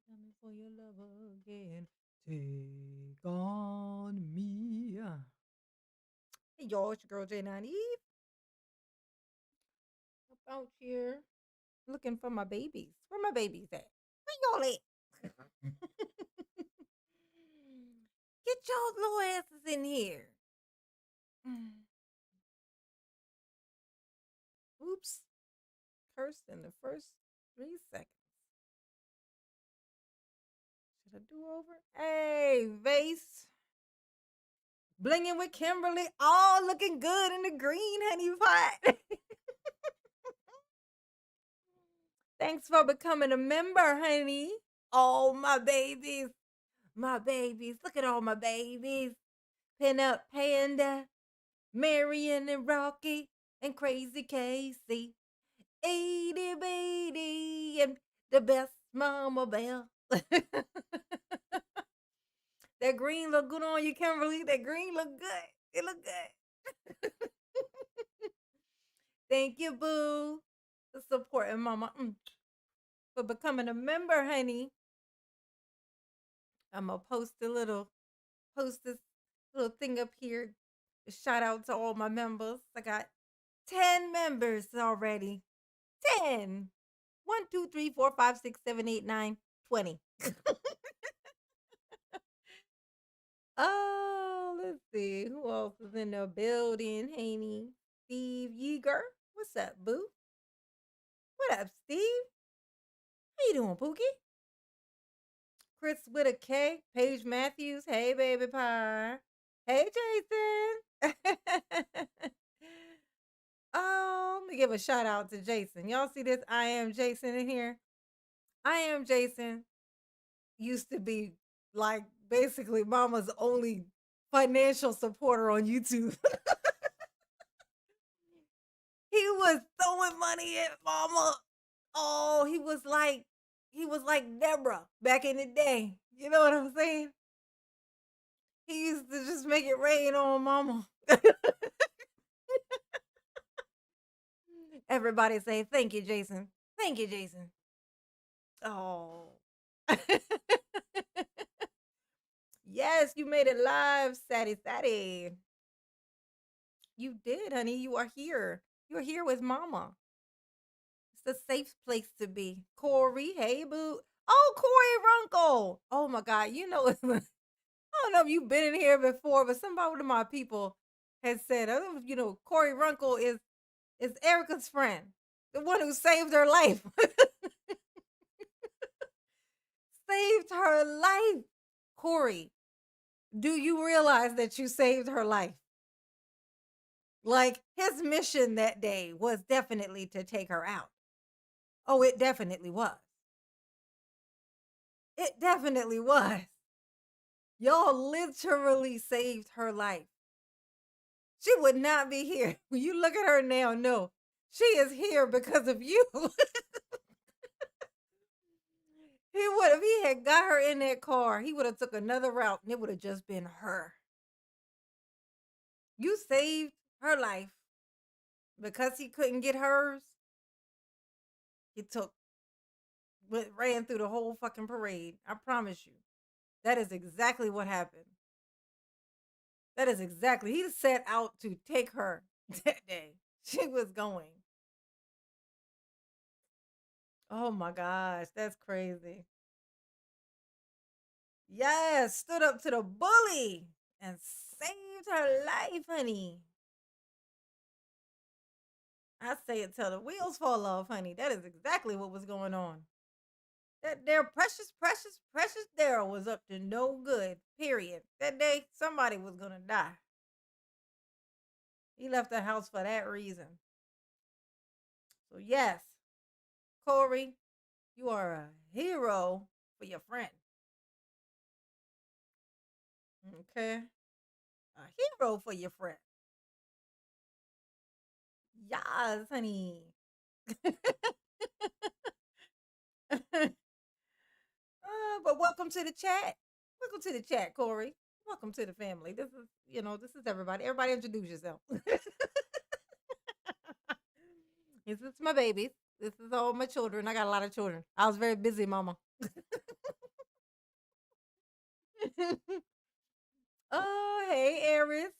Coming for your love again. Take on me. Hey, y'all, it's your girl J9 Eve. Out here looking for my babies. Where my babies at? Where y'all at? Get y'all little asses in here. Oops. Cursed in the first 3 seconds. Should I do over? Hey, Vase. Blinging with Kimberly. All looking good in the green honey pot. Thanks for becoming a member, honey. Oh, my babies. My babies. Look at all my babies. Pin up Panda, Marion and Rocky, and Crazy Casey. 80 Beatty and the best Mama Bell. That green look good on you, Kimberly. That green look good. It look good. Thank you, boo, for supporting Mama. For becoming a member, honey. I'm gonna post this little thing up here. Shout out to all my members. I got 10 members already. 10. 1, 2, 3, 4, 5, 6, 7, 8, 9, 20. Oh, let's see. Who else is in the building? Haney. Steve Yeager. What's up, boo? What up, Steve? How you doing, Pookie? Chris with a K. Paige Matthews. Hey, baby pie. Hey, Jason. Oh, let me give a shout out to Jason. Y'all see this? I am Jason in here. I am Jason. Used to be like basically mama's only financial supporter on YouTube. He was throwing money at mama. Oh, he was like Deborah back in the day. You know what I'm saying? He used to just make it rain on mama. Everybody say thank you, Jason. Thank you, Jason. Oh. Yes, you made it live, Sadie Sadie. You did, honey. You are here. You're here with mama. It's a safe place to be. Corey, hey boo. Oh, Corey Runkle. Oh my God. You know, I don't know if you've been in here before, but somebody of my people has said, Corey Runkle is Erica's friend, the one who saved her life. Saved her life. Corey, do you realize that you saved her life? Like his mission that day was definitely to take her out. Oh, it definitely was. It definitely was. Y'all literally saved her life. She would not be here. When you look at her now, no, she is here because of you. If he had got her in that car, he would have took another route and it would have just been her. You saved her life because he couldn't get hers. He ran through the whole fucking parade. I promise you. That is exactly what happened. That is exactly. He set out to take her that day. She was going. Oh my gosh, that's crazy. Yes, stood up to the bully and saved her life, honey. I say it till the wheels fall off, honey. That is exactly what was going on. That their precious, precious, precious Daryl was up to no good. Period. That day, somebody was gonna die. He left the house for that reason. So yes, Corey, you are a hero for your friend. Okay, a hero for your friend. Yes, honey. But welcome to the chat. Welcome to the chat, Corey. Welcome to the family. This is everybody. Everybody introduce yourself. This is my babies. This is all my children. I got a lot of children. I was very busy, mama. Oh, hey, Eris.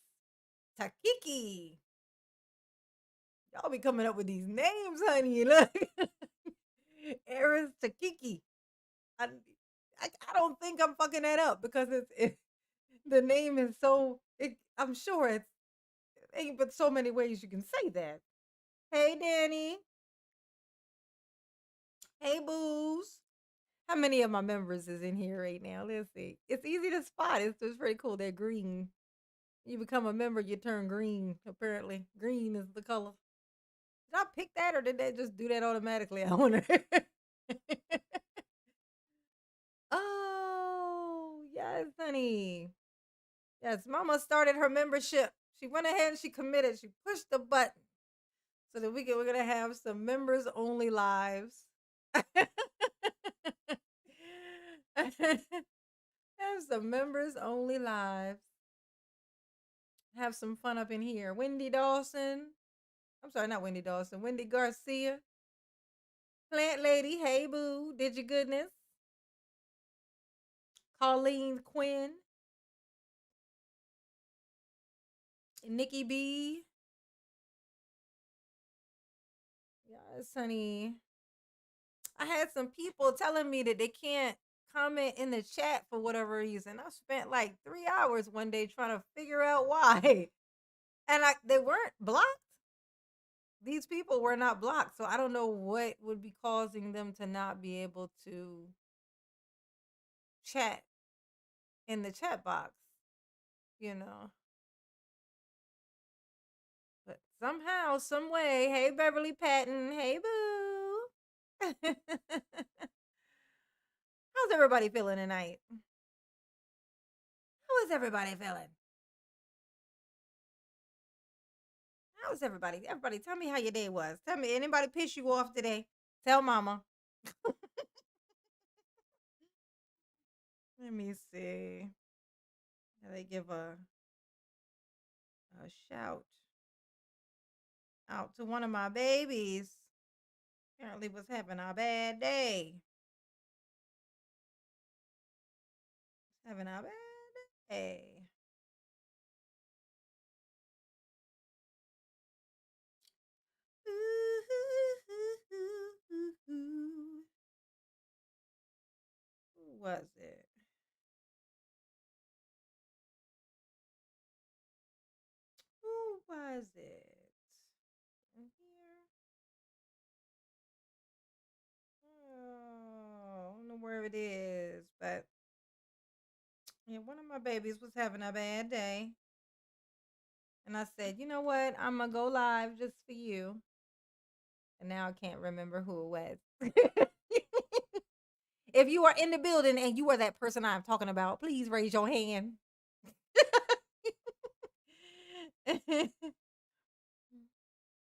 Takiki. Y'all be coming up with these names, honey. Look. Eris Takiki. I, I don't think I'm fucking that up because the name is so, I'm sure it's, ain't but so many ways you can say that. Hey, Danny. Hey, Booze. How many of my members is in here right now? Let's see. It's easy to spot. It's pretty cool. They're green. You become a member, you turn green. Apparently, green is the color. Did I pick that, or did they just do that automatically? I wonder. Oh yes, honey. Yes, Mama started her membership. She went ahead and she committed. She pushed the button so that we're gonna have some members only lives. Have some members only lives. Have some fun up in here. Wendy Dawson. I'm sorry, not Wendy Dawson. Wendy Garcia. Plant Lady. Hey, boo. Did your goodness. Colleen Quinn. Nikki B. Yes, honey. I had some people telling me that they can't comment in the chat for whatever reason. I spent like 3 hours one day trying to figure out why. And they weren't blocked. These people were not blocked. So I don't know what would be causing them to not be able to chat in the chat box, you know. But somehow, some way, hey Beverly Patton, hey boo. How's everybody feeling tonight? How is everybody feeling? How's everybody? Everybody, tell me how your day was. Tell me, anybody piss you off today? Tell mama. Let me see. They give a shout out to one of my babies. Apparently was having a bad day. Having a bad day. Who was it? Who was it? In here? Oh, I don't know where it is, but yeah, one of my babies was having a bad day. And I said, you know what? I'm going to go live just for you. And now I can't remember who it was. If you are in the building and you are that person I'm talking about, please raise your hand.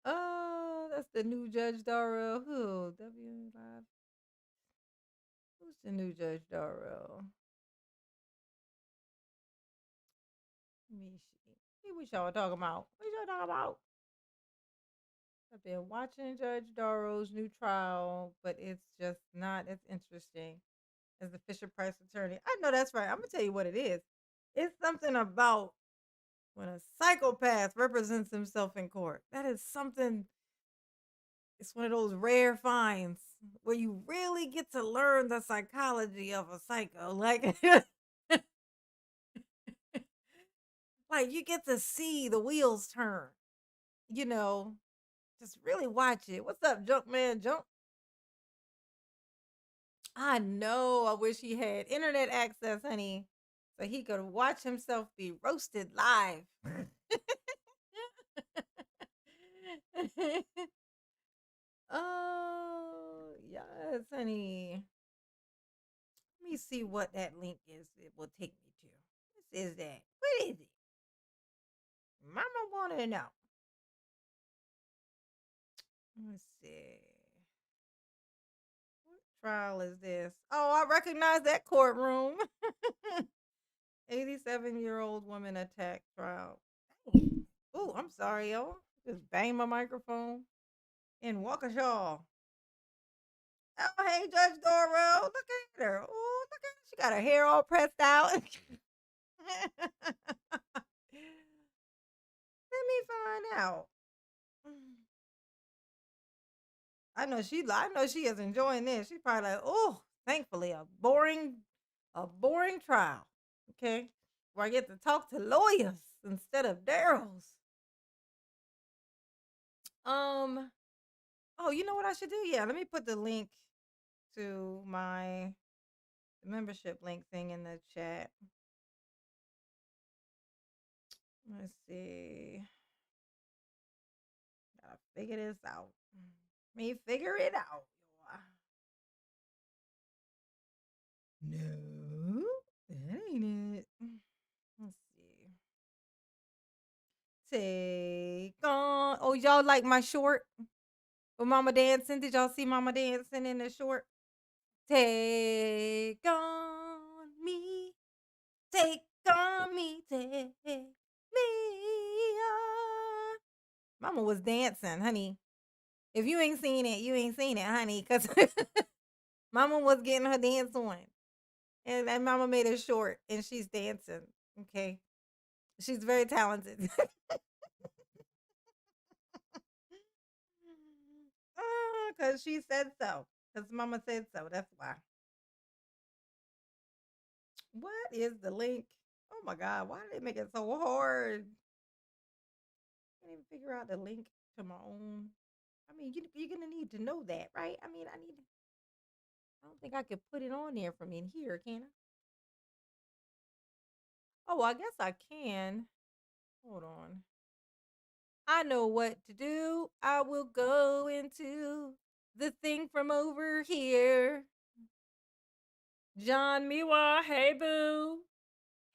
Oh, that's the new Judge Daryl. Who? W5. Who's the new Judge Daryl? Let me see. What y'all talking about? What y'all talking about? I've been watching Judge Darrow's new trial, but it's just not as interesting as the Fisher Price attorney. I know that's right. I'm gonna tell you what it is. It's something about when a psychopath represents himself in court. That is something. It's one of those rare finds where you really get to learn the psychology of a psycho. Like, like you get to see the wheels turn. You know, just really watch it. What's up, Junk Man? Junk. I know. I wish he had internet access, honey, so he could watch himself be roasted live. Oh, yes, honey. Let me see what that link is. It will take me to. What is that? What is it? Mama want to know. Let's see. What trial is this? Oh, I recognize that courtroom. 87-year-old woman attack trial. Oh, I'm sorry, yo. Just bang my microphone in Waukesha. Oh, hey, Judge Doro. Look at her. Oh, look at her. She got her hair all pressed out. Let me find out. I know she is enjoying this. She probably like, oh, thankfully a boring trial. Okay. Where I get to talk to lawyers instead of Daryl's. Um, oh, you know what I should do? Yeah, let me put the link to my membership link thing in the chat. Let's see. Gotta figure this out. Me figure it out. No, that ain't it. Let's see. Take on. Oh, y'all like my short with Mama dancing? Did y'all see Mama dancing in the short? Take on me. Take on me. Take me on. Mama was dancing, honey. If you ain't seen it, you ain't seen it, honey. Because Mama was getting her dance on. And Mama made it short and she's dancing. Okay. She's very talented. Because she said so. Because Mama said so. That's why. What is the link? Oh my God. Why did they make it so hard? Can't even figure out the link to my own. I mean, you're going to need to know that, right? I mean, I don't think I could put it on there from in here, can I? Oh, I guess I can. Hold on. I know what to do. I will go into the thing from over here. John Miwa, hey boo.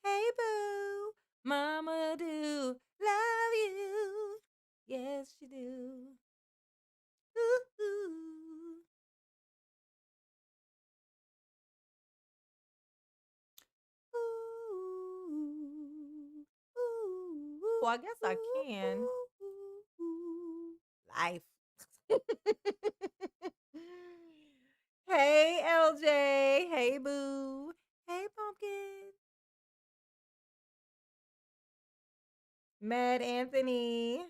Hey boo. Mama do love you. Yes, she do. Ooh, ooh. Ooh, ooh, I guess I can. Life. Hey, LJ. Hey, Boo. Hey, Pumpkin. Mad Anthony.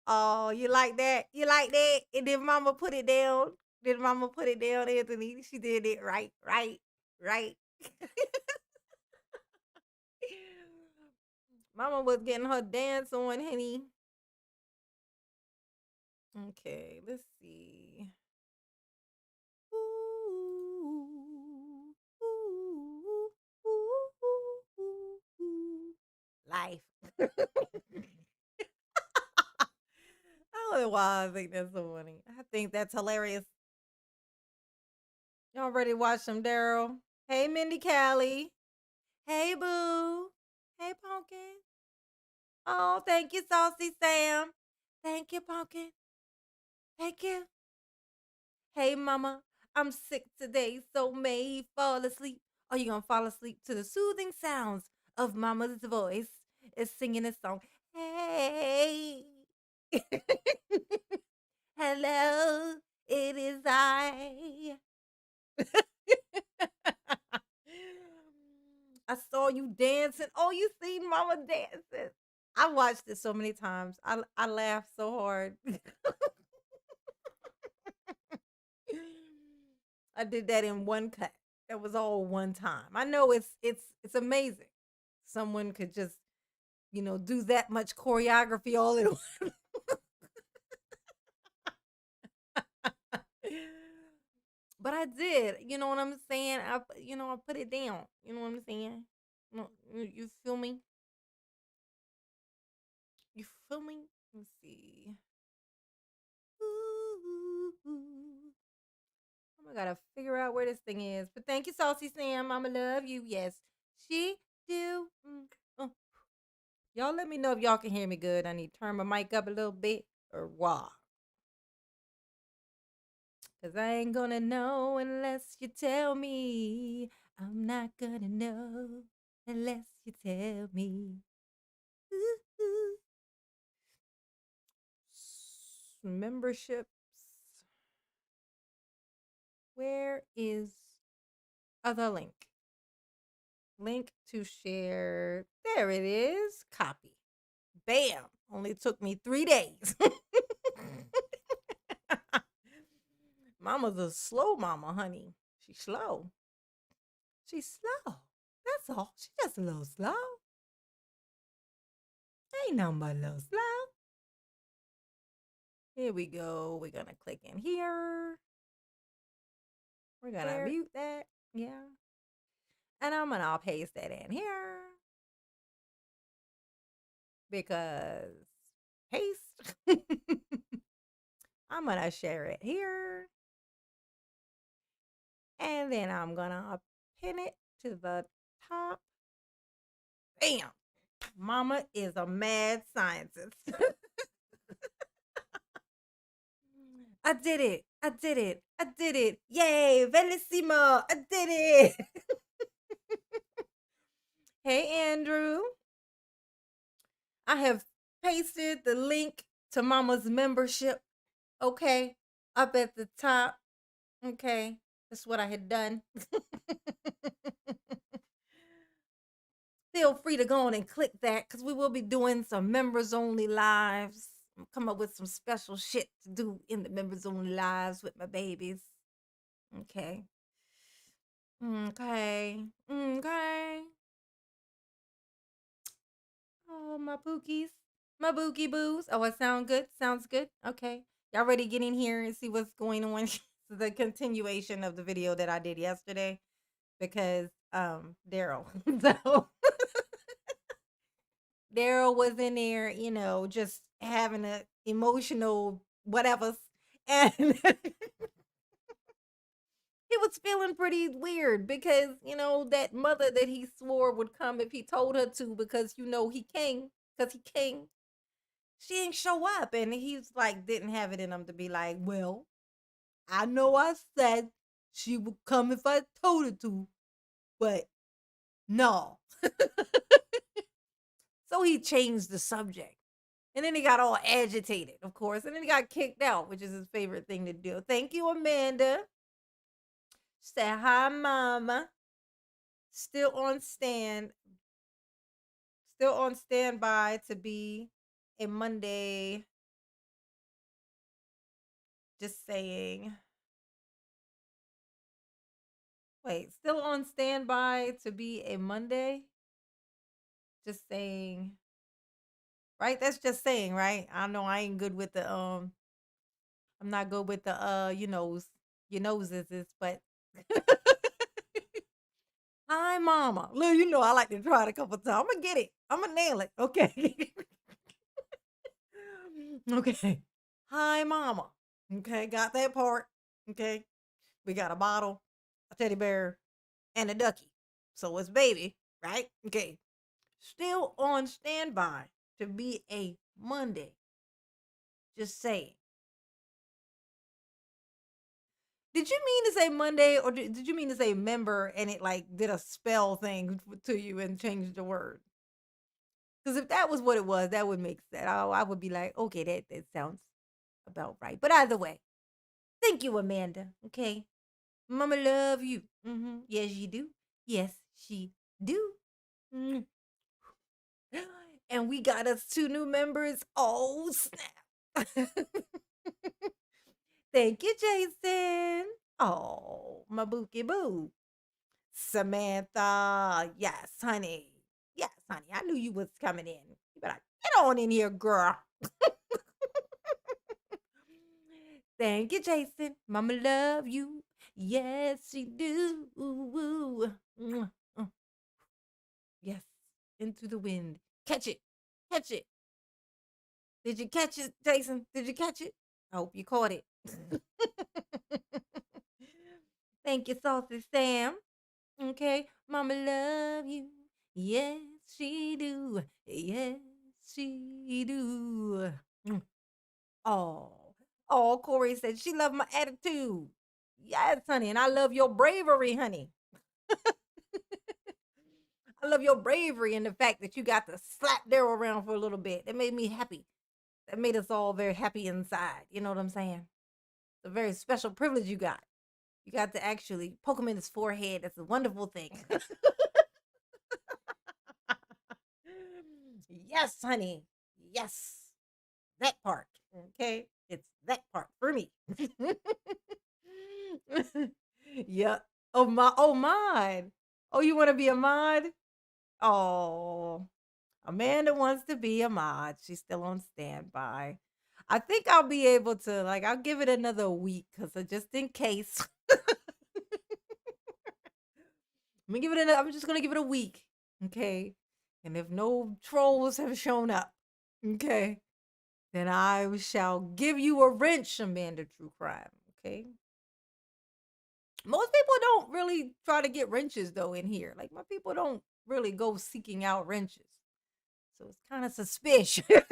Oh, you like that? You like that? And did Mama put it down? Did Mama put it down, Anthony? She did it right, right, right. Mama was getting her dance on, honey. Okay, let's see. Ooh, ooh, ooh. Life. I don't know why I think that's so funny. I think that's hilarious. Y'all ready to watch some Daryl? Hey, Mindy Callie. Hey, Boo. Hey, Pumpkin. Oh, thank you, Saucy Sam. Thank you, Pumpkin. Thank you. Hey, Mama. I'm sick today, so may fall asleep. Are you gonna fall asleep to the soothing sounds of Mama's voice? Is singing a song. Hey. Hello, it is I. I saw you dancing. Oh, you seen Mama dancing. I watched it so many times. I laughed so hard. I did that in one cut. It was all one time. I know it's amazing. Someone could just, do that much choreography all in one. But I did. You know what I'm saying? I put it down. You know what I'm saying? You feel me? You feel me? Let's see. Ooh. I gotta figure out where this thing is. But thank you, Saucy Sam. I'ma love you. Yes, she do. Y'all let me know if y'all can hear me good. I need to turn my mic up a little bit or what. Cause I ain't gonna know unless you tell me. I'm not gonna know unless you tell me. Ooh. Memberships. Where is the link? Link to share. There it is. Copy. Bam. Only took me 3 days. Mama's a slow mama, honey. She's slow. She's slow. That's all. She's just a little slow. Ain't nothing but a little slow. Here we go. We're going to click in here. We're going to mute that. Yeah. And I'm going to paste that in here. Because paste. I'm going to share it here. And then I'm going to pin it to the top. Bam. Mama is a mad scientist. I did it. I did it. I did it. Yay. Bellissimo. I did it. Hey, Andrew. I have pasted the link to Mama's membership. Okay. Up at the top. Okay. That's what I had done. Feel free to go on and click that because we will be doing some members only lives. Come up with some special shit to do in the members only lives with my babies. Okay. Okay. Okay. Oh, my pookies. My bookie boos. Oh, it sound good? Sounds good? Okay. Y'all ready to get in here and see what's going on? The continuation of the video that I did yesterday. Because Daryl. So Daryl was in there, you know, just having a emotional whatever. And he was feeling pretty weird because, you know, that mother that he swore would come if he told her to because, you know, he came. Because he came. She didn't show up. And he's like, didn't have it in him to be like, well, I know I said she would come if I told her to. But no. So he changed the subject. And then he got all agitated, of course. And then he got kicked out, which is his favorite thing to do. Thank you, Amanda. Say hi, Mama. Still on standby to be a Monday. Just saying. Wait, still on standby to be a Monday? Just saying. Right? That's just saying, right? I know I ain't good with the I'm not good with the your noses is, but hi, Mama. Look, you know I like to try it a couple times. I'm gonna get it. I'm gonna nail it. Okay. Okay. Hi, Mama. Okay, got that part. Okay. We got a bottle, a teddy bear, and a ducky. So it's baby, right? Okay. Still on standby to be a Monday. Just saying. Did you mean to say Monday or did you mean to say member and it like did a spell thing to you and changed the word? Because if that was what it was, that would make sense. I would be like, okay, that sounds about right. But either way, thank you, Amanda. Okay. Mama love you. Yes, you do. Yes, she do. Mm. And we got us 2 new members. Oh, snap. Thank you, Jason. Oh, my bookie boo. Samantha. Yes, honey. Yes, honey. I knew you was coming in. You better get on in here, girl. Thank you, Jason. Mama love you. Yes, she do. Yes, into the wind. Catch it. Catch it. Did you catch it, Jason? Did you catch it? I hope you caught it. Thank you, Saucy Sam. Okay, Mama love you. Yes, she do. Yes, she do. Oh, Corey said she loved my attitude. Yes, honey, and I love your bravery, honey. I love your bravery and the fact that you got to slap Daryl around for a little bit. That made me happy. That made us all very happy inside. You know what I'm saying? It's a very special privilege you got. You got to actually poke him in his forehead. That's a wonderful thing. Yes, honey. Yes. That part. Okay. It's that part for me. Yeah. Oh my. Oh mine. Oh, you want to be a mod? Oh, Amanda wants to be a mod. She's still on standby. I think I'll be able to, like, I'll give it another week because just in case. I'm just gonna give it a week. Okay. And if no trolls have shown up, okay, then I shall give you a wrench, Amanda True Crime. Okay. Most people don't really try to get wrenches though in here. Like my people don't really go seeking out wrenches. So it's kind of suspicious. What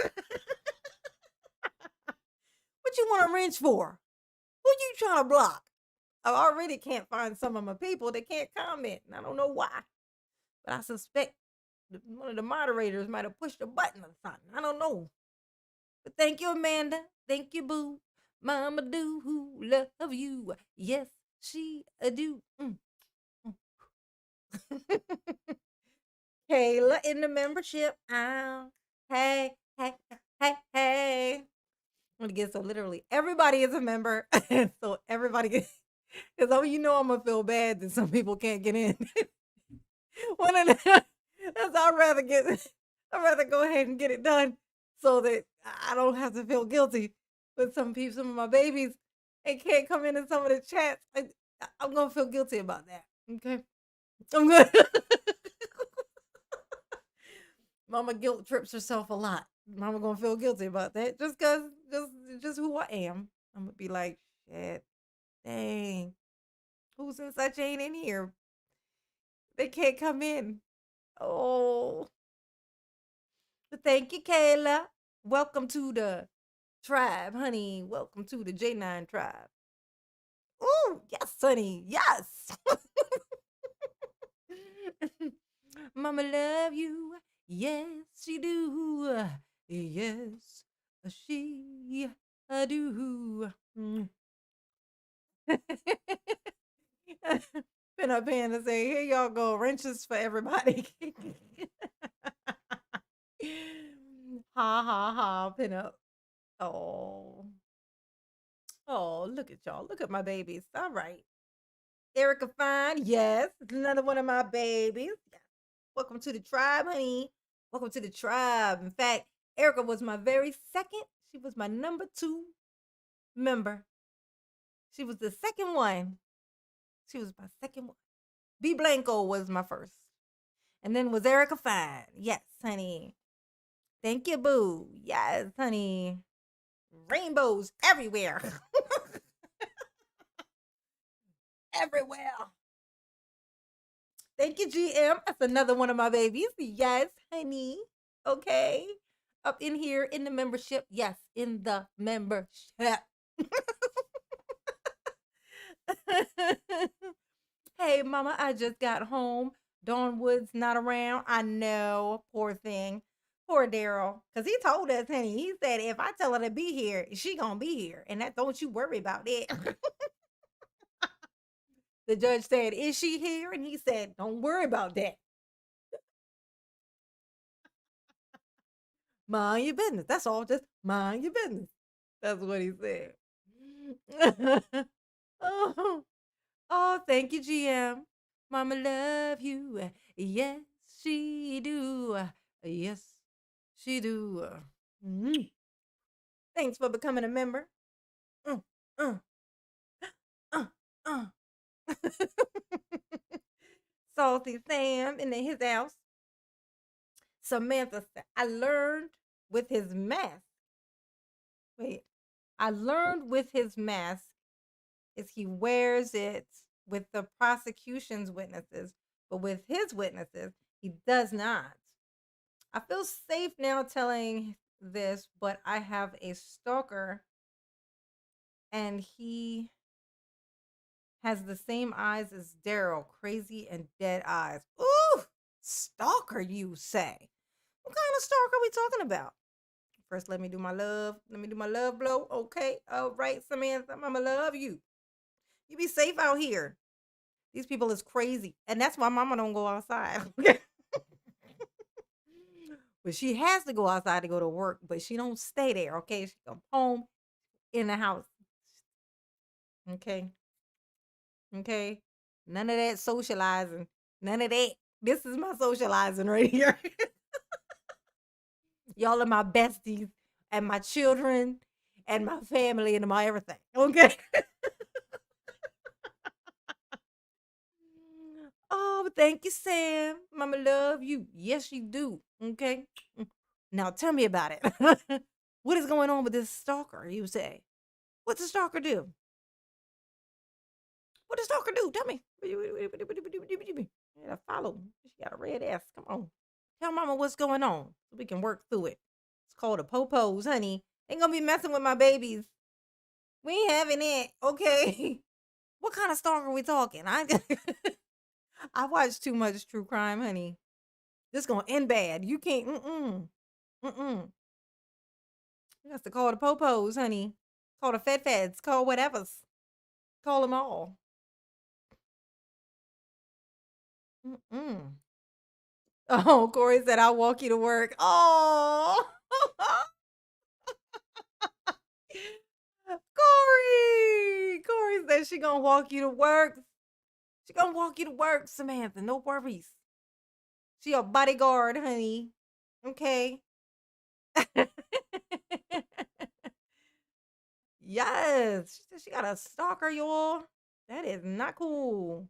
you want a wrench for? Who you trying to block? I already can't find some of my people. They can't comment. And I don't know why. But I suspect one of the moderators might have pushed a button or something. I don't know. But thank you, Amanda. Thank you, boo. Mama do who love you. Yes, she do. Kayla in the membership. Hey, hey, hey, hey. I'm gonna get so literally everybody is a member. So everybody gets, because you know I'm gonna feel bad that some people can't get in. One of the, that's I'd rather go ahead and get it done so that I don't have to feel guilty with some people, some of my babies, and can't come in some of the chats. I'm gonna feel guilty about that. Okay, I'm good. Mama guilt trips herself a lot. Mama gonna feel guilty about that just cause just who I am. I'm gonna be like, shit, dang, who since such ain't in here? They can't come in. Oh, but thank you, Kayla. Welcome to the tribe, honey. Welcome to the J9 tribe. Oh, yes, honey. Yes. Mama love you. Yes, she do. Yes, she do. Been up here to say, here y'all go, wrenches for everybody. Ha ha ha, pin up. Oh. Oh, look at y'all. Look at my babies. All right. Erica Fine, yes. Another one of my babies. Yes. Welcome to the tribe, honey. Welcome to the tribe. In fact, Erica was my very second. She was my number 2 member. She was the second one. She was my second one. B Blanco was my first. And then was Erica Fine. Yes, honey. Thank you, boo. Yes, honey. Rainbows everywhere. Everywhere. Thank you, GM. That's another one of my babies. Yes, honey. Okay. Up in here in the membership. Yes, in the membership. Hey, mama, I just got home. Dawn Wood's not around. I know. Poor thing. Poor Daryl. Because he told us, honey, he said, if I tell her to be here, she going to be here. And that don't you worry about it. The judge said, is she here? And he said, don't worry about that. Mind your business. That's all. Just mind your business. That's what he said. Oh, oh, thank you, GM. Mama love you. Yes, she do. Yes, she do. Mm. Thanks for becoming a member. Mm, mm, uh, uh. Salty Sam in his house. Samantha said, I learned with his mask. Wait, I learned with his mask is he wears it with the prosecution's witnesses, but with his witnesses, he does not. I feel safe now telling this, but I have a stalker and he has the same eyes as Daryl, crazy and dead eyes. Ooh, stalker, you say? What kind of stalker are we talking about? First, let me do my love. Let me do my love blow. Okay. All right, Samantha, Mama love you. You be safe out here. These people is crazy. And that's why mama don't go outside. But But she has to go outside to go to work, but she don't stay there, okay? She come home in the house, okay? Okay? None of that socializing. None of that. This is my socializing right here. Y'all are my besties and my children and my family and my everything, okay? Oh, thank you, Sam. Mama love you. Yes, you do. Okay. Now tell me about it. What is going on with this stalker, you say? What's the stalker do? What does stalker do? Tell me. Yeah, follow. She got a red ass. Come on. Tell mama what's going on so we can work through it. It's called a popos, honey. Ain't gonna be messing with my babies. We ain't having it. Okay. What kind of stalker we talking? I watch too much true crime, honey. This gonna end bad. You can't. Mm-mm. You have to call the popos, honey. Call the feds. Call whatever's. Call them all. Mm-mm. Oh, Corey said I'll walk you to work. Oh, Corey said she gonna walk you to work. She gonna walk you to work, Samantha. No worries. She a bodyguard, honey. Okay. Yes. She said she got a stalker, y'all. That is not cool.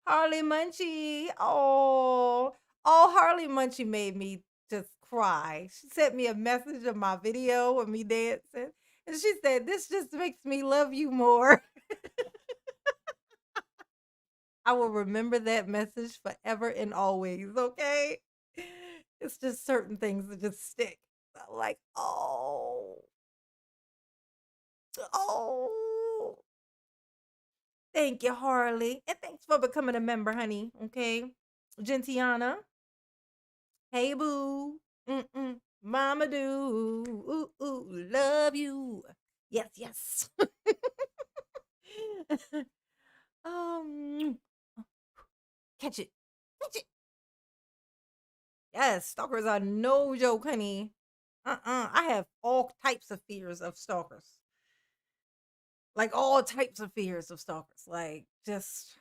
Harley Munchie. Oh, Harley Munchie made me just cry. She sent me a message of my video of me dancing. And she said, "This just makes me love you more." I will remember that message forever and always, okay? It's just certain things that just stick. I'm like, oh. Thank you, Harley. And thanks for becoming a member, honey. Okay. Gentiana. Hey, boo. Mm-mm. Mama do. Ooh, love you. Yes, yes. um, catch it. Catch it. Yes, stalkers are no joke, honey. I have all types of fears of stalkers. Like all types of fears of stalkers. Like just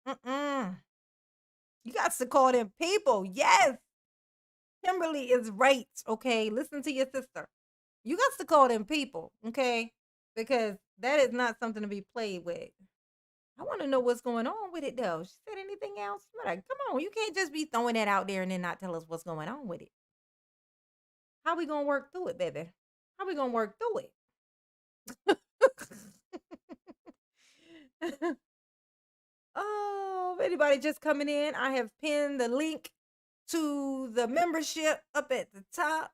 mm-mm. You got to call them people. Yes. Kimberly is right. Okay. Listen to your sister. You got to call them people. Okay. Because that is not something to be played with. I want to know what's going on with it though. She said anything else? Like, come on, you can't just be throwing that out there and then not tell us what's going on with it. How we gonna work through it, baby? How we gonna work through it? Oh, if anybody just coming in, I have pinned the link to the membership up at the top.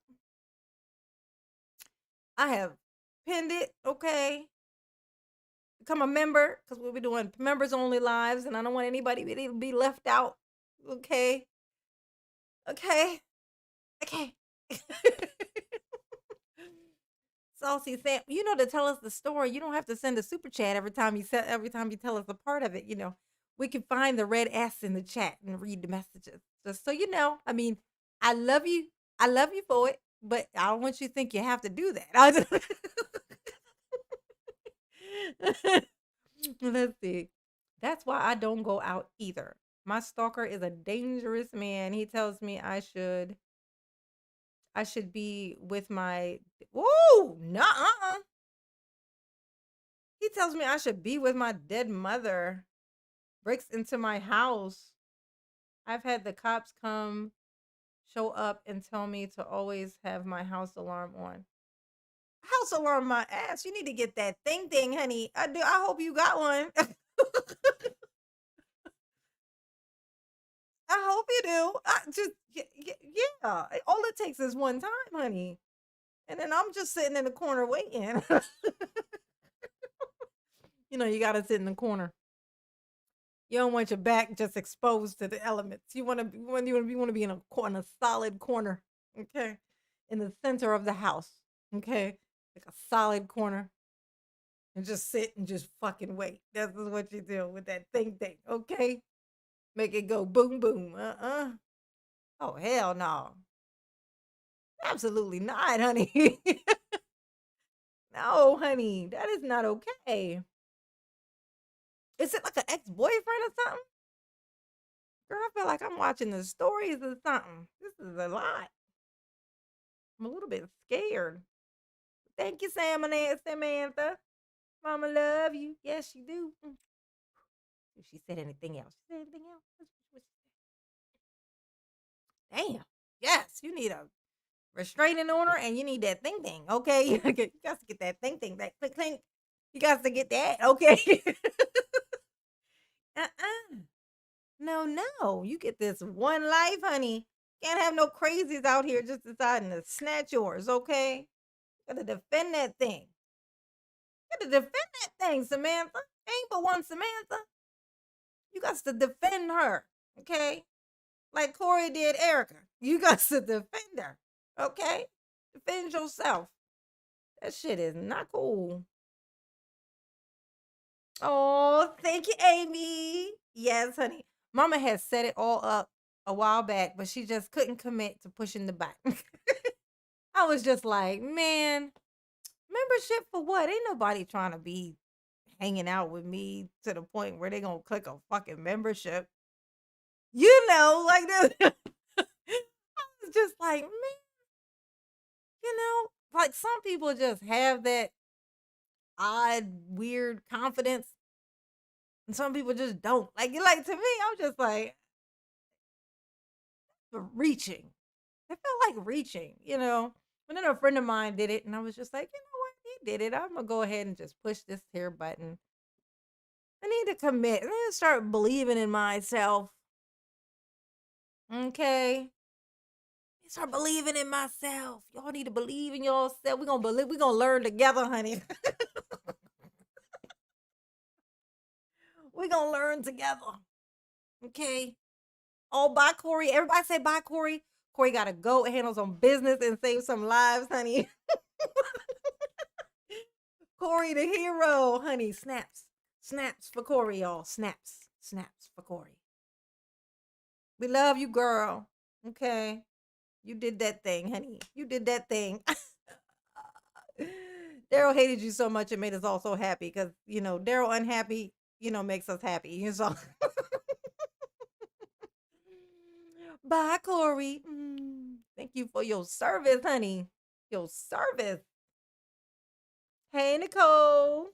I have pinned it, okay? Become a member because we'll be doing members only lives and I don't want anybody to be left out, okay? Okay. Okay. Saucy Sam, to tell us the story, you don't have to send a super chat every time you tell us a part of it. We can find the red S in the chat and read the messages. Just so you know. I mean, I love you. I love you for it, but I don't want you to think you have to do that. Let's see. That's why I don't go out either. My stalker is a dangerous man. He tells me I should be with my woo, nuh-uh. He tells me I should be with my dead mother. Breaks into my house. I've had the cops show up and tell me to always have my house alarm on. House alarm my ass. You need to get that thing, honey. I do. I hope you got one. I hope you do. Yeah. All it takes is one time, honey. And then I'm just sitting in the corner waiting. You got to sit in the corner. You don't want your back just exposed to the elements. You want to be in a solid corner, okay, in the center of the house, okay, like a solid corner, and just sit and just fucking wait. That's what you do with that thing, okay. Make it go boom boom. Oh hell no. Absolutely not, honey. No, honey, that is not okay. Is it like an ex-boyfriend or something? Girl, I feel like I'm watching the stories or something. This is a lot. I'm a little bit scared. Thank you, Samantha. Mama love you. Yes, she do. If she said anything else. She said anything else? Damn. Yes, you need a restraining order and you need that thing. Okay. You got to get that thing. That click clink. You got to get that. Okay. uh-uh. No, no. You get this one life, honey. Can't have no crazies out here just deciding to snatch yours, okay? Gotta defend that thing. Gotta defend that thing, Samantha. Ain't but one Samantha. You got to defend her, okay? Like Corey did Erica. You got to defend her, okay? Defend yourself. That shit is not cool. Oh, thank you, Amy. Yes, honey. Mama has set it all up a while back, but she just couldn't commit to pushing the button. I was just like, man, membership for what? Ain't nobody trying to be hanging out with me to the point where they gonna click a fucking membership. You know, like that. I was just like, man, like some people just have that odd, weird confidence, and some people just don't. Like to me, I'm just like reaching. I felt like reaching, And then a friend of mine did it, and I was just like, you know what? He did it. I'm gonna go ahead and just push this here button. I need to commit. I need to start believing in myself. Okay. Start believing in myself. Y'all need to believe in yourself. We're gonna learn together, honey. We're gonna learn together. Okay. Oh, bye, Corey. Everybody say bye, Corey. Corey gotta go handle some business and save some lives, honey. Corey the hero, honey. Snaps. Snaps for Corey, y'all. Snaps. Snaps for Corey. We love you, girl. Okay. You did that thing, honey. You did that thing. Daryl hated you so much it made us all so happy because, Daryl unhappy, makes us happy. So bye, Corey. Thank you for your service, honey. Your service. Hey, Nicole.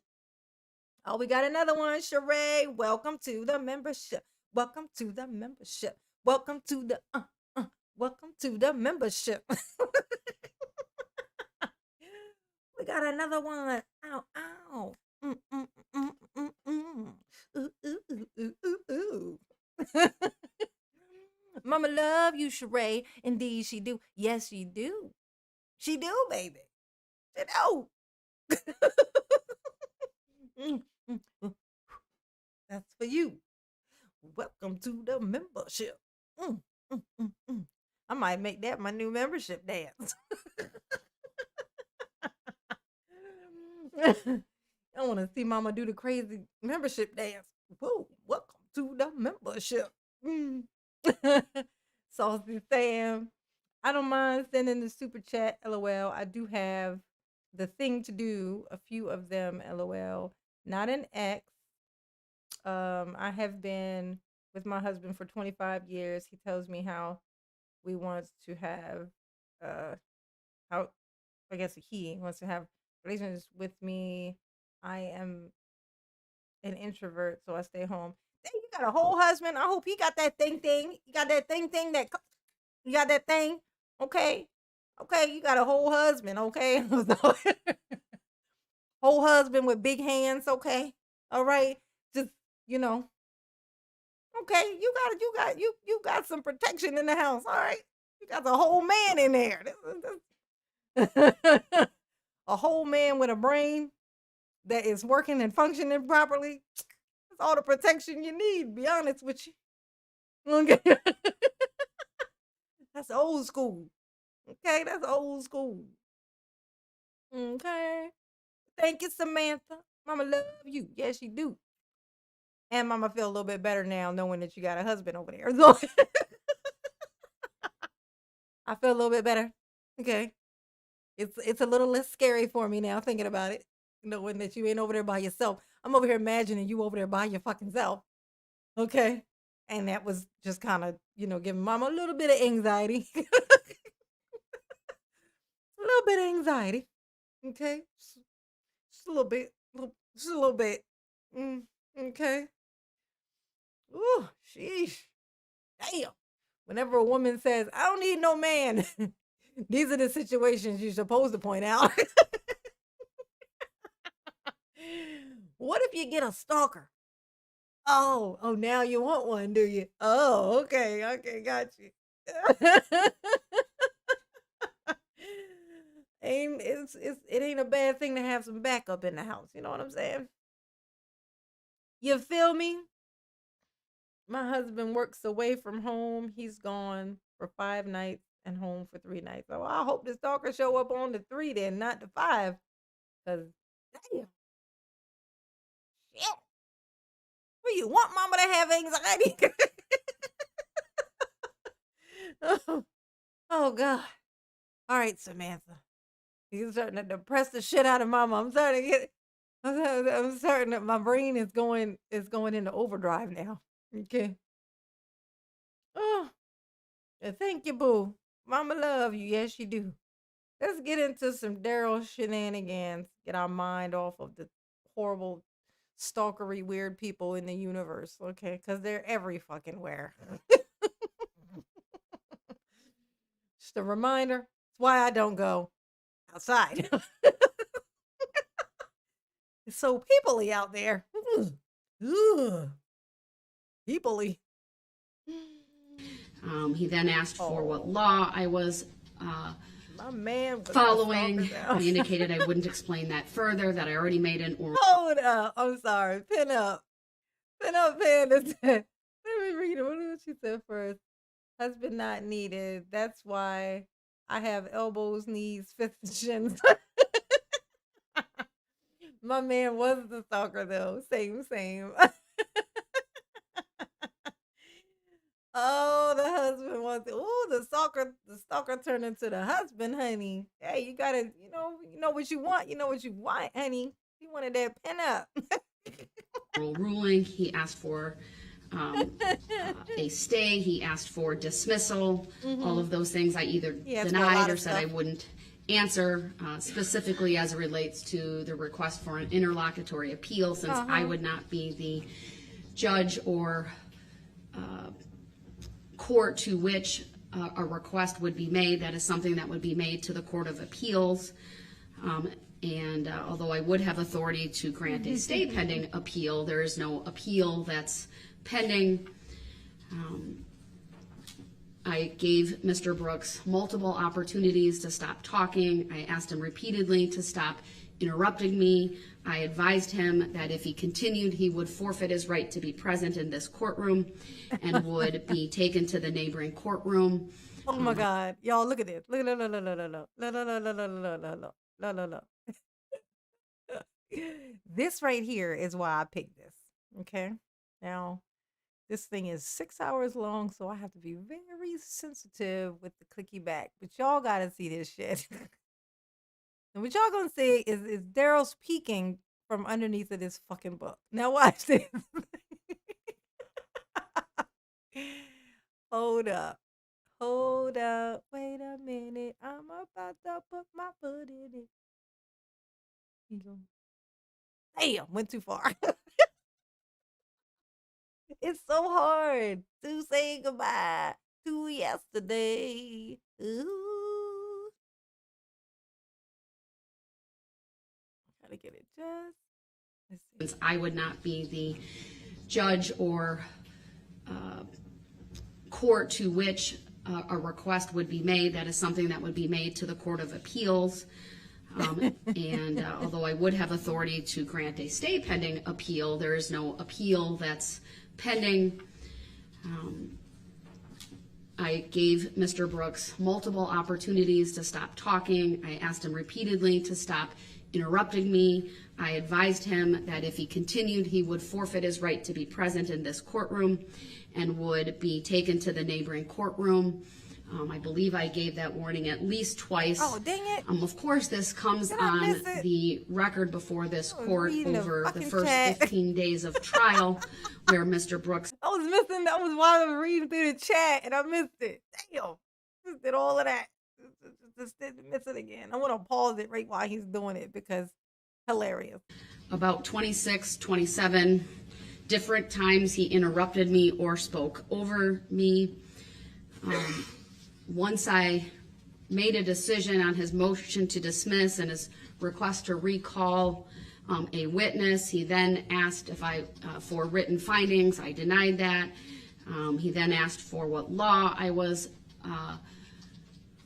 Oh, we got another one. Sheree, welcome to the membership. Welcome to the membership. Welcome to the welcome to the membership. We got another one. Ow, ow. Ooh, ooh, ooh, ooh, ooh, ooh. Mama love you, Sheree. Indeed, she do. Yes, she do. She do, baby. She do. That's for you. Welcome to the membership. I might make that my new membership dance. I want to see Mama do the crazy membership dance. Whoa, welcome to the membership. Saucy Sam. I don't mind sending the super chat, LOL. I do have the thing to do, a few of them, LOL. Not an ex. I have been with my husband for 25 years. He tells me how we want to have, how, I guess he wants to have relations with me. I am an introvert, so I stay home. Dang, you got a whole husband. I hope he got that thing. You got that thing that you got that thing. Okay. Okay, you got a whole husband, okay? Whole husband with big hands, okay? All right. Just, you know. Okay, you got some protection in the house, all right? You got the whole man in there. A whole man with a brain that is working and functioning properly. That's all the protection you need, be honest with you. Okay. That's old school. Okay, that's old school. Okay. Thank you, Samantha. Mama love you. Yes, you do. And Mama feel a little bit better now knowing that you got a husband over there. So I feel a little bit better. Okay. It's a little less scary for me now thinking about it, knowing that you ain't over there by yourself. I'm over here imagining you over there by your fucking self. Okay. And that was just kind of, giving mama a little bit of anxiety. A little bit of anxiety. Okay. Just a little bit. Just a little bit. Mm, okay. Ooh, sheesh. Damn. Whenever a woman says, I don't need no man, these are the situations you're supposed to point out. What if you get a stalker? Oh, now you want one, do you? Oh, okay, got you. It ain't a bad thing to have some backup in the house. You know what I'm saying? You feel me? My husband works away from home. He's gone for 5 nights and home for 3 nights. So I hope the stalker show up on the 3 then, not the 5. Cause damn, shit. Well, you want mama to have anxiety? oh God. All right, Samantha. You're starting to depress the shit out of mama. I'm starting to my brain is going into overdrive now. Okay. Oh, thank you, boo. Mama love you. Yes, you do. Let's get into some Daryl shenanigans. Get our mind off of the horrible, stalkery, weird people in the universe. Okay, because they're every fucking where. Just a reminder. That's why I don't go outside. It's so peoply out there. Ugh. Peoply. He then asked for what law I was my man was following. I indicated I wouldn't explain that further, that I already made an oral. Hold up. I'm sorry. Pin up, Panda. Let me read it. What did she say first? Husband not needed. That's why I have elbows, knees, fifth, and shins. My man was the stalker though. Same. Oh, the husband wants. Oh, the stalker turned into the husband, honey. Hey, you gotta, you know what you want. You know what you want, honey. He wanted that pin up. Ruling. He asked for a stay. He asked for dismissal. All of those things I either denied or said I wouldn't answer, specifically as it relates to the request for an interlocutory appeal, since I would not be the judge or court to which a request would be made. That is something that would be made to the Court of Appeals. And although I would have authority to grant a stay pending appeal, there is no appeal that's pending. I gave Mr. Brooks multiple opportunities to stop talking. I asked him repeatedly to stop interrupting me. I advised him that if he continued, he would forfeit his right to be present in this courtroom and would be taken to the neighboring courtroom. Oh my God. Y'all, look at this. Look at no. This right here is why I picked this. Okay. Now, this thing is 6 hours long, so I have to be very sensitive with the clicky back. But y'all gotta see this shit. And what y'all gonna see is Daryl's peeking from underneath of this fucking book. Now watch this. Hold up. Wait a minute. I'm about to put my foot in it. Damn, went too far. It's so hard to say goodbye to yesterday. Ooh. Gotta get it just. Since I would not be the judge or court to which a request would be made, that is something that would be made to the Court of Appeals. And although I would have authority to grant a stay pending appeal, there is no appeal that's pending. I gave Mr. Brooks multiple opportunities to stop talking. I asked him repeatedly to stop interrupting me. I advised him that if he continued, he would forfeit his right to be present in this courtroom and would be taken to the neighboring courtroom. I believe I gave that warning at least twice. Oh, dang it. Of course, this comes on the record before this court over the first 15 days of trial where Mr. Brooks. I was missing, that was while I was reading through the chat and I missed it. Damn. Just did all of that. Just didn't miss it again. I want to pause it right while he's doing it because hilarious. About 26, 27 different times he interrupted me or spoke over me. Once I made a decision on his motion to dismiss and his request to recall a witness, he then asked if for written findings. I denied that. He then asked for what law I was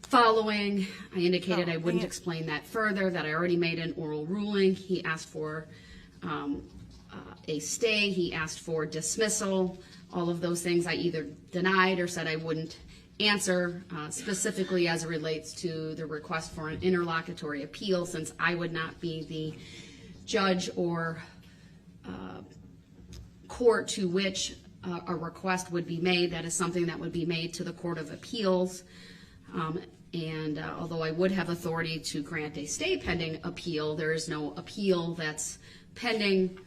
following. I indicated I wouldn't explain that further, that I already made an oral ruling. He asked for a stay. He asked for dismissal. All of those things I either denied or said I wouldn't answer, specifically as it relates to the request for an interlocutory appeal, since I would not be the judge or court to which a request would be made. That is something that would be made to the Court of Appeals. And although I would have authority to grant a stay pending appeal, there is no appeal that's pending.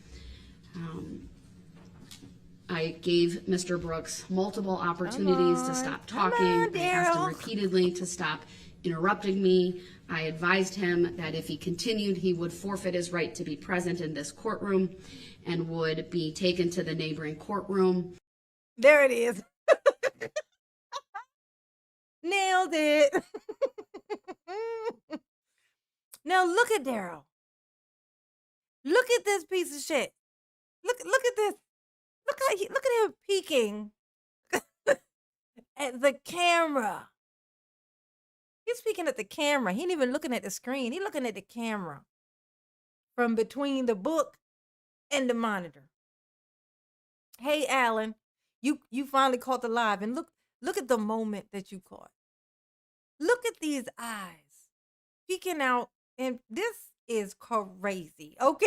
I gave Mr. Brooks multiple opportunities to stop talking. I asked him repeatedly to stop interrupting me. I advised him that if he continued, he would forfeit his right to be present in this courtroom and would be taken to the neighboring courtroom. There it is. Nailed it. Now look at Daryl. Look at this piece of shit. Look at this. Look at him peeking at the camera. He's peeking at the camera. He ain't even looking at the screen. He's looking at the camera from between the book and the monitor. Hey, Alan, you finally caught the live, and look at the moment that you caught. Look at these eyes peeking out, and this is crazy. Okay.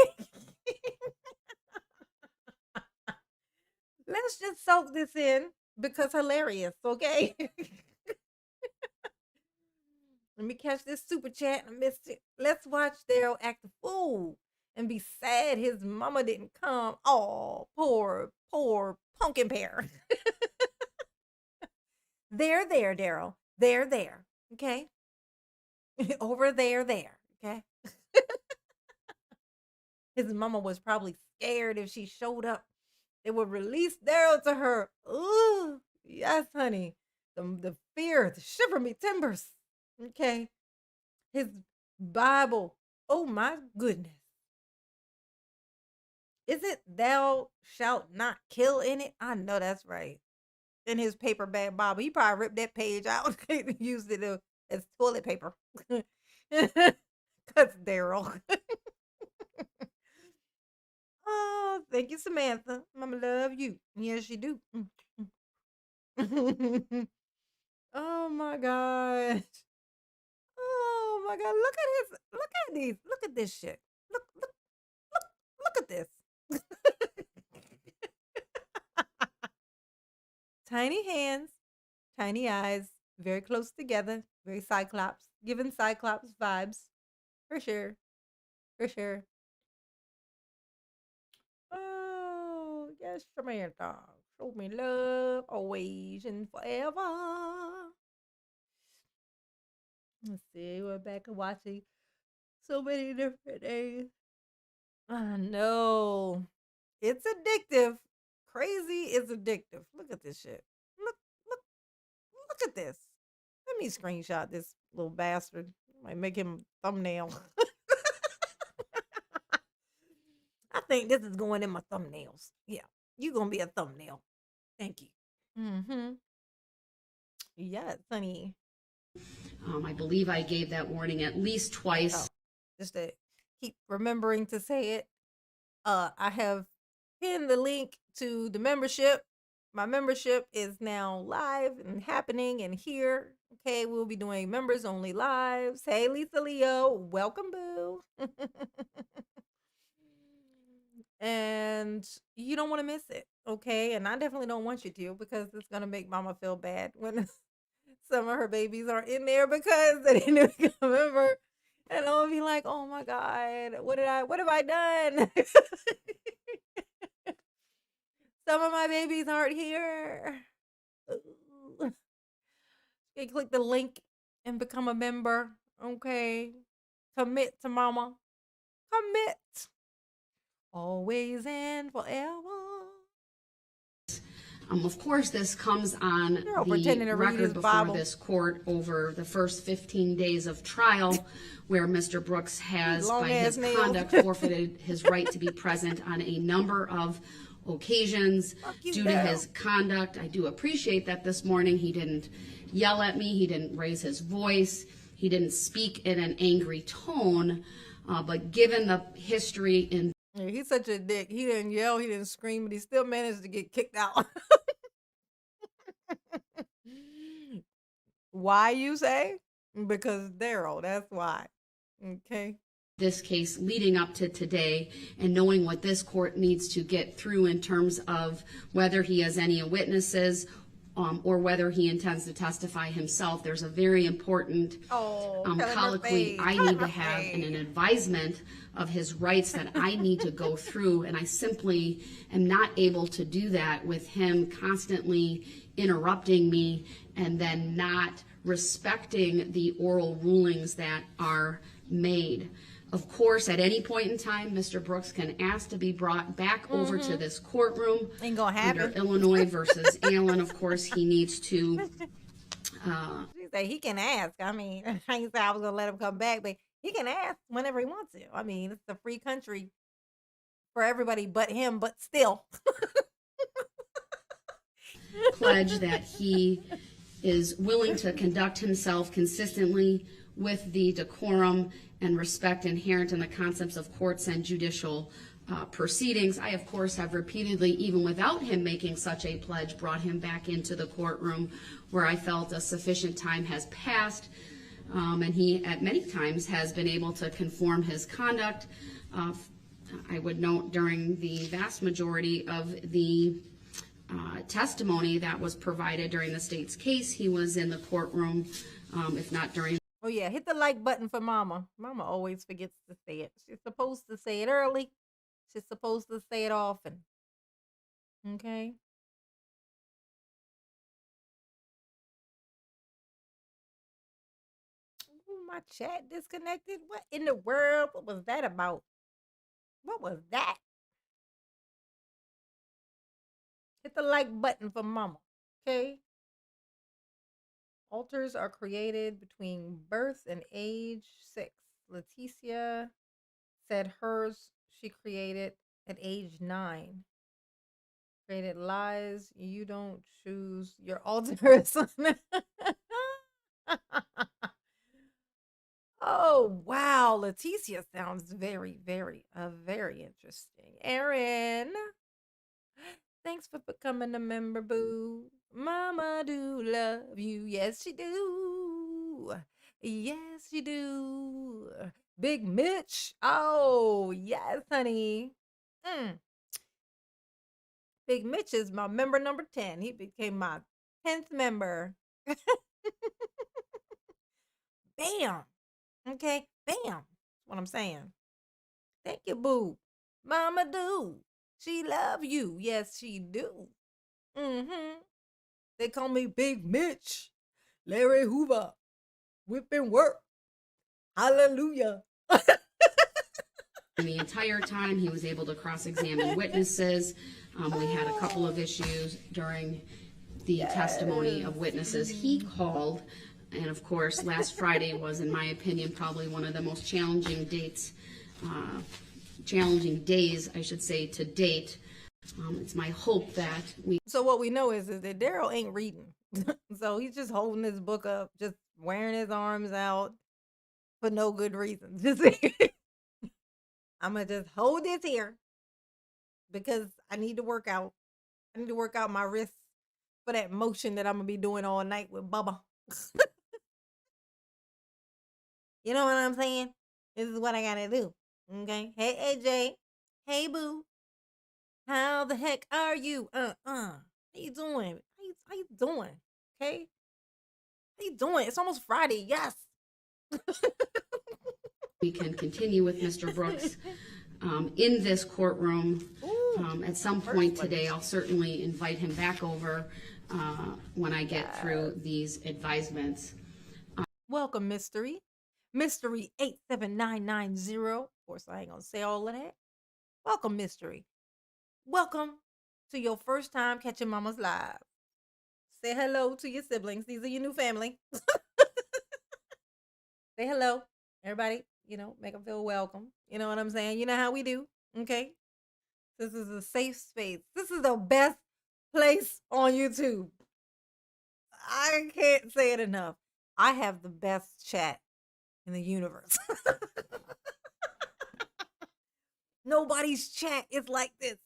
Let's just soak this in because hilarious, okay? Let me catch this super chat. I missed it. Let's watch Daryl act a fool and be sad his mama didn't come. Oh, poor pumpkin pear. There, Daryl. There. Okay? Over there, okay? His mama was probably scared if she showed up. They would release Daryl to her. Ooh, yes, honey. The fear, the shiver me timbers. Okay. His Bible. Oh my goodness. Is it thou shalt not kill in it? I know that's right. In his paperback Bible. He probably ripped that page out and used it as toilet paper. That's Daryl. Oh, thank you, Samantha. Mama love you. Yes, she do. Oh my gosh. Oh my God. Look at this shit. Look at this. Tiny hands, tiny eyes, very close together, very Cyclops, giving Cyclops vibes. For sure. Oh, yes, Samantha. Show me love always and forever. Let's see, we're back and watching so many different things. I know. It's addictive. Crazy is addictive. Look at this shit. Look at this. Let me screenshot this little bastard. Might make him a thumbnail. I think this is going in my thumbnails. Yeah, you're going to be a thumbnail. Thank you. Mm-hmm. Yes, honey. I believe I gave that warning at least twice. Oh, just to keep remembering to say it. I have pinned the link to the membership. My membership is now live and happening and here. Okay, we'll be doing members only lives. Hey, Lisa Leo, welcome, boo. And you don't want to miss it, okay? And I definitely don't want you to because it's gonna make Mama feel bad when Some of her babies are in there because they didn't become a member. And I'll be like, oh my God, what have I done? Some of my babies aren't here. Ooh. You click the link and become a member. Okay. Commit to mama. Commit. Always and forever. Of course, this comes on Daryl the pretending to read record his before Bible. this court over the first 15 days of trial, where Mr. Brooks has, by his Long-ass conduct, nails. forfeited his right to be present on a number of occasions you, due to Daryl. his conduct. I do appreciate that this morning he didn't yell at me, he didn't raise his voice, he didn't speak in an angry tone, but given the history in Yeah, he's such a dick. He didn't yell, he didn't scream, but he still managed to get kicked out. Why, you say? Because Daryl, that's why. Okay. this case leading up to today, and knowing what this court needs to get through in terms of whether he has any witnesses or whether he intends to testify himself. There's a very important colloquy I need to have and an advisement of his rights that I need to go through, and I simply am not able to do that with him constantly interrupting me and then not respecting the oral rulings that are made. Of course, at any point in time, Mr. Brooks can ask to be brought back over to this courtroom. Ain't gonna happen. Under Illinois versus Allen, of course, he needs to. She said he can ask. I mean, I ain't say I was gonna let him come back, but he can ask whenever he wants to. I mean, it's a free country for everybody but him, but still. Pledge that he is willing to conduct himself consistently with the decorum and respect inherent in the concepts of courts and judicial proceedings. I, of course, have repeatedly, even without him making such a pledge, brought him back into the courtroom where I felt a sufficient time has passed, and he at many times has been able to conform his conduct. I would note during the vast majority of the testimony that was provided during the state's case, he was in the courtroom, if not during. Oh yeah, hit the like button for mama. Mama always forgets to say it. She's supposed to say it early. She's supposed to say it often. Okay? Ooh, my chat disconnected. What in the world? What was that about? What was that? Hit the like button for mama. Okay? Altars are created between birth and age 6. Leticia said hers she created at age 9. Created lies. You don't choose your altars. Oh wow, Leticia sounds very, very interesting. Erin, thanks for becoming a member, boo. Mama do love you. Yes, she do. Yes, she do. Big Mitch. Oh, yes, honey. Big Mitch is my member number 10. He became my 10th member. Bam. Okay, bam. That's what I'm saying. Thank you, boo. Mama do. She love you. Yes, she do. Mm-hmm. They call me Big Mitch. Larry Hoover. Whip and work. Hallelujah. The entire time he was able to cross-examine witnesses. We had a couple of issues during the testimony of witnesses he called. And of course, last Friday was, in my opinion, probably one of the most challenging days, I should say, to date. It's my hope that we. So what we know is that Daryl ain't reading. So he's just holding his book up, just wearing his arms out for no good reason. Just I'm gonna just hold this here because I need to work out. I need to work out my wrists for that motion that I'm gonna be doing all night with Bubba. You know what I'm saying? This is what I gotta do. Okay. Hey AJ. Hey boo. How the heck are you? How you doing? How you doing? Okay. What are you doing? It's almost Friday. Yes. We can continue with Mr. Brooks in this courtroom. At some point today, I'll certainly invite him back over when I get through these advisements. Welcome, Mystery. Mystery 87990. Of course, I ain't going to say all of that. Welcome, Mystery. Welcome to your first time catching Mama's Live. Say hello to your siblings. These are your new family. Say hello, everybody. You know, make them feel welcome. You know what I'm saying? You know how we do. Okay. This is a safe space. This is the best place on YouTube. I can't say it enough. I have the best chat in the universe. Nobody's chat is like this.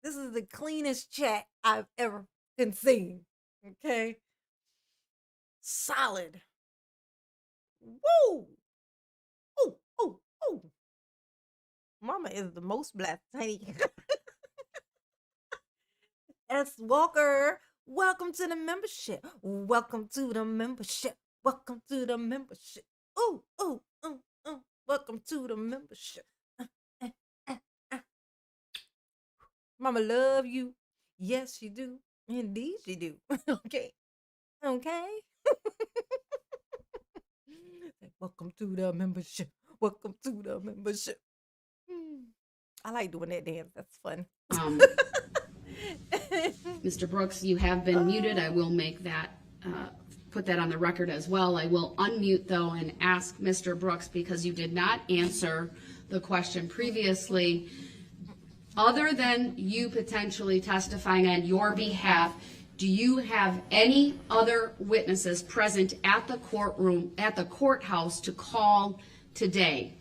This is the cleanest chat I've ever been seen. Okay. Solid. Woo! Oh, oh, oh. Mama is the most blessed, honey. S. Walker, welcome to the membership. Welcome to the membership. Welcome to the membership. Oh, oh, oh, oh. Welcome to the membership. Mama love you. Yes, she do. Indeed, she do. Okay. Okay. Welcome to the membership. Welcome to the membership. I like doing that dance. That's fun. Mr. Brooks, you have been muted. I will make that, put that on the record as well. I will unmute, though, and ask Mr. Brooks, because you did not answer the question previously. Other than you potentially testifying on your behalf, do you have any other witnesses present at the courtroom, at the courthouse to call today?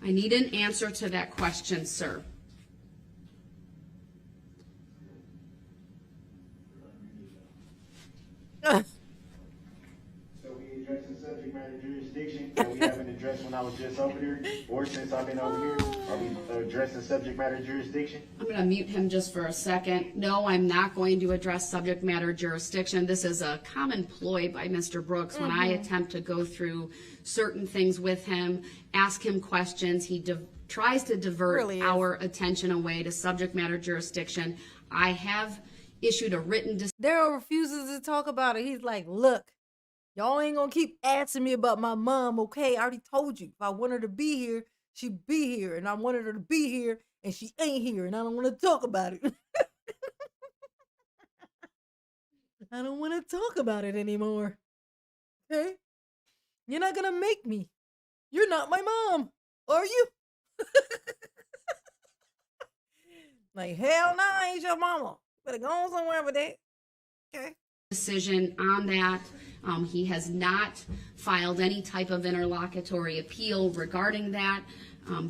I need an answer to that question, sir. So we addressing subject matter jurisdiction that we haven't addressed when I was just over there, or since I've been over here? Are we addressing subject matter jurisdiction? I'm going to mute him just for a second. No, I'm not going to address subject matter jurisdiction. This is a common ploy by Mr. Brooks when I attempt to go through certain things with him, ask him questions. He tries to divert our attention away to subject matter jurisdiction. I have issued a written decision. Daryl refuses to talk about it. He's like, look, y'all ain't gonna keep asking me about my mom, okay? I already told you. If I want her to be here, she'd be here. And I wanted her to be here, and she ain't here. And I don't want to talk about it. I don't want to talk about it anymore. Okay? You're not gonna make me. You're not my mom, are you? Like, hell no, I ain't your mama. Better go on somewhere with that. Okay. Decision on that. He has not filed any type of interlocutory appeal regarding that.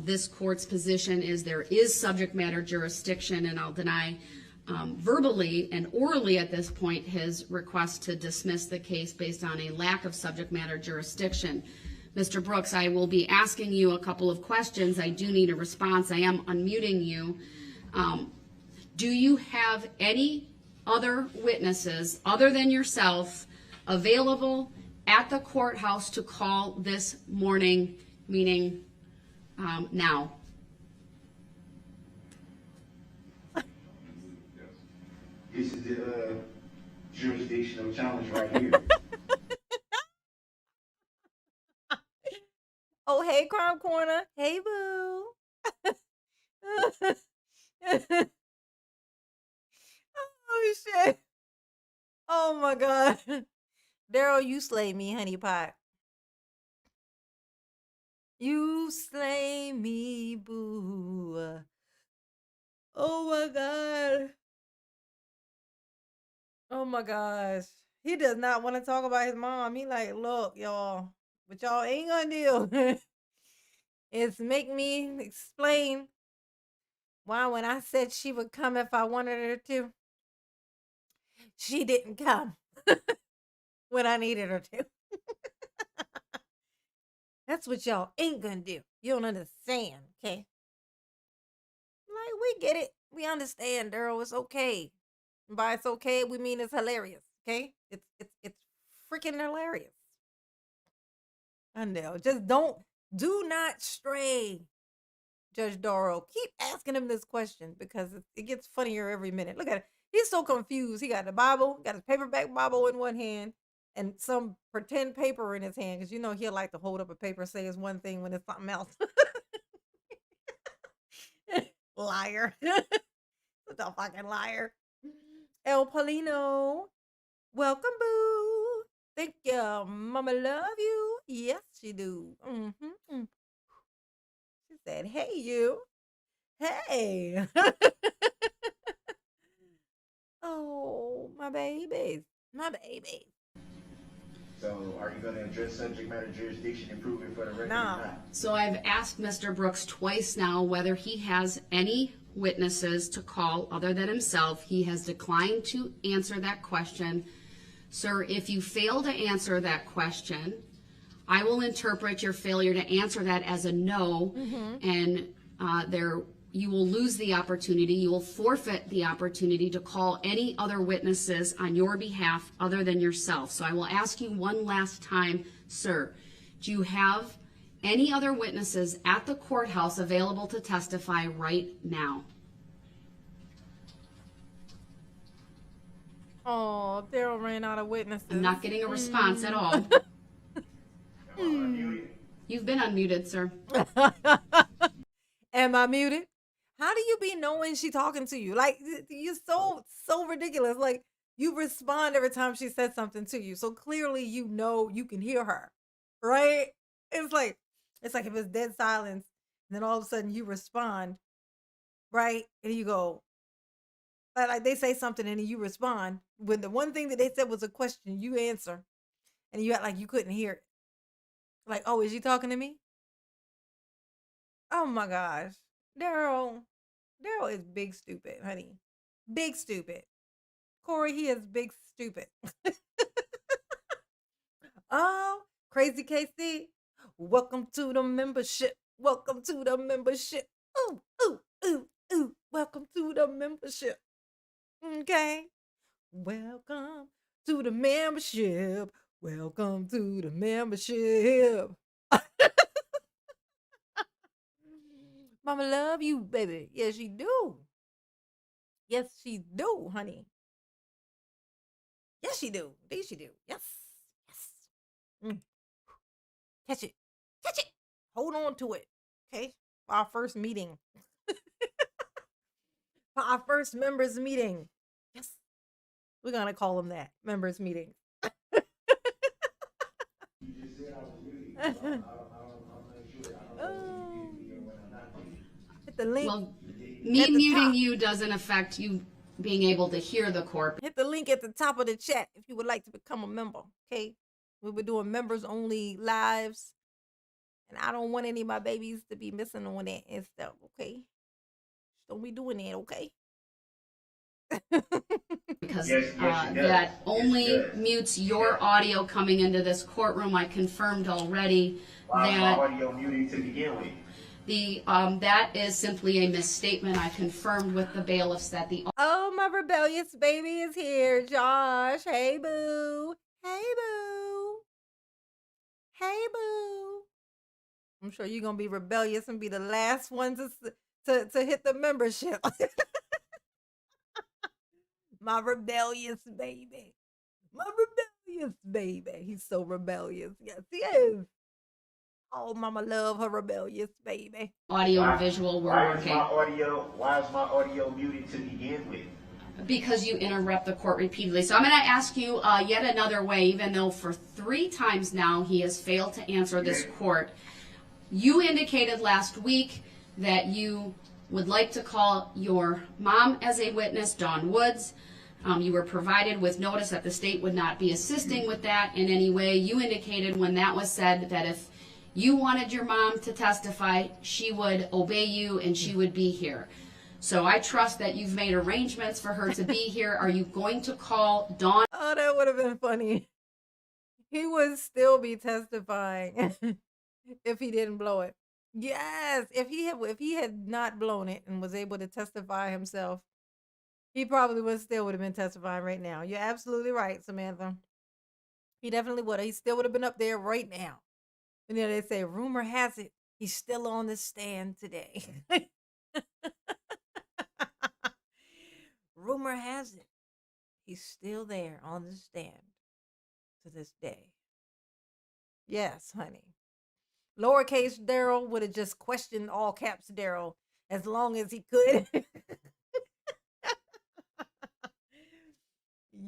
This court's position is there is subject matter jurisdiction, and I'll deny verbally and orally at this point his request to dismiss the case based on a lack of subject matter jurisdiction. Mr. Brooks, I will be asking you a couple of questions. I do need a response. I am unmuting you. Do you have any other witnesses other than yourself available at the courthouse to call this morning, meaning now? This is the jurisdictional challenge right here. Oh, hey, Crime Corner. Hey, boo. Oh, shit. Oh, my God. Daryl, you slay me, honey pot. You slay me, boo. Oh, my God. Oh, my gosh. He does not want to talk about his mom. He like, look, y'all, but y'all ain't gonna deal. It's make me explain why when I said she would come if I wanted her to, she didn't come when I needed her to. That's what y'all ain't gonna do. You don't understand, okay? Like, we get it. We understand, Daryl. It's okay. And by it's okay, we mean it's hilarious, Okay? It's freaking hilarious. I know. Just do not stray, Judge Daryl. Keep asking him this question because it gets funnier every minute. Look at it. He's so confused. He got the Bible, got his paperback Bible in one hand, and some pretend paper in his hand, because he'll like to hold up a paper, say it's one thing when it's something else. Liar. Such a fucking liar. El Polino, welcome, boo. Thank you. Mama love you. Yes, she do. She said, hey, you. Hey. Oh, my babies. My babies. So, are you going to address subject matter jurisdiction and prove it for the record Nah. or not? So I've asked Mr. Brooks twice now whether he has any witnesses to call other than himself. He has declined to answer that question. Sir, if you fail to answer that question, I will interpret your failure to answer that as a no, and you will lose the opportunity, you will forfeit the opportunity to call any other witnesses on your behalf other than yourself. So I will ask you one last time, sir, do you have any other witnesses at the courthouse available to testify right now? Oh, Daryl ran out of witnesses. I'm not getting a response at all. You've been unmuted, sir. Am I muted? How do you be knowing she talking to you? Like, you're so ridiculous. Like, you respond every time she says something to you. So clearly you can hear her, right? It's like if it's dead silence, and then all of a sudden you respond, right? And you go, like they say something and then you respond. When the one thing that they said was a question, you answer. And you act like you couldn't hear it. Like, oh, is she talking to me? Oh my gosh. Daryl is big stupid, honey. Big stupid. Corey, he is big stupid. Oh, crazy KC. Welcome to the membership. Welcome to the membership. Ooh, ooh, ooh, ooh. Welcome to the membership. Okay. Welcome to the membership. Welcome to the membership. Mama love you, baby. Yes, she do. Yes, she do, honey. Yes, she do. Indeed, she do. Yes. Yes. Catch it. Catch it. Hold on to it. Okay. For our first meeting. For our first members meeting. Yes. We're going to call them that. Members meeting. Hit the link. Well, me muting you doesn't affect you being able to hear the court. Hit the link at the top of the chat if you would like to become a member, okay? We'll be doing members only lives. And I don't want any of my babies to be missing on that and stuff, okay? Don't be doing that, okay? Because that only mutes your audio coming into this courtroom. I confirmed already that audio muted to begin with. That is simply a misstatement. I confirmed with the bailiffs that Oh, my rebellious baby is here, Josh. Hey, boo. Hey, boo. Hey, boo. I'm sure you're gonna be rebellious and be the last one to hit the membership. My rebellious baby. My rebellious baby. He's so rebellious. Yes, he is. Oh, mama love her rebellious baby. Audio and visual were working. Why is my audio muted to begin with? Because you interrupt the court repeatedly. So I'm going to ask you yet another way, even though for 3 times now he has failed to answer this court. You indicated last week that you would like to call your mom as a witness, Dawn Woods. You were provided with notice that the state would not be assisting with that in any way. You indicated when that was said that if you wanted your mom to testify, she would obey you and she would be here. So I trust that you've made arrangements for her to be here. Are you going to call Dawn? Oh, that would have been funny. He would still be testifying if he didn't blow it. Yes, if he had not blown it and was able to testify himself, He probably would have been testifying right now. You're absolutely right, Samantha. He definitely would have. He still would have been up there right now. And then they say, rumor has it, he's still on the stand today. Rumor has it, he's still there on the stand to this day. Yes, honey. Lowercase Daryl would have just questioned all caps Daryl as long as he could.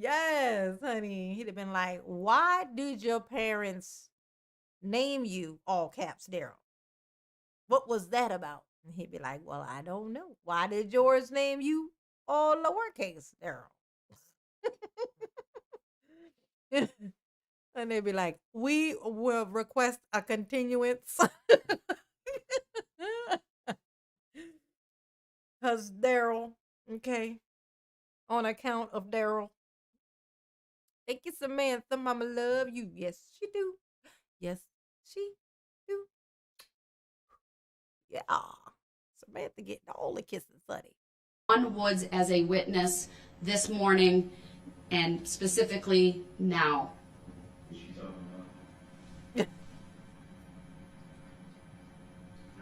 Yes, honey. He'd have been like, why did your parents name you all caps Daryl? What was that about? And he'd be like, well, I don't know. Why did yours name you all lowercase Daryl? And they'd be like, we will request a continuance. Because Daryl, okay, on account of Daryl. Thank you, Samantha. Mama love you. Yes, she do. Yes, she do. Yeah. Samantha getting all the kisses, honey. On Woods as a witness this morning and specifically now.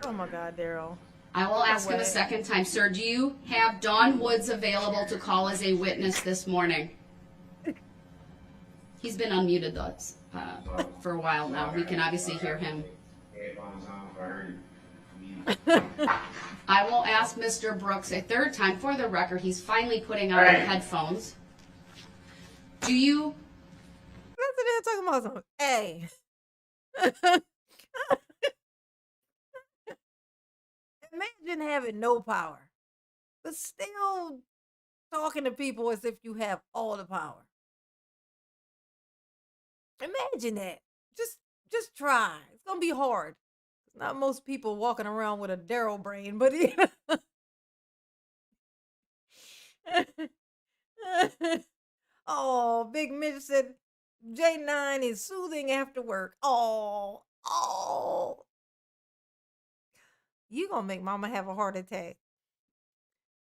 Oh my God, Daryl. I will ask him a second time. Sir, do you have Don Woods available to call as a witness this morning? He's been unmuted though for a while now. We can obviously hear him. I will ask Mr. Brooks a third time for the record. He's finally putting on the headphones. Do you? That's what they're talking about. Something. Hey. Imagine having no power, but still talking to people as if you have all the power. Imagine that. Just try. It's gonna be hard. Not most people walking around with a Daryl brain, but oh, Big Mitch said J9 is soothing after work. Oh. You gonna make mama have a heart attack.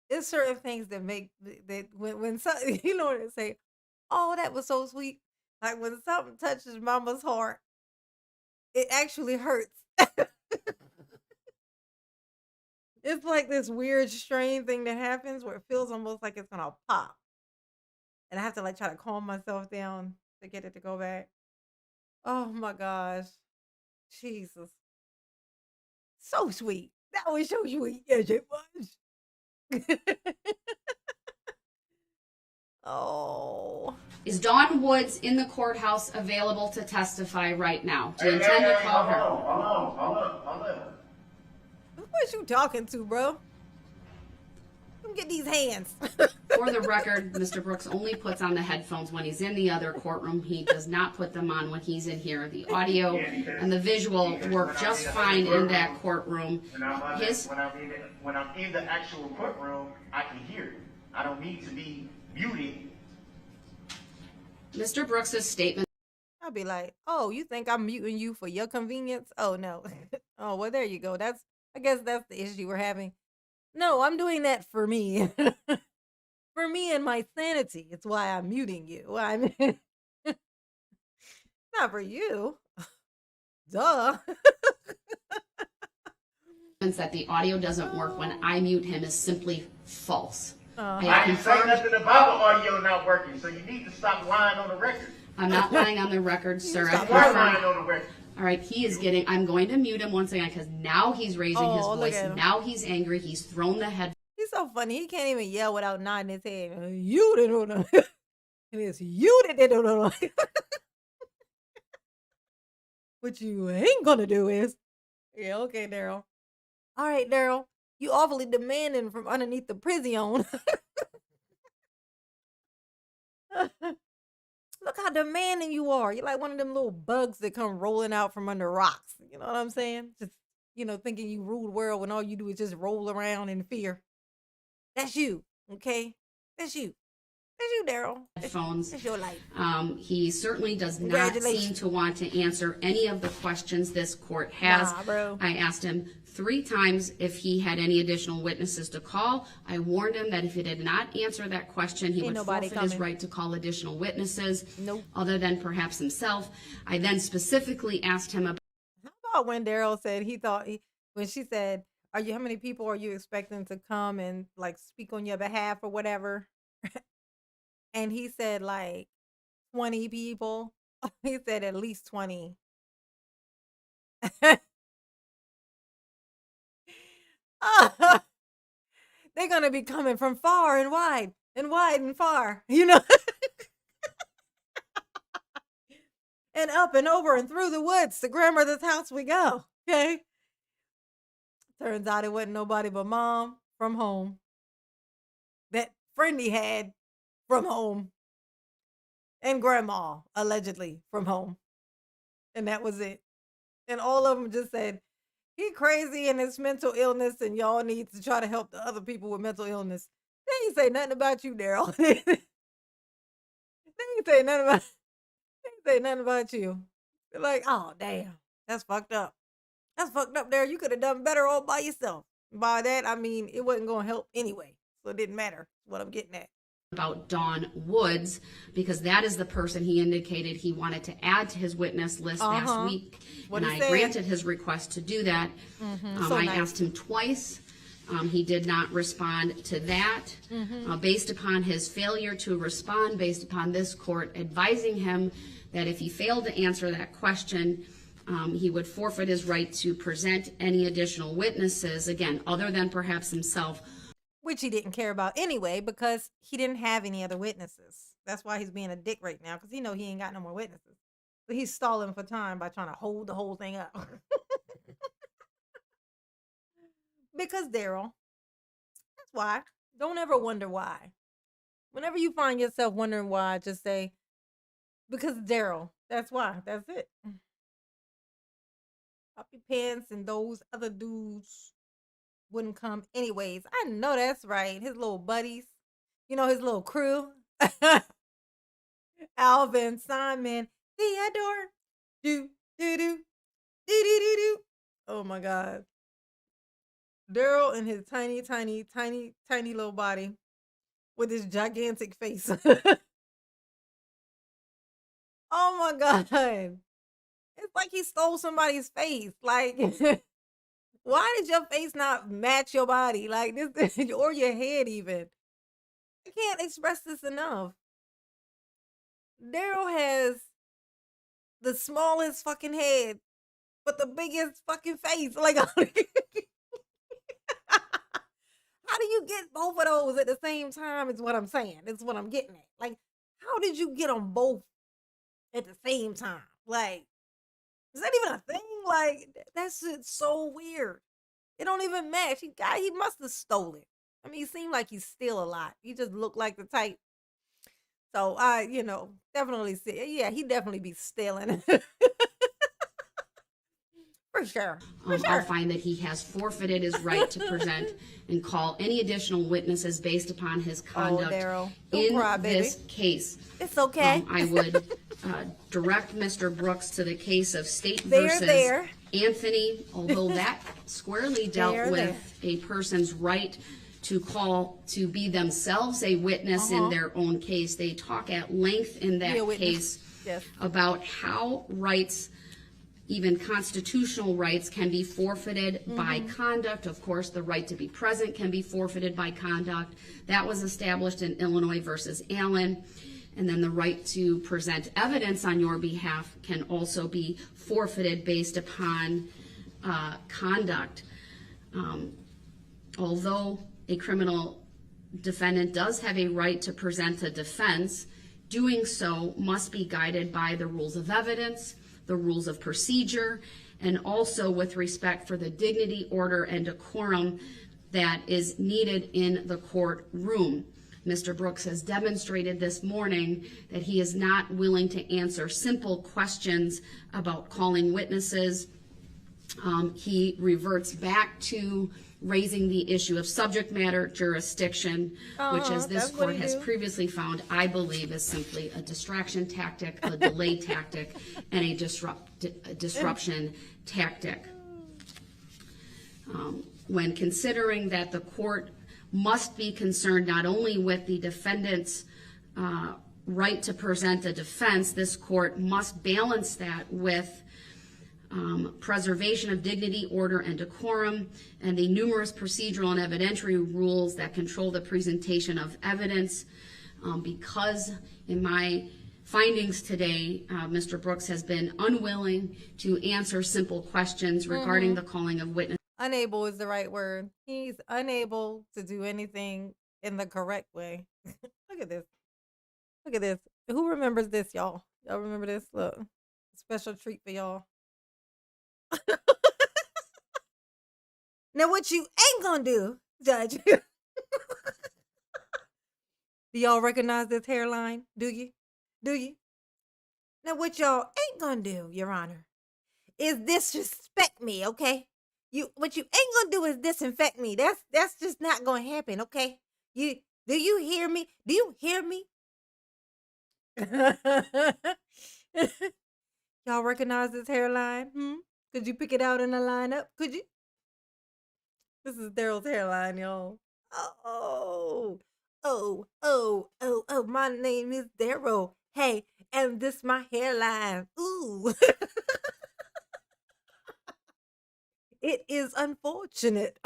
There's certain things that make that when some, you know what they say, oh, that was so sweet. Like when something touches mama's heart, it actually hurts. It's like this weird strain thing that happens where it feels almost like it's gonna pop. And I have to like try to calm myself down to get it to go back. Oh my gosh. Jesus. So sweet. That was so sweet. Yes, it was. Oh. Is Dawn Woods in the courthouse available to testify right now? Do you intend to call her? Hold on. Who was you talking to, bro? Come get these hands. For the record, Mr. Brooks only puts on the headphones when he's in the other courtroom. He does not put them on when he's in here. The audio and the visual work just fine in that courtroom. When I'm in the actual courtroom, I can hear it. I don't need to be muted. Mr. Brooks's statement. I'll be like, oh, you think I'm muting you for your convenience? Oh, no. Oh, well, there you go. I guess that's the issue we're having. No, I'm doing that for me. For me and my sanity. It's why I'm muting you. I mean, not for you. Duh. That the audio doesn't work when I mute him is simply false. I didn't say nothing about the audio not working, so you need to stop lying on the record. I'm not lying on the record, sir. Stop lying on the record. All right, I'm going to mute him once again because now he's raising his voice. Now he's angry. He's thrown the head. He's so funny. He can't even yell without nodding his head. You didn't know. And it's you that didn't know. What you ain't gonna do is, yeah, okay, Daryl. All right, Daryl. You awfully demanding from underneath the prison. Look how demanding you are. You're like one of them little bugs that come rolling out from under rocks. You know what I'm saying? Just, thinking you rule the world when all you do is just roll around in fear. That's you, okay? That's you. That's you, Daryl. Headphones. That's your life. He certainly does not seem to want to answer any of the questions this court has. Nah, bro. I asked him 3 times if he had any additional witnesses to call. I warned him that if he did not answer that question, he would forfeit his right to call additional witnesses, other than perhaps himself. I then specifically asked him about. How about when Daryl said when she said, how many people are you expecting to come and like speak on your behalf or whatever? And he said like 20 people. He said at least 20. They're gonna be coming from far and wide and far, you know, and up and over and through the woods to grandmother's house we go. Okay. Turns out it wasn't nobody but mom from home. That friend he had from home. And grandma, allegedly, from home. And that was it. And all of them just said, he crazy and his mental illness, and y'all need to try to help the other people with mental illness. They ain't say nothing about you, Daryl. They ain't say nothing about you. They're like, oh, damn, that's fucked up. That's fucked up there. You could have done better all by yourself. By that, I mean, it wasn't going to help anyway. So it didn't matter. That's what I'm getting at. About Dawn Woods, because that is the person he indicated he wanted to add to his witness list last week. And I granted his request to do that. I asked him twice. He did not respond to that. Based upon his failure to respond, based upon this court advising him that if he failed to answer that question, he would forfeit his right to present any additional witnesses, again, other than perhaps himself. Which he didn't care about anyway, because he didn't have any other witnesses. That's why he's being a dick right now, because he know he ain't got no more witnesses. So he's stalling for time by trying to hold the whole thing up. Because Daryl. That's why. Don't ever wonder why. Whenever you find yourself wondering why, just say, because Daryl. That's why. That's it. Poppy Pants and those other dudes wouldn't come anyways. I know that's right. His little buddies, you know, his little crew. Alvin, Simon, Theodore, do. Oh my God. Daryl and his tiny little body with his gigantic face. Oh my God. It's like he stole somebody's face. Like, why did your face not match your body? Like this, or your head even? I can't express this enough. Daryl has the smallest fucking head, but the biggest fucking face. Like, how do you get both of those at the same time is what I'm saying. It's what I'm getting at. Like, how did you get them both at the same time? Like, is that even a thing? Like, that's so weird. It don't even match. He must have stole it. I mean, he seemed like he steal a lot. He just looked like the type. So I, definitely see. Yeah, he definitely be stealing. For sure. I'll find that he has forfeited his right to present and call any additional witnesses based upon his conduct in this case. It's okay. I would direct Mr. Brooks to the case of State versus Anthony, although that squarely dealt with a person's right to be themselves a witness in their own case. They talk at length in that case about how rights, even constitutional rights, can be forfeited by conduct. Of course, the right to be present can be forfeited by conduct. That was established in Illinois versus Allen. And then the right to present evidence on your behalf can also be forfeited based upon conduct. Although a criminal defendant does have a right to present a defense, doing so must be guided by the rules of evidence, the rules of procedure, and also with respect for the dignity, order, and decorum that is needed in the courtroom. Mr. Brooks has demonstrated this morning that he is not willing to answer simple questions about calling witnesses. He reverts back to raising the issue of subject matter jurisdiction, which, as this court has previously found, I believe is simply a distraction tactic, a delay tactic, and a disruption tactic. When considering that the court must be concerned not only with the defendant's right to present a defense, this court must balance that with preservation of dignity, order, and decorum, and the numerous procedural and evidentiary rules that control the presentation of evidence. Because in my findings today, Mr. Brooks has been unwilling to answer simple questions regarding the calling of witnesses. Unable is the right word. He's unable to do anything in the correct way. Look at this. Look at this. Who remembers this, y'all? Y'all remember this? Look. Special treat for y'all. Now what you ain't gonna do, Judge. Do y'all recognize this hairline? Do you? Do you? Now what y'all ain't gonna do, Your Honor, is disrespect me, okay? What you ain't gonna do is disinfect me. That's just not gonna happen, okay? Do you hear me? Do you hear me? Y'all recognize this hairline? Could you pick it out in a lineup? Could you? This is Daryl's hairline, y'all. Oh, my name is Daryl. Hey, and this my hairline. Ooh. It is unfortunate.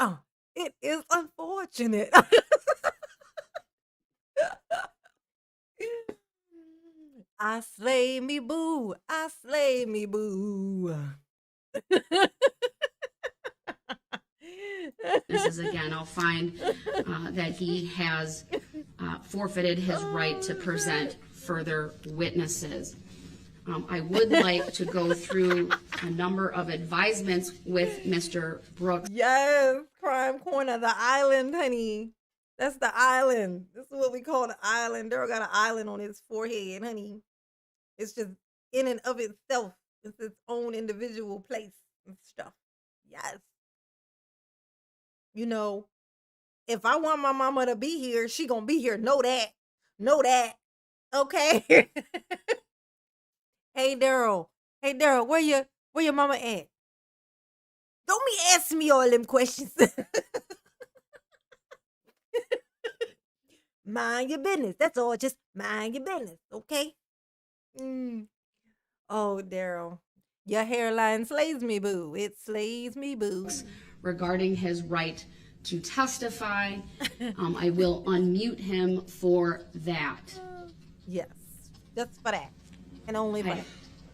It is unfortunate. I slay me boo. I slay me boo. This is again, I'll find that he has forfeited his right to present further witnesses. I would like to go through a number of advisements with Mr. Brooks. Yes, Crime Corner, the island, honey. That's the island. This is what we call the island. Daryl got an island on his forehead, honey. It's just in and of itself. It's its own individual place and stuff. Yes. You know, if I want my mama to be here, she gonna be here. Know that. Know that. Okay. Hey Daryl. Hey Daryl, where your mama at? Don't be asking me all them questions. Mind your business. That's all. Just mind your business, okay? Oh, Daryl. Your hairline slays me, boo. It slays me, boo. Regarding his right to testify, I will unmute him for that. Yes, just for that. And only for that.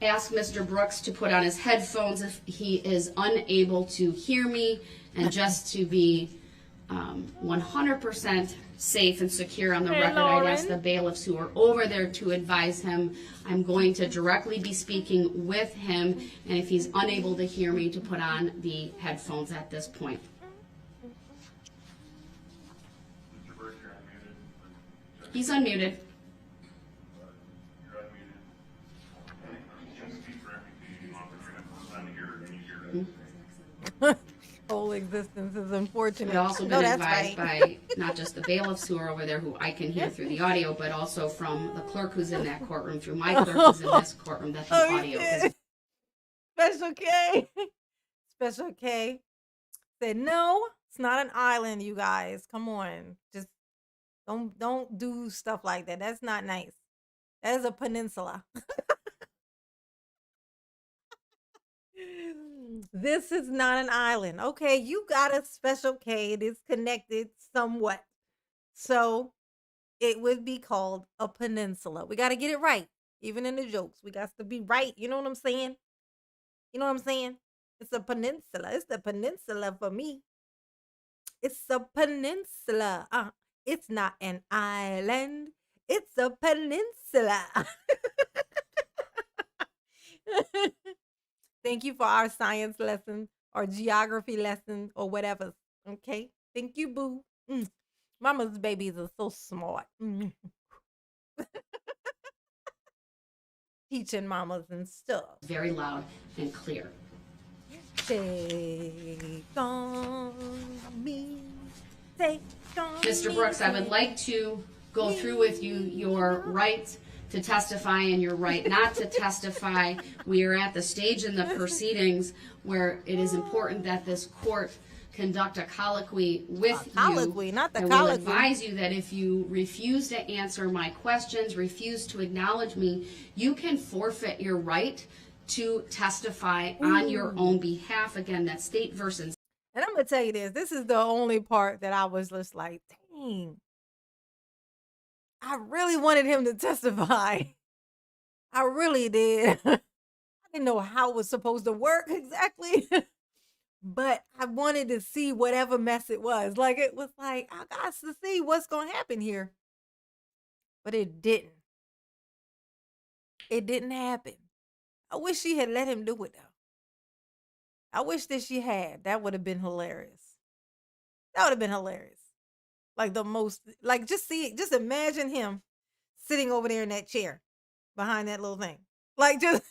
Ask Mr. Brooks to put on his headphones if he is unable to hear me, and just to be 100% safe and secure on the record, I'd ask the bailiffs who are over there to advise him. I'm going to directly be speaking with him, and if he's unable to hear me, to put on the headphones at this point. Mr. Brooks, you're unmuted. He's unmuted. You're unmuted. Just speak directly to you, officer. I'm here. Can you hear us? Whole existence is unfortunate. I've also been advised by not just the bailiffs who are over there, who I can hear through the audio, but also from the clerk who's in that courtroom, through my clerk who's in this courtroom, that the audio is. Special K. Special K said, no, it's not an island, you guys. Come on. Just don't do stuff like that. That's not nice. That is a peninsula. This is not an island. Okay, you got a Special K. It is connected somewhat. So it would be called a peninsula. We got to get it right. Even in the jokes, we got to be right. You know what I'm saying? You know what I'm saying? It's a peninsula. It's the peninsula for me. It's a peninsula. It's not an island. It's a peninsula. Thank you for our science lesson or geography lesson or whatever. Okay? Thank you, boo. Mama's babies are so smart. Teaching mamas and stuff. Very loud and clear. Take on me. Take on Mr. me. Brooks, I would like to go through with you your right to testify and your right not to testify. We are at the stage in the proceedings where it is important that this court conduct a colloquy with colloquy, you. not the I will colloquy. advise you that if you refuse to answer my questions, refuse to acknowledge me, you can forfeit your right to testify on your own behalf. Again, that's state versus. And I'm going to tell you this. This is the only part that I was just like, dang. I really wanted him to testify. I really did. I didn't know how it was supposed to work exactly. But I wanted to see whatever mess it was. Like, it was like, I got to see what's going to happen here. But it didn't. It didn't happen. I wish she had let him do it, though. I wish that she had. That would have been hilarious. That would have been hilarious. Like the most, like just imagine him sitting over there in that chair behind that little thing. Like just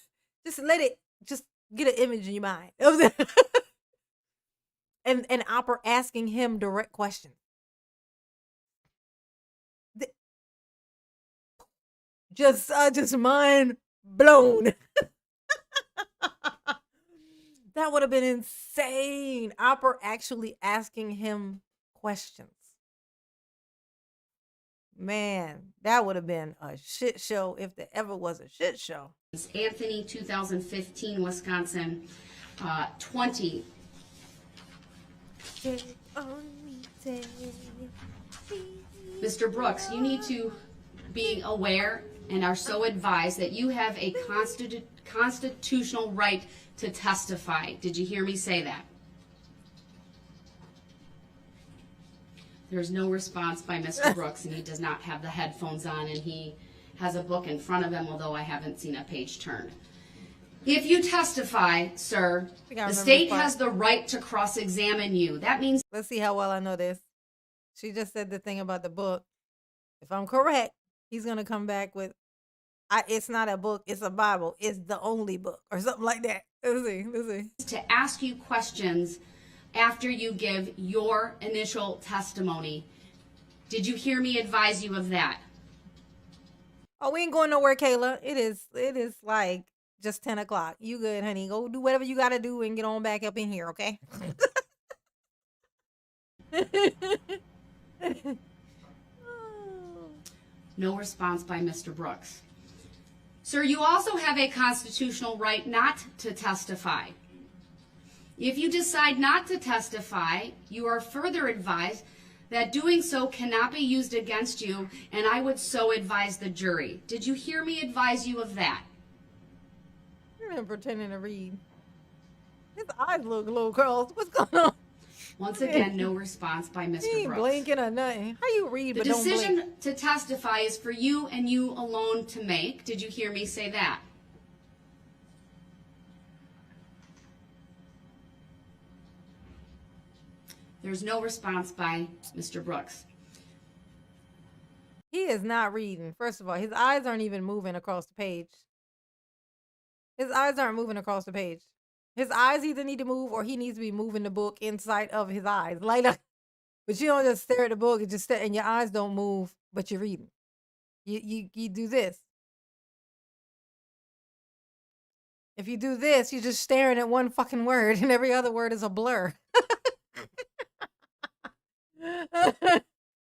let it, just get an image in your mind. And Opera asking him direct questions. Just mind blown. That would have been insane. Opera actually asking him questions. Man, that would have been a shit show if there ever was a shit show. Anthony, 2015, Wisconsin, 20. Mr. Brooks, you need to be aware and are so advised that you have a constitutional right to testify. Did you hear me say that? There's no response by Mr. Brooks, and he does not have the headphones on, and he has a book in front of him, although I haven't seen a page turned. If you testify, sir, the state has the right to cross-examine you. That means... Let's see how well I know this. She just said the thing about the book. If I'm correct, he's going to come back with, it's not a book, it's a Bible. It's the only book, or something like that. Let's see. To ask you questions after you give your initial testimony. Did you hear me advise you of that? Oh, we ain't going nowhere, Kayla. It is like just 10 o'clock. You good, honey. Go do whatever you got to do and get on back up in here, okay? No response by Mr. Brooks. Sir, you also have a constitutional right not to testify. If you decide not to testify, you are further advised that doing so cannot be used against you, and I would so advise the jury. Did you hear me advise you of that? You're not pretending to read. His eyes look a little crossed. What's going on? Once again, no response by Mr. He ain't Brooks. blinking or nothing. How you read but don't blink? The decision to testify is for you and you alone to make. Did you hear me say that? There's no response by Mr. Brooks. He is not reading. First of all, his eyes aren't even moving across the page. His eyes aren't moving across the page. His eyes either need to move or he needs to be moving the book inside of his eyes. Like, but you don't just stare at the book and just stare, and your eyes don't move, but you're reading. You do this. If you do this, you're just staring at one fucking word and every other word is a blur.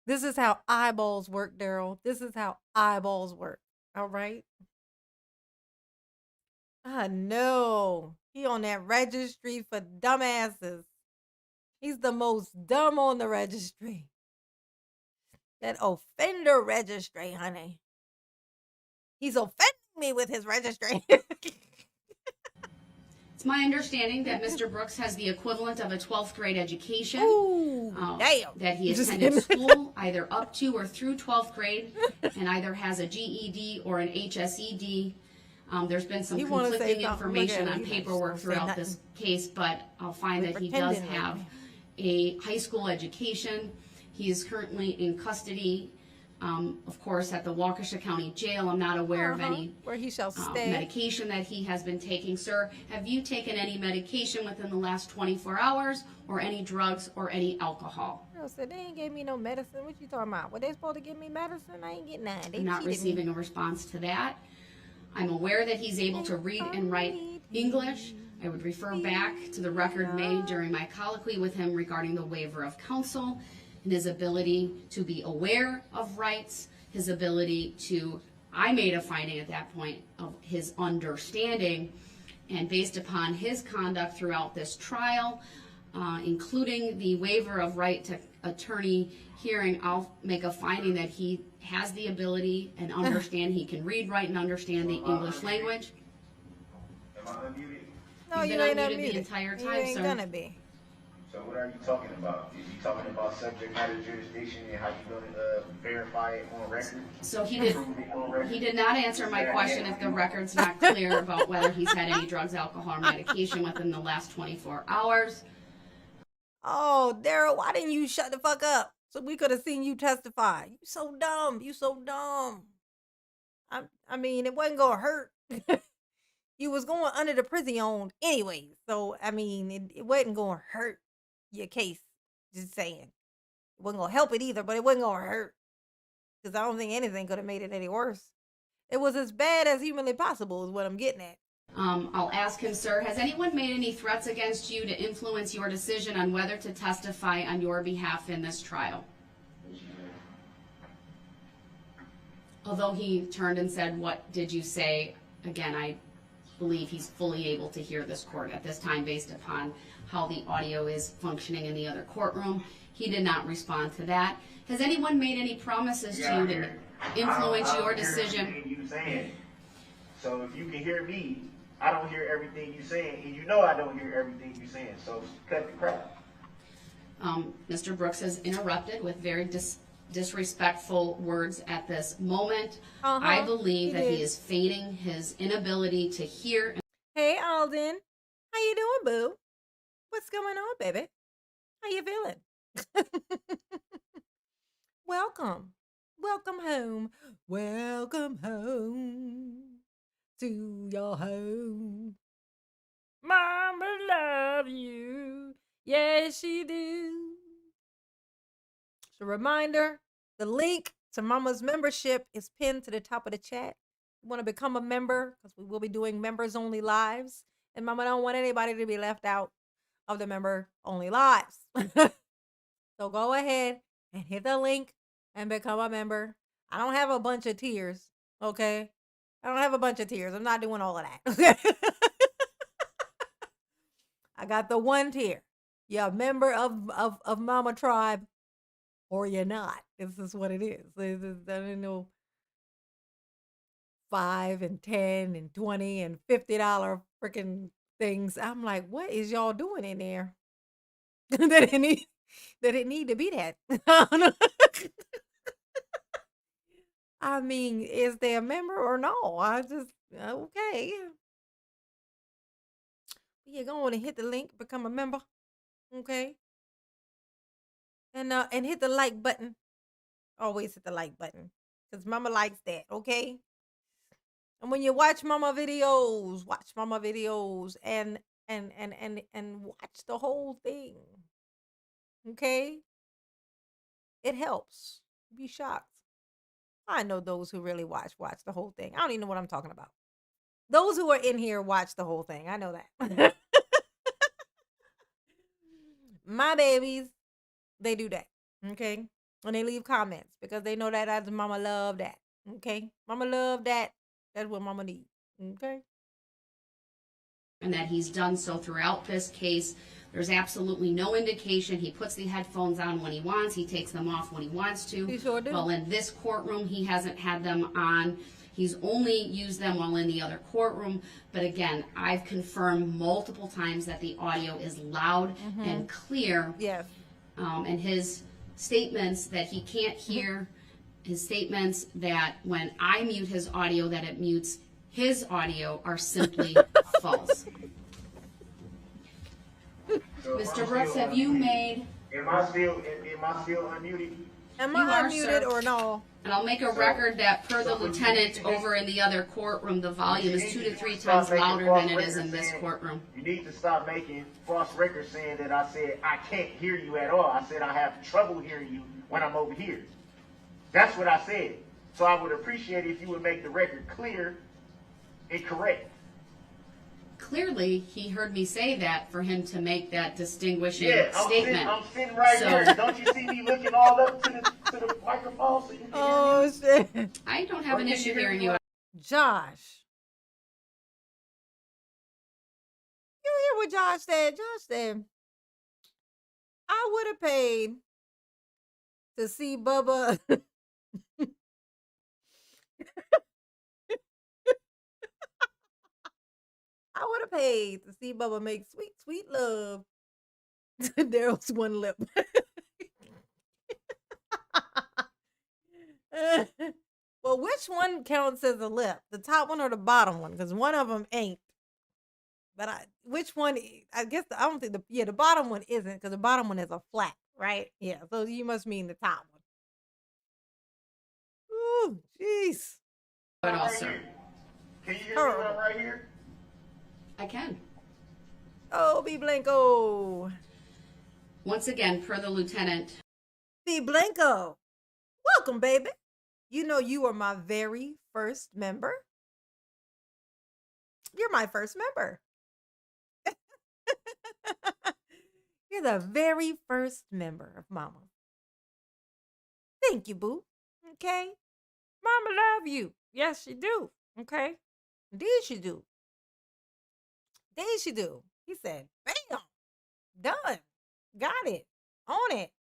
This is how eyeballs work, Daryl. This is how eyeballs work. All right? I know. He on that registry for dumbasses. He's the most dumb on the registry. That offender registry, honey. He's offending me with his registry. It's my understanding that Mr. Brooks has the equivalent of a 12th grade education. Ooh, damn. That he attended school either up to or through 12th grade and either has a GED or an HSED. There's been some conflicting information on paperwork throughout this case, but I'll find that he does have a high school education. He is currently in custody, of course, at the Waukesha County Jail. I'm not aware of any where he shall stay. Medication that he has been taking. Sir, have you taken any medication within the last 24 hours or any drugs or any alcohol? Girl said they ain't gave me no medicine. What you talking about? Were they supposed to give me medicine? I ain't getting none. They I'm not receiving a response to that. I'm aware that he's able to read and write English. I would refer back to the record made during my colloquy with him regarding the waiver of counsel and his ability to be aware of rights, his ability to, I made a finding at that point of his understanding, and based upon his conduct throughout this trial, including the waiver of right to attorney hearing, I'll make a finding that he has the ability and understand, he can read, write, and understand the English language. Am I unmuted? No, You've you been ain't unmuted the unmuted. entire You time, ain't sir. gonna be. So what are you talking about? Is you talking about subject matter jurisdiction and how you gonna verify it on record? So he Prove it on record? did not answer my question if the record's not clear about whether he's had any drugs, alcohol, or medication within the last 24 hours. Oh, Daryl, why didn't you shut the fuck up so we could have seen you testify? You so dumb. You so dumb. I mean, it wasn't gonna hurt. You was going under the prison anyway, so I mean, it wasn't gonna hurt your case. Just saying, it wasn't gonna help it either, but it wasn't gonna hurt because I don't think anything could have made it any worse. It was as bad as humanly possible, is what I'm getting at. I'll ask him, sir, has anyone made any threats against you to influence your decision on whether to testify on your behalf in this trial? Although he turned and said, "What did you say?" Again, I believe he's fully able to hear this court at this time based upon how the audio is functioning in the other courtroom. He did not respond to that. Has anyone made any promises to you to influence your decision? You saying. So if you can hear me, I don't hear everything you saying, and you know I don't hear everything you saying. So cut the crap. Mr. Brooks has interrupted with very disrespectful words at this moment. I believe that he is feigning his inability to hear. Hey, Alden. How you doing, boo? What's going on, baby? How you feeling? Welcome. Welcome home. Welcome home to your home. Mama love you. Yes, she do. Just a reminder, the link to Mama's membership is pinned to the top of the chat. You want to become a member because we will be doing members only lives. And Mama don't want anybody to be left out of the member only lives. So go ahead and hit the link and become a member. I don't have a bunch of tiers, okay? I don't have a bunch of tiers. I'm not doing all of that. I got the one tier. You're a member of Mama Tribe or you're not. This is what it is. I don't know. $5 and $10 and $20 and $50 freaking things. I'm like, what is y'all doing in there? that it need to be that. I mean, is they a member or no? I just okay. You're going to hit the link, become a member, okay? And hit the like button. Always hit the like button, cause Mama likes that, okay? And when you watch Mama videos and watch the whole thing, okay? It helps. You'd be shocked. I know those who really watch the whole thing. I don't even know what I'm talking about. Those who are in here watch the whole thing. I know that. My babies, they do that, okay? And they leave comments because they know that as Mama love that, okay? Mama love that. That's what Mama needs, okay? And that he's done so throughout this case. There's absolutely no indication. He puts the headphones on when he wants. He takes them off when he wants to. He sure do. Well, in this courtroom, he hasn't had them on. He's only used them while in the other courtroom. But again, I've confirmed multiple times that the audio is loud and clear. Yes. And his statements that he can't hear, his statements that when I mute his audio, that it mutes his audio, are simply false. So Mr. Brooks, have you made... Am I still unmuted? Am You I are, unmuted sir. or no? And I'll make a record that per the lieutenant over in the other courtroom, the volume is 2 to 3 times louder than it is in this courtroom. You need to stop making false records saying that I said I can't hear you at all. I said I have trouble hearing you when I'm over here. That's what I said. So I would appreciate it if you would make the record clear and correct. clearly he heard me say that for him to make that distinguishing Yeah, statement. I'm sitting right So- here. Don't you see me looking all up to the microphone so you can Oh hear me? shit. I don't have an Or can issue you hear hearing me? you. Josh. You hear what Josh said? Josh said, I would have paid to see Bubba. I would have paid to see Bubba make sweet, sweet love to Daryl's one lip. Well, which one counts as a lip? The top one or the bottom one? Because one of them ain't. But which one? I guess I don't think the bottom one isn't, because the bottom one is a flat, right? Yeah. So you must mean the top one. Ooh, jeez. But Right also, here. Can you hear me when I'm right here? I can. Oh, B Blanco. Once again, per the lieutenant, B Blanco. Welcome, baby. You know you are my very first member. You're my first member. You're the very first member of Mama. Thank you, boo. Okay? Mama love you. Yes, she do. Okay? Indeed she do. Indeed she do. He said, bam. Done. Got it. On it.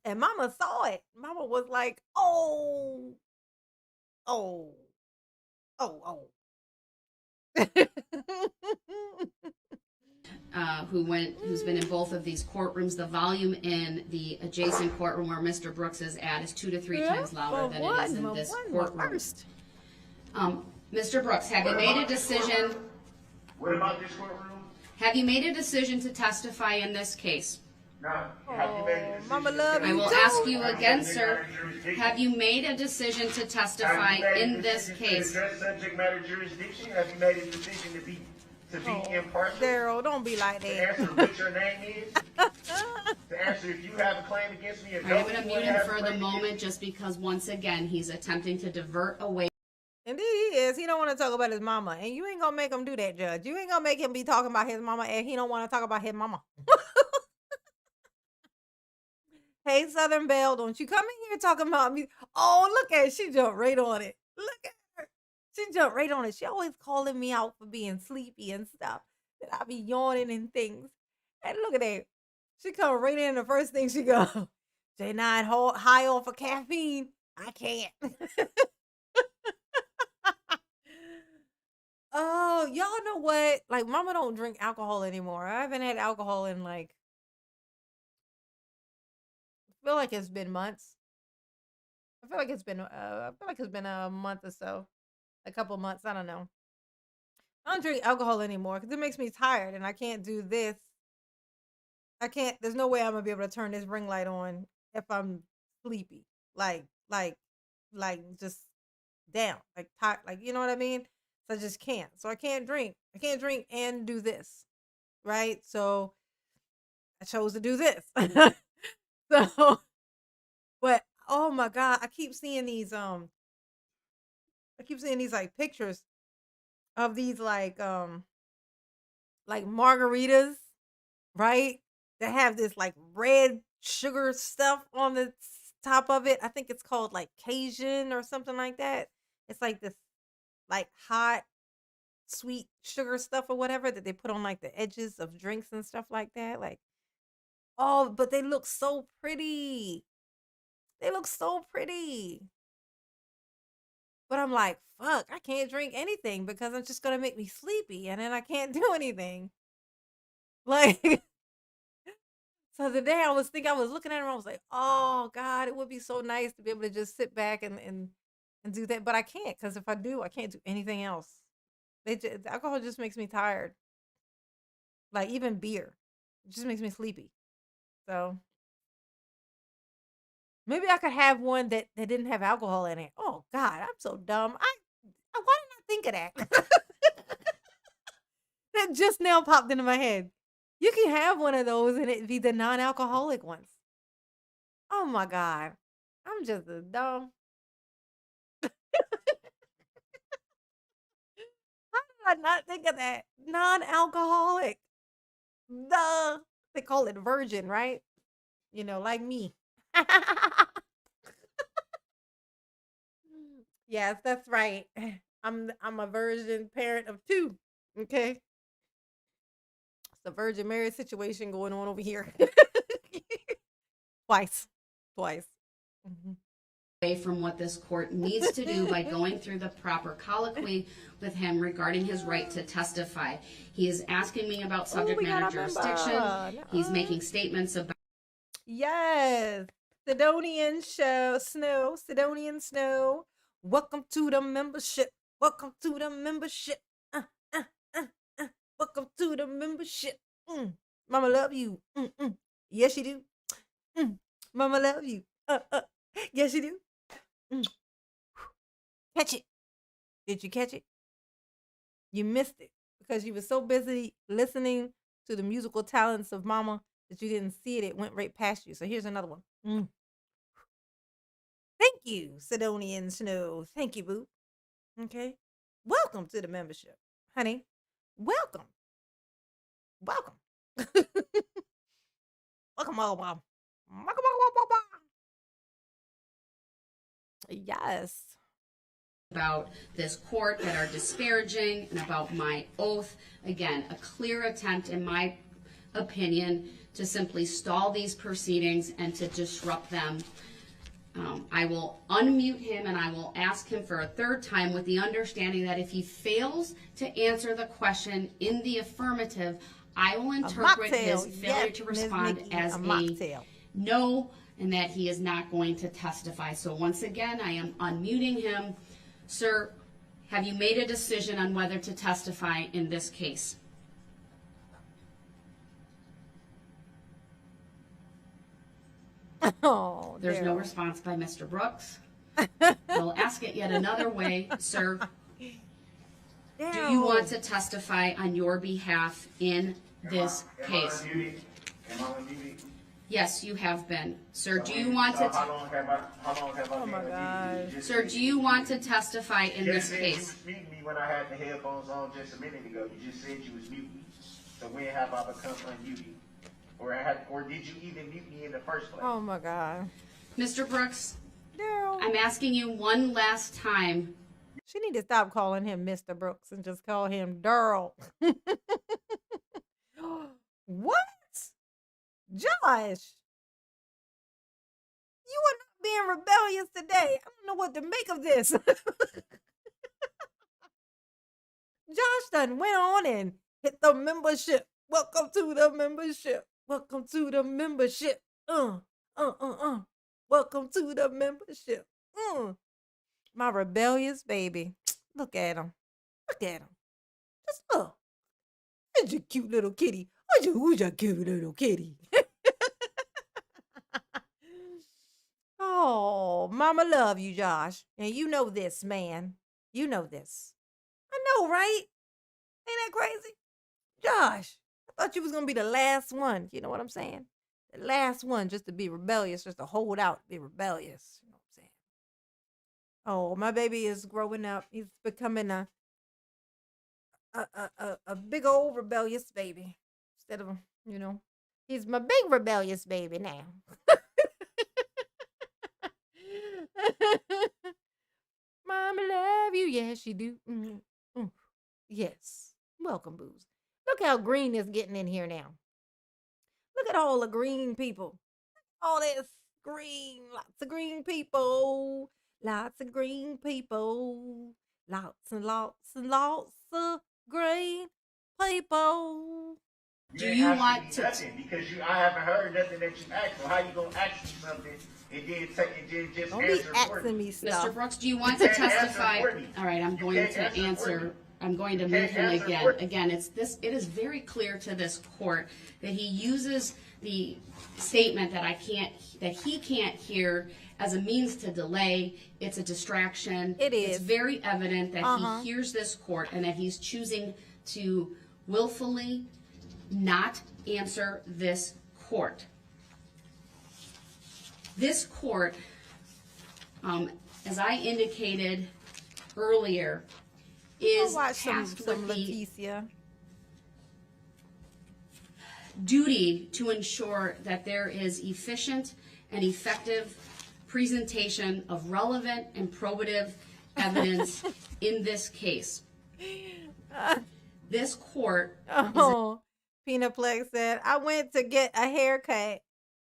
And Mama saw it. Mama was like, oh. Oh. Oh, oh. who's been in both of these courtrooms. The volume in the adjacent courtroom where Mr. Brooks is at is 2 to 3 times louder than it is in this courtroom. Mr. Brooks, have you made a decision? What about this courtroom? Have you made a decision to testify in this case? No. Have you made a decision? Mama love I you will too. ask you again, sir. Have you made a decision to testify in this case? Have you made a decision to address subject matter jurisdiction? Have you made a decision to be impartial? Daryl, don't be like To that. answer what your name is? To answer if you have a claim against me or I'm don't going to you mute him have a for the claim against moment just because, once again, he's attempting to divert away. Indeed he is. He don't want to talk about his mama. And you ain't gonna make him do that, Judge. You ain't gonna make him be talking about his mama and he don't want to talk about his mama. Hey, Southern Belle, don't you come in here talking about me. Oh, look at her. She jumped right on it. Look at her. She jumped right on it. She always calling me out for being sleepy and stuff. That I be yawning and things. And look at that. She come right in. The first thing she go, J9 high off of caffeine. I can't. Oh, y'all know what? Like, Mama don't drink alcohol anymore. I haven't had alcohol in like, I feel like it's been months. I feel like it's been a month or so, a couple months. I don't know. I don't drink alcohol anymore because it makes me tired, and I can't do this. I can't. There's no way I'm gonna be able to turn this ring light on if I'm sleepy, like just down, like tired, like you know what I mean. So I just can't. So I can't drink. I can't drink and do this, right? So I chose to do this. So, but oh my god, I keep seeing these like pictures of these like margaritas, right? That have this like red sugar stuff on the top of it. I think it's called like Cajun or something like that. It's like this like hot sweet sugar stuff or whatever that they put on like the edges of drinks and stuff like that. Like, oh, but they look so pretty. They look so pretty. But I'm like, fuck, I can't drink anything because it's just gonna make me sleepy and then I can't do anything. Like, so the day I was looking at them, I was like, oh God, it would be so nice to be able to just sit back and do that. But I can't, because if I do, I can't do anything else. Alcohol just makes me tired. Like even beer. It just makes me sleepy. So maybe I could have one that didn't have alcohol in it. Oh God, I'm so dumb. Why didn't I think of that? That just now popped into my head. You can have one of those and it be the non-alcoholic ones. Oh my God. I'm just a dumb. did not think of that. Non-alcoholic. Duh. They call it virgin, right? You know, like me. Yes, that's right. I'm a virgin parent of 2. Okay. It's a virgin marriage situation going on over here. Twice. Twice. Mhm. Away from what this court needs to do by going through the proper colloquy with him regarding his right to testify. He is asking me about subject matter jurisdiction. He's making statements about. Yes. Sidonian Snow. Welcome to the membership. Welcome to the membership. Welcome to the membership. Mama love you. Yes, you do. Mama love you. Yes, you do. Catch it. Did you catch it? You missed it because you were so busy listening to the musical talents of Mama that you didn't see it. It went right past you. So here's another one. Thank you, Sidonian Snow. Thank you, boo. Okay. Welcome to the membership, honey. Welcome. Welcome. Welcome, Mom. Welcome. Yes. About this court that are disparaging and about my oath. Again, a clear attempt, in my opinion, to simply stall these proceedings and to disrupt them. I will unmute him and I will ask him for a 3rd time with the understanding that if he fails to answer the question in the affirmative, I will interpret his failure to respond as a no, and that he is not going to testify. So once again, I am unmuting him. Sir, have you made a decision on whether to testify in this case? Oh, there's no response by Mr. Brooks. We'll ask it yet another way, sir. Do you want to testify on your behalf in this case? Yes, you have been. Sir, do you want to... How long have I Oh my gosh. Sir, do you want to testify in this case? You was muting me when I had the headphones on just a minute ago. You just said you was muting me. So when have I become unmuted? Or did you even mute me in the first place? Oh my God. Mr. Brooks, Daryl. I'm asking you one last time. She need to stop calling him Mr. Brooks and just call him Daryl. What? Josh, you are not being rebellious today. I don't know what to make of this. Josh done went on and hit the membership. Welcome to the membership. Welcome to the membership. Welcome to the membership. My rebellious baby. Look at him. Look at him. Just look. Who's your cute little kitty? Who's your cute little kitty? Oh, Mama love you, Josh. And you know this, man. You know this. I know, right? Ain't that crazy? Josh, I thought you was going to be the last one. You know what I'm saying? The last one just to be rebellious, just to hold out, be rebellious. You know what I'm saying? Oh, my baby is growing up. He's becoming a big old rebellious baby. Instead of, he's my big rebellious baby now. Mama love you. Yes, she do. Yes. Welcome, booze. Look how green is getting in here now. Look at all the green people. All this green. Lots of green people. Lots of green people. Lots and lots and lots of green people. Do you want to? Because I haven't heard nothing that you asked. So how you gonna ask me something and then just Don't answer be asking me stuff. Mr. Brooks, do you want to testify? All right, I'm going to answer. I'm going to mute him again. Again, it is very clear to this court that he uses the statement that he can't hear as a means to delay. It's a distraction. It is. It's very evident that he hears this court and that he's choosing to willfully not answer this court. This court, as I indicated earlier, is watch tasked some with the Leticia. duty to ensure that there is efficient and effective presentation of relevant and probative evidence in this case. This court Oh, Peanut Plex said, I went to get a haircut.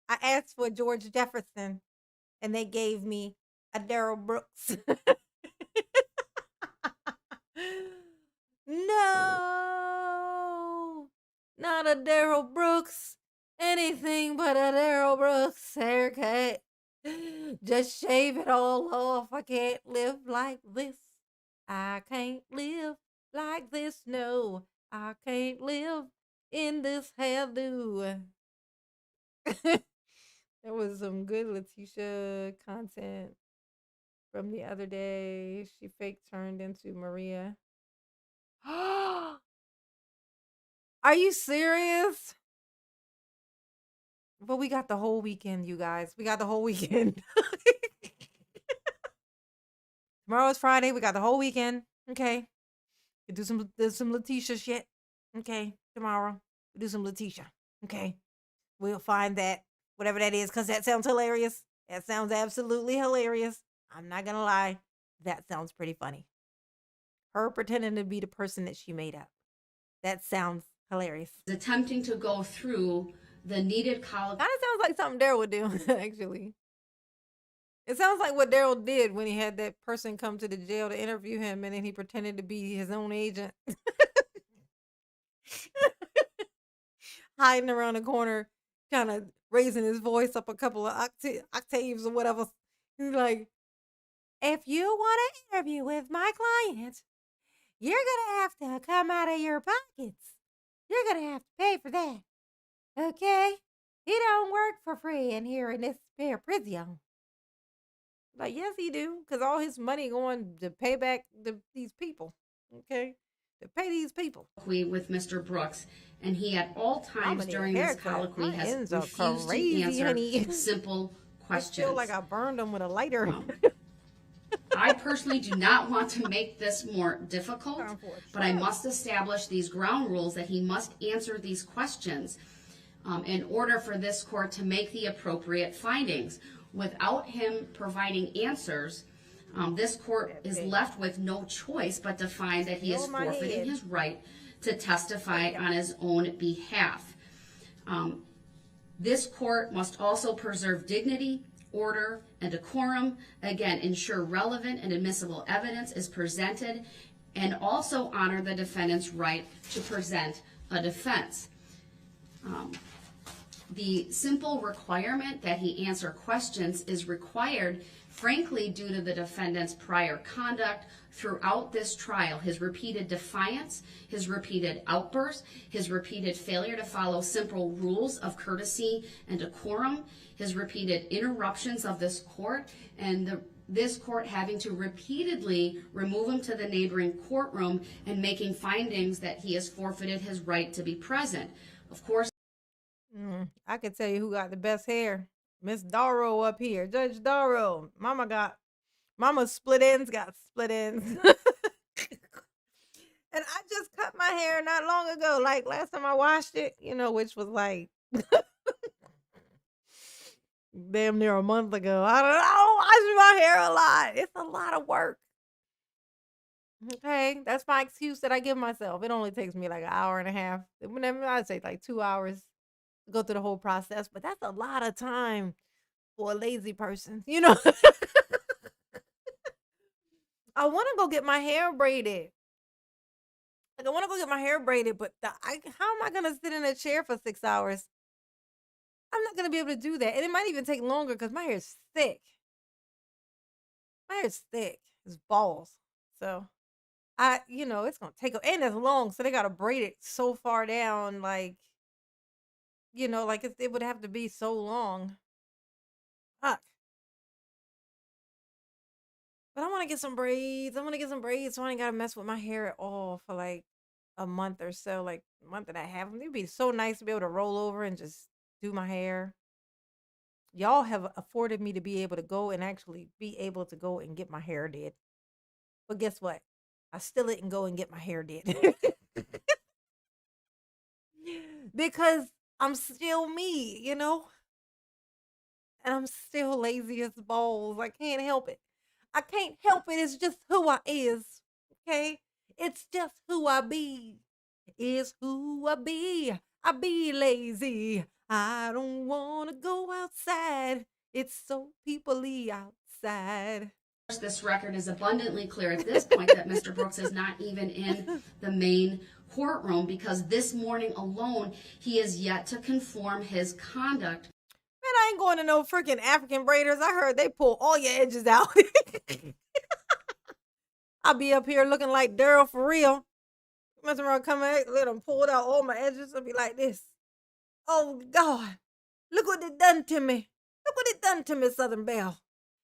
I asked for George Jefferson, and they gave me a Daryl Brooks. No, not a Daryl Brooks. Anything but a Daryl Brooks haircut. Just shave it all off. I can't live like this. I can't live like this. No, I can't live in this hairdo. There was some good Letitia content from the other day. She fake turned into Maria. Are you serious? But we got the whole weekend, you guys. We got the whole weekend. Tomorrow's Friday. We got the whole weekend. Okay. We do some Letitia shit. Okay. Tomorrow. We do some Letitia. Okay. We'll find that, whatever that is, because that sounds hilarious. That sounds absolutely hilarious. I'm not going to lie. That sounds pretty funny. Her pretending to be the person that she made up. That sounds hilarious. attempting to go through the needed college. Kind of sounds like something Daryl would do, actually. It sounds like what Daryl did when he had that person come to the jail to interview him, and then he pretended to be his own agent. Hiding around the corner, kind of raising his voice up a couple of octaves or whatever. He's like, if you want to interview with my client, you're going to have to come out of your pockets. You're going to have to pay for that. Okay? He don't work for free in here in this spare prison. Like, yes, he do, because all his money going to pay back these people. Okay? To pay these people. With Mr. Brooks, and he at all times during this colloquy My has ends are refused crazy, to answer honey. simple I questions. feel like I burned them with a lighter. I personally do not want to make this more difficult, but I must establish these ground rules that he must answer these questions in order for this court to make the appropriate findings. Without him providing answers, this court is left with no choice but to find that he is forfeiting his right to testify on his own behalf. This court must also preserve dignity, order, and decorum. Again, ensure relevant and admissible evidence is presented, and also honor the defendant's right to present a defense. The simple requirement that he answer questions is required, frankly, due to the defendant's prior conduct throughout this trial. His repeated defiance, his repeated outbursts, his repeated failure to follow simple rules of courtesy and decorum, his repeated interruptions of this court, and this court having to repeatedly remove him to the neighboring courtroom and making findings that he has forfeited his right to be present. Of course, I could tell you who got the best hair. Miss Darrow up here. Judge Darrow. Mama's split ends got split ends. And I just cut my hair not long ago. Like last time I washed it, which was like damn near a month ago. I don't wash my hair a lot. It's a lot of work. Okay, that's my excuse that I give myself. It only takes me like an hour and a half. I'd say like 2 hours to go through the whole process, but that's a lot of time for a lazy person, I want to go get my hair braided. Like, I want to go get my hair braided, but how am I going to sit in a chair for 6 hours? I'm not going to be able to do that. And it might even take longer because my hair's thick. My hair's thick. It's balls. So, it's going to take, and it's long. So they got to braid it so far down. Like, it would have to be so long. Fuck. But I want to get some braids. So I ain't got to mess with my hair at all for like a month or so, like a month and a half. It'd be so nice to be able to roll over and just do my hair. Y'all have afforded me to be able to go and actually be able to go and get my hair did. But guess what? I still didn't go and get my hair did. Because I'm still me, you know? And I'm still lazy as balls. I can't help it. I can't help it. It's just who I is. Okay? It's just who I be. Is who I be. I be lazy. I don't want to go outside. It's so peoply outside. This record is abundantly clear at this point that Mr. Brooks is not even in the main courtroom because this morning alone he is yet to conform his conduct. Man, I ain't going to no freaking African braiders. I heard they pull all your edges out. I'll be up here looking like Daryl for real. Messing around, come out, let them pull out all my edges. I'll be like this. Oh, God. Look what they done to me. Look what they done to me, Southern Belle.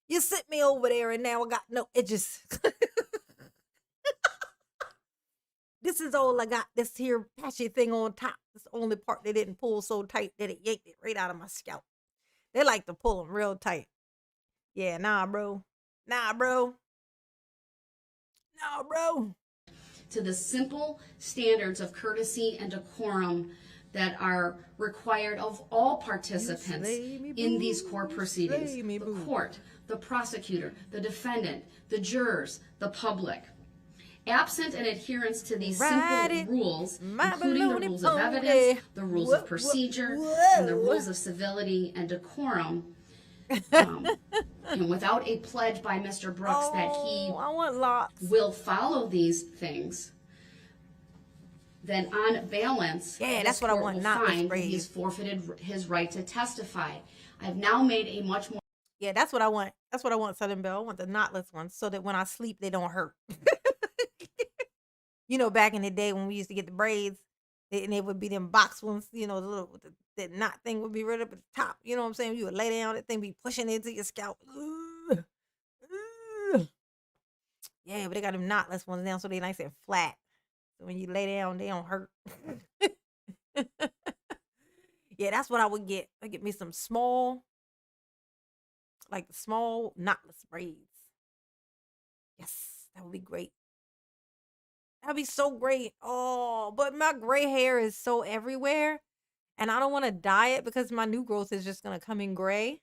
You sent me over there and now I got no edges. This is all I got. This here patchy thing on top. It's the only part they didn't pull so tight that it yanked it right out of my scalp. They like to pull them real tight. Yeah, nah, bro. Nah, bro. Nah, bro. To the simple standards of courtesy and decorum that are required of all participants in these court proceedings. The court, the prosecutor, the defendant, the jurors, the public. Absent an adherence to these simple rules, including the rules of evidence, the rules of procedure, and the rules of civility and decorum, and without a pledge by Mr. Brooks that he will follow these things, then on balance, that's what I want. Find that he's forfeited his right to testify. I've now made a much more. Yeah, that's what I want. That's what I want, Southern Belle. I want the knotless ones so that when I sleep, they don't hurt. You know, back in the day when we used to get the braids, and it would be them box ones, you know, the little that knot thing would be right up at the top. You know what I'm saying? You would lay down, that thing be pushing into your scalp. Ugh. Ugh. Yeah, but they got them knotless ones now, so they nice and flat. So when you lay down, they don't hurt. Yeah, that's what I would get. I get me some small, like the small knotless braids. Yes, that would be great. That'd be so great. Oh, but my gray hair is so everywhere. And I don't want to dye it because my new growth is just going to come in gray.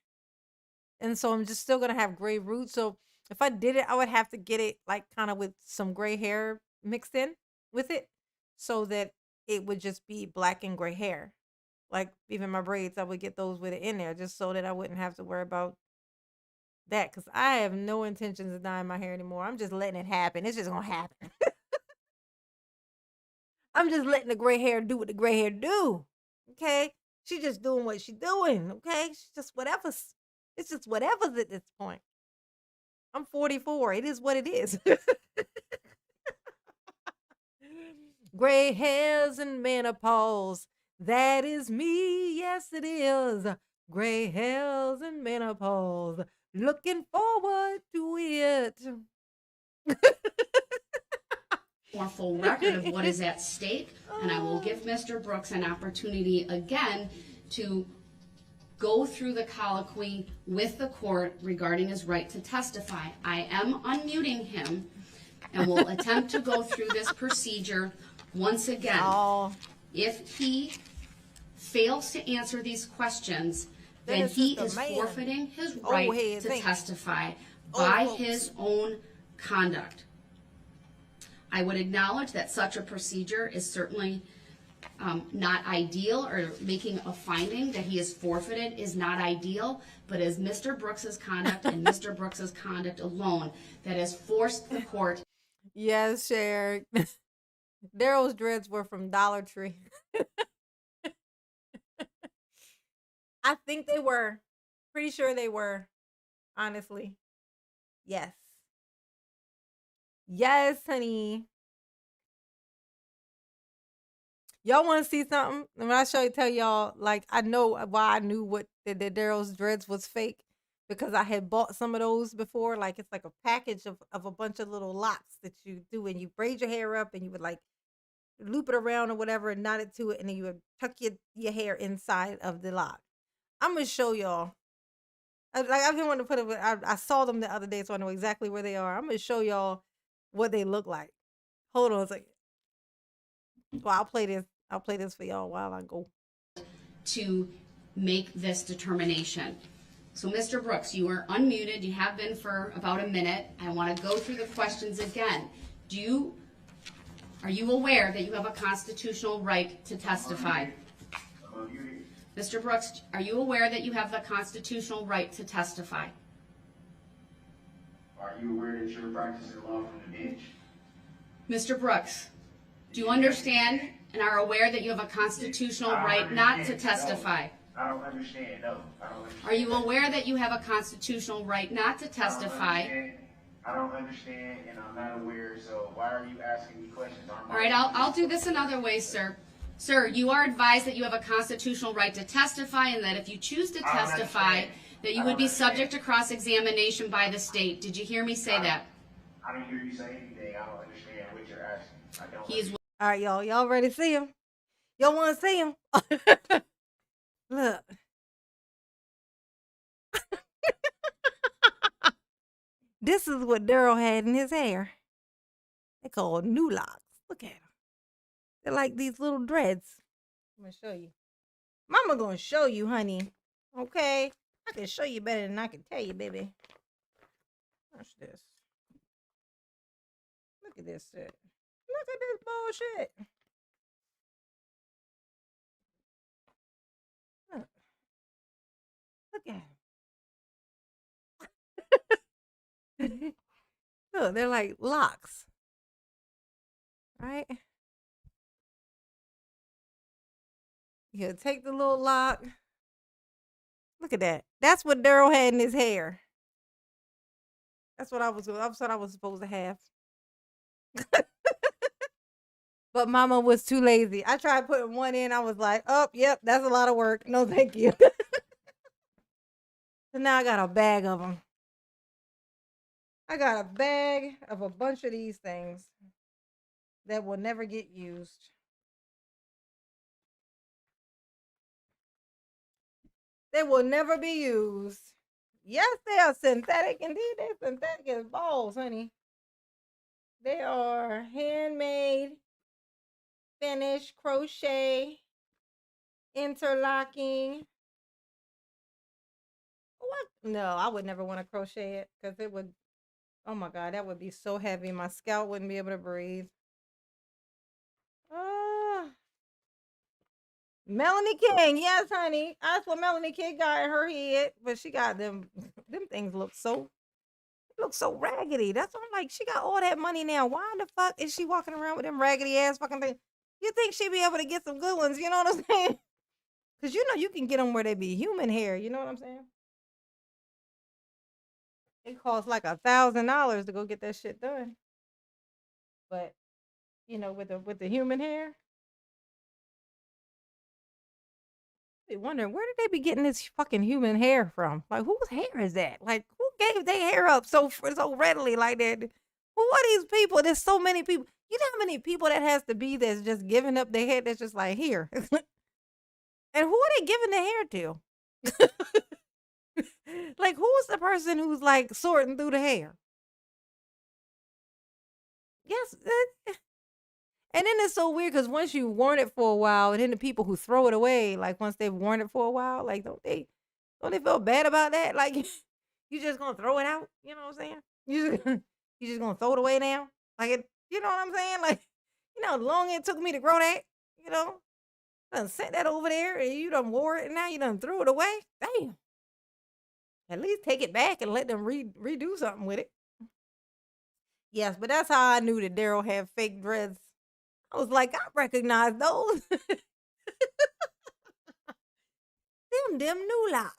And so I'm just still going to have gray roots. So if I did it, I would have to get it like kind of with some gray hair mixed in with it so that it would just be black and gray hair. Like even my braids, I would get those with it in there just so that I wouldn't have to worry about that. Because I have no intentions of dyeing my hair anymore. I'm just letting it happen. It's just going to happen. I'm just letting the gray hair do what the gray hair do. Okay? She's just doing what she's doing. Okay? She's just whatever. It's just whatever's at this point. I'm 44. It is what it is. Gray hairs and menopause. That is me. Yes, it is. Gray hairs and menopause. Looking forward to it. More full record of what is at stake, and I will give Mr. Brooks an opportunity again to go through the colloquy with the court regarding his right to testify. I am unmuting him and will attempt to go through this procedure once again. If he fails to answer these questions, then he is forfeiting his right to testify by his own conduct. I would acknowledge that such a procedure is certainly not ideal, or making a finding that he is forfeited is not ideal, but as Mr. Brooks's conduct and Mr. Brooks's conduct alone that has forced the court. Yes, Cher. Daryl's dreads were from Dollar Tree. I think they were. Pretty sure they were. Honestly. Yes. Yes, honey. Y'all want to see something? When I tell y'all, like, I know why I knew what the Daryl's dreads was fake, because I had bought some of those before. Like, it's like a package of a bunch of little locks that you do, and you braid your hair up, and you would like loop it around or whatever and knot it to it, and then you would tuck your hair inside of the lock. I'm gonna show y'all. I've been wanting to put it. I saw them the other day, so I know exactly where they are. I'm gonna show y'all what they look like. Hold on a second. Well, I'll play this. I'll play this for y'all while I go. To make this determination. So, Mr. Brooks, you are unmuted. You have been for about a minute. I want to go through the questions again. Are you aware that you have a constitutional right to testify? Mr. Brooks, are you aware that you have the constitutional right to testify? Are you aware that you're practicing law from the bench? Mr. Brooks, do you understand and are aware that you have a constitutional right not to testify? No, I don't understand. No, I don't understand. Are you aware that you have a constitutional right not to testify? I don't understand, and I'm not aware, so why are you asking me questions? All right, I'll do this another way, sir. Sir, you are advised that you have a constitutional right to testify and that if you choose to testify, that you would be subject to cross-examination by the state. Did you hear me say that? I don't hear you say anything. I don't understand what you're asking. I don't. He is All right, y'all. Y'all ready to see him? Y'all want to see him? Look. This is what Daryl had in his hair. They called new locks. Look at them. They're like these little dreads. I'm going to show you. Mama going to show you, honey. Okay? I can show you better than I can tell you, baby. Watch this. Look at this shit. Look at this bullshit. Look. Look at him. Look, they're like locks. Right? You take the little lock. Look at that. That's what Daryl had in his hair. That's what I was supposed to have. But Mama was too lazy. I tried putting one in. I was like, oh, yep, that's a lot of work. No, thank you. So now I got a bag of them. I got a bag of a bunch of these things that will never get used. They will never be used. Yes, they are synthetic. Indeed, they're synthetic as balls, honey. They are handmade, finished, crochet, interlocking. What? No, I would never want to crochet it because it would, oh my God, that would be so heavy. My scalp wouldn't be able to breathe. Melanie King, yes, honey. That's what Melanie King got in her head, but she got them. Them things look so raggedy. That's what I'm like. She got all that money now. Why the fuck is she walking around with them raggedy ass fucking things? You think she'd be able to get some good ones? You know what I'm saying? Because you know you can get them where they be human hair. You know what I'm saying? It costs like $1,000 to go get that shit done. But you know, with the human hair. They wondering where did they be getting this fucking human hair from? Like, whose hair is that? Like, who gave their hair up so readily like that? Who are these people? There's so many people. You know how many people that has to be that's just giving up their hair? That's just like here. And who are they giving their hair to? Like, who's the person who's like sorting through the hair? Yes. And then it's so weird because once you've worn it for a while, and then the people who throw it away, like once they've worn it for a while, like don't they feel bad about that? Like you just gonna throw it out? You know what I'm saying? You just gonna throw it away now? Like it, you know what I'm saying? Like you know how long it took me to grow that? You know, I done sent that over there, and you done wore it, and now you done threw it away. Damn. At least take it back and let them redo something with it. Yes, but that's how I knew that Daryl had fake dreads. I was like, I recognize those. them new locks.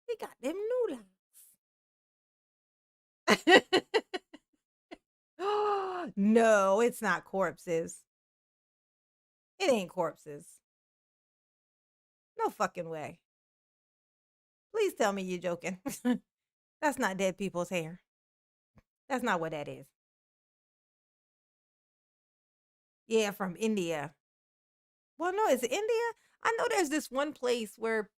They got them new locks. No, it's not corpses. It ain't corpses. No fucking way. Please tell me you're joking. That's not dead people's hair. That's not what that is. Yeah, from India. Well, no, is it India? I know there's this one place where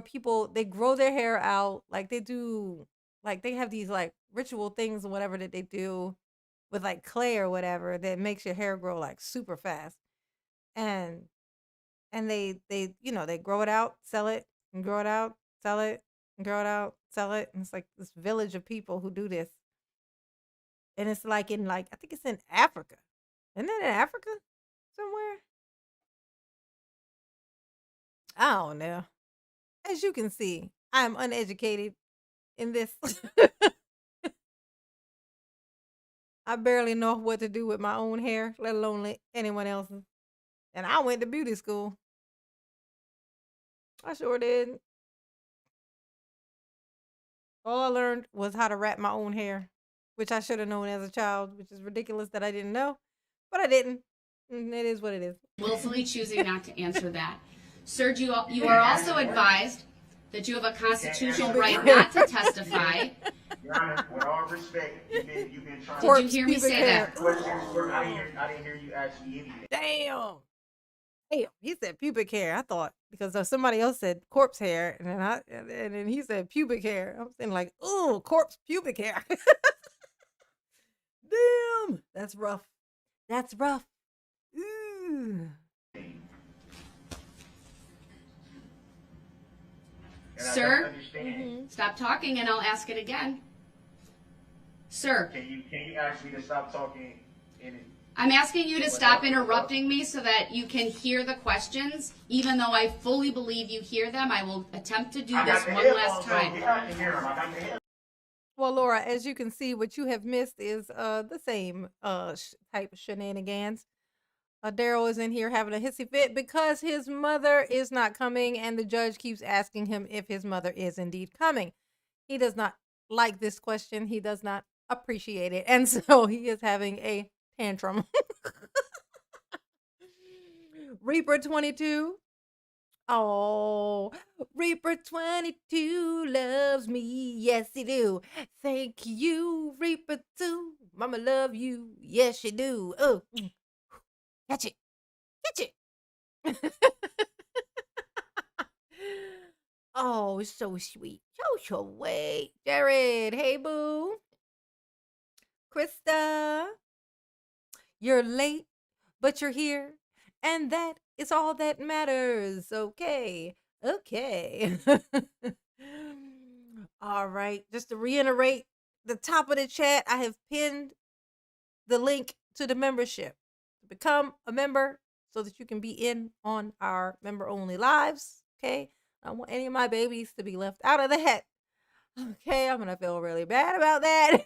people they grow their hair out, like they do, like they have these like ritual things or whatever that they do, with like clay or whatever that makes your hair grow like super fast. And they you know, they grow it out, sell it, and grow it out, sell it, and grow it out, sell it. And it's like this village of people who do this. And it's like in like I think it's in Africa. Isn't it in Africa somewhere? I don't know. As you can see, I am uneducated in this. I barely know what to do with my own hair, let alone anyone else's. And I went to beauty school. I sure did. All I learned was how to wrap my own hair, which I should have known as a child, which is ridiculous that I didn't know, but I didn't. It is what it is. Willfully choosing not to answer that. Sir, you are also advised that you have a constitutional right not to testify. Your Honor, with all respect, you've been trying Did you hear me say that? I didn't hear you ask me anything. Damn. He said pubic hair. I thought because somebody else said corpse hair, and then he said pubic hair. I'm saying like, ooh, corpse pubic hair. Damn, that's rough. That's rough. Ooh. Sir, stop talking and I'll ask it again. Sir, Can you ask me to stop talking? I'm asking you to stop interrupting me so that you can hear the questions. Even though I fully believe you hear them, I will attempt to do this one last time. Well, Laura, as you can see, what you have missed is the same type of shenanigans. Daryl is in here having a hissy fit because his mother is not coming, and the judge keeps asking him if his mother is indeed coming. He does not like this question. He does not appreciate it, and so he is having a tantrum. Reaper 22. Oh, Reaper 22 loves me. Yes, he do. Thank you, Reaper 2. Mama love you. Yes, she do. Oh, catch it. Catch it. Oh, so sweet. So sweet. Jared, hey, boo. Krista, you're late, but you're here. And that is all that matters. Okay. Okay. All right. Just to reiterate, the top of the chat, I have pinned the link to the membership. Become a member so that you can be in on our member-only lives. Okay. I don't want any of my babies to be left out of that. Okay. I'm going to feel really bad about that.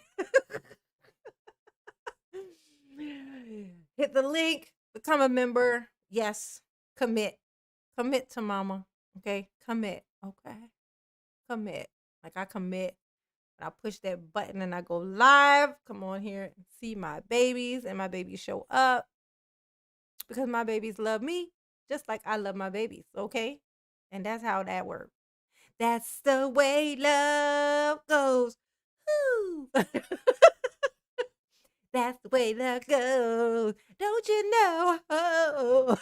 Hit the link. Become a member. Yes. Commit. Commit to mama. Okay. Commit. Okay. Commit. Like I commit. I push that button and I go live. Come on here and see my babies, and my babies show up because my babies love me just like I love my babies. Okay. And that's how that works. That's the way love goes. Woo. That's the way love goes. Don't you know? Oh.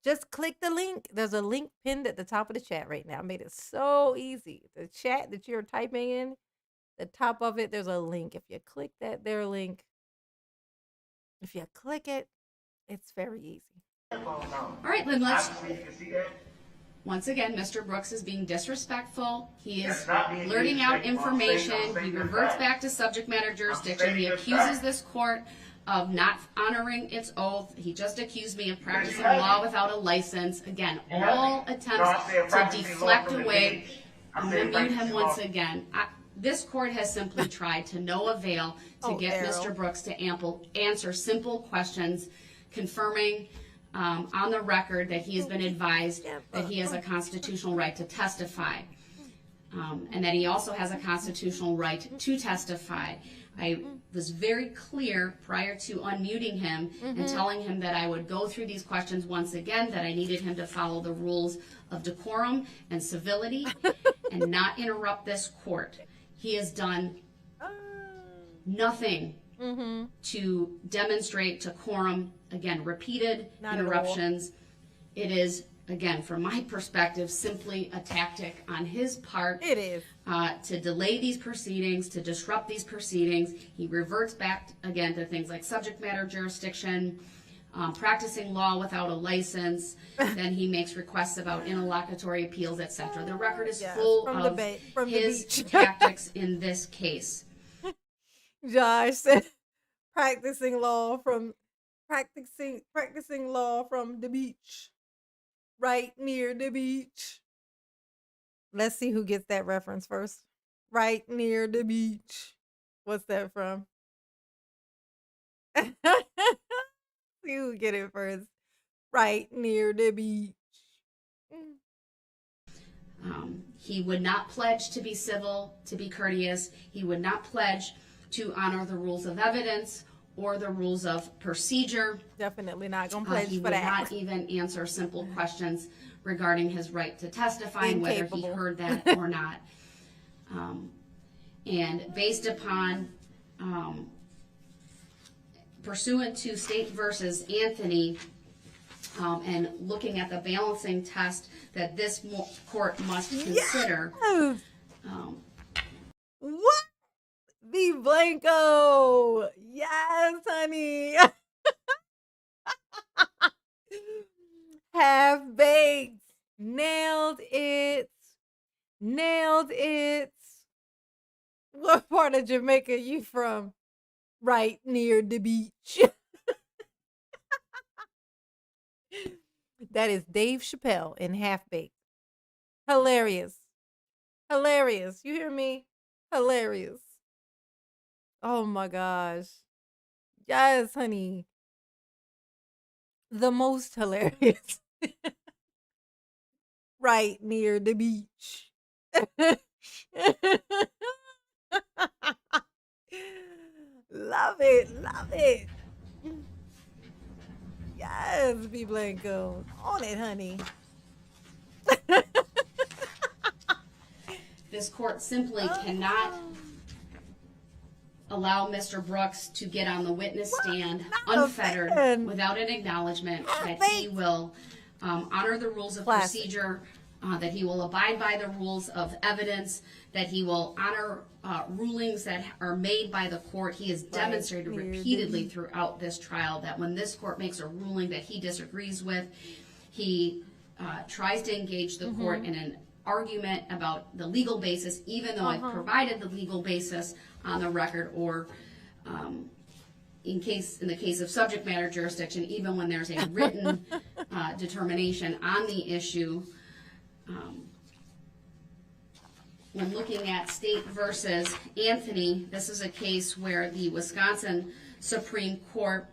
Just click the link. There's a link pinned at the top of the chat right now. I made it so easy. The chat that you're typing in, the top of it, there's a link. If you click that there link, if you click it, it's very easy. All right, Lynn, let's... Once again, Mr. Brooks is being disrespectful. He is blurting out information. He reverts back to subject matter jurisdiction. He accuses this court of not honoring its oath. He just accused me of practicing law without a license. Again, all attempts to deflect away. I'm going to mute him once again. This court has simply tried to no avail to get Mr. Brooks to answer simple questions, confirming on the record that he has been advised that he has a constitutional right to testify, and that he also has a constitutional right to testify. I was very clear prior to unmuting him and telling him that I would go through these questions once again, that I needed him to follow the rules of decorum and civility and not interrupt this court. He has done nothing to demonstrate decorum. Again, repeated interruptions. It is again, from my perspective, simply a tactic on his part. It is. To delay these proceedings, to disrupt these proceedings. He reverts back again to things like subject matter jurisdiction, practicing law without a license. Then he makes requests about interlocutory appeals, etc. The record is full of his tactics in this case. Josh said, practicing law from the beach, right near the beach. Let's see who gets that reference first. Right near the beach. What's that from? See who get it first. Right near the beach. He would not pledge to be civil, to be courteous. He would not pledge to honor the rules of evidence or the rules of procedure. Definitely not gonna pledge He for would that. not even answer simple questions regarding his right to testify and whether he heard that or not. And based upon, pursuant to State versus Anthony, and looking at the balancing test that this court must consider. Yes! What? V Blanco. Yes, honey. Half baked. Nailed it. Nailed it. What part of Jamaica you from? Right near the beach. That is Dave Chappelle in Half Baked. Hilarious. Hilarious. You hear me? Hilarious. Oh my gosh. Yes, honey. The most hilarious. Right near the beach. Love it. Love it. Yes, B Blanco. On it, honey. This court simply cannot allow Mr. Brooks to get on the witness stand unfettered without an acknowledgement that he will honor the rules of procedure, that he will abide by the rules of evidence, that he will honor rulings that are made by the court. He has demonstrated repeatedly throughout this trial that when this court makes a ruling that he disagrees with, he tries to engage the court in an argument about the legal basis, even though I've provided the legal basis on the record, or in the case of subject matter jurisdiction, even when there's a written determination on the issue. When looking at State versus Anthony, this is a case where the Wisconsin Supreme Court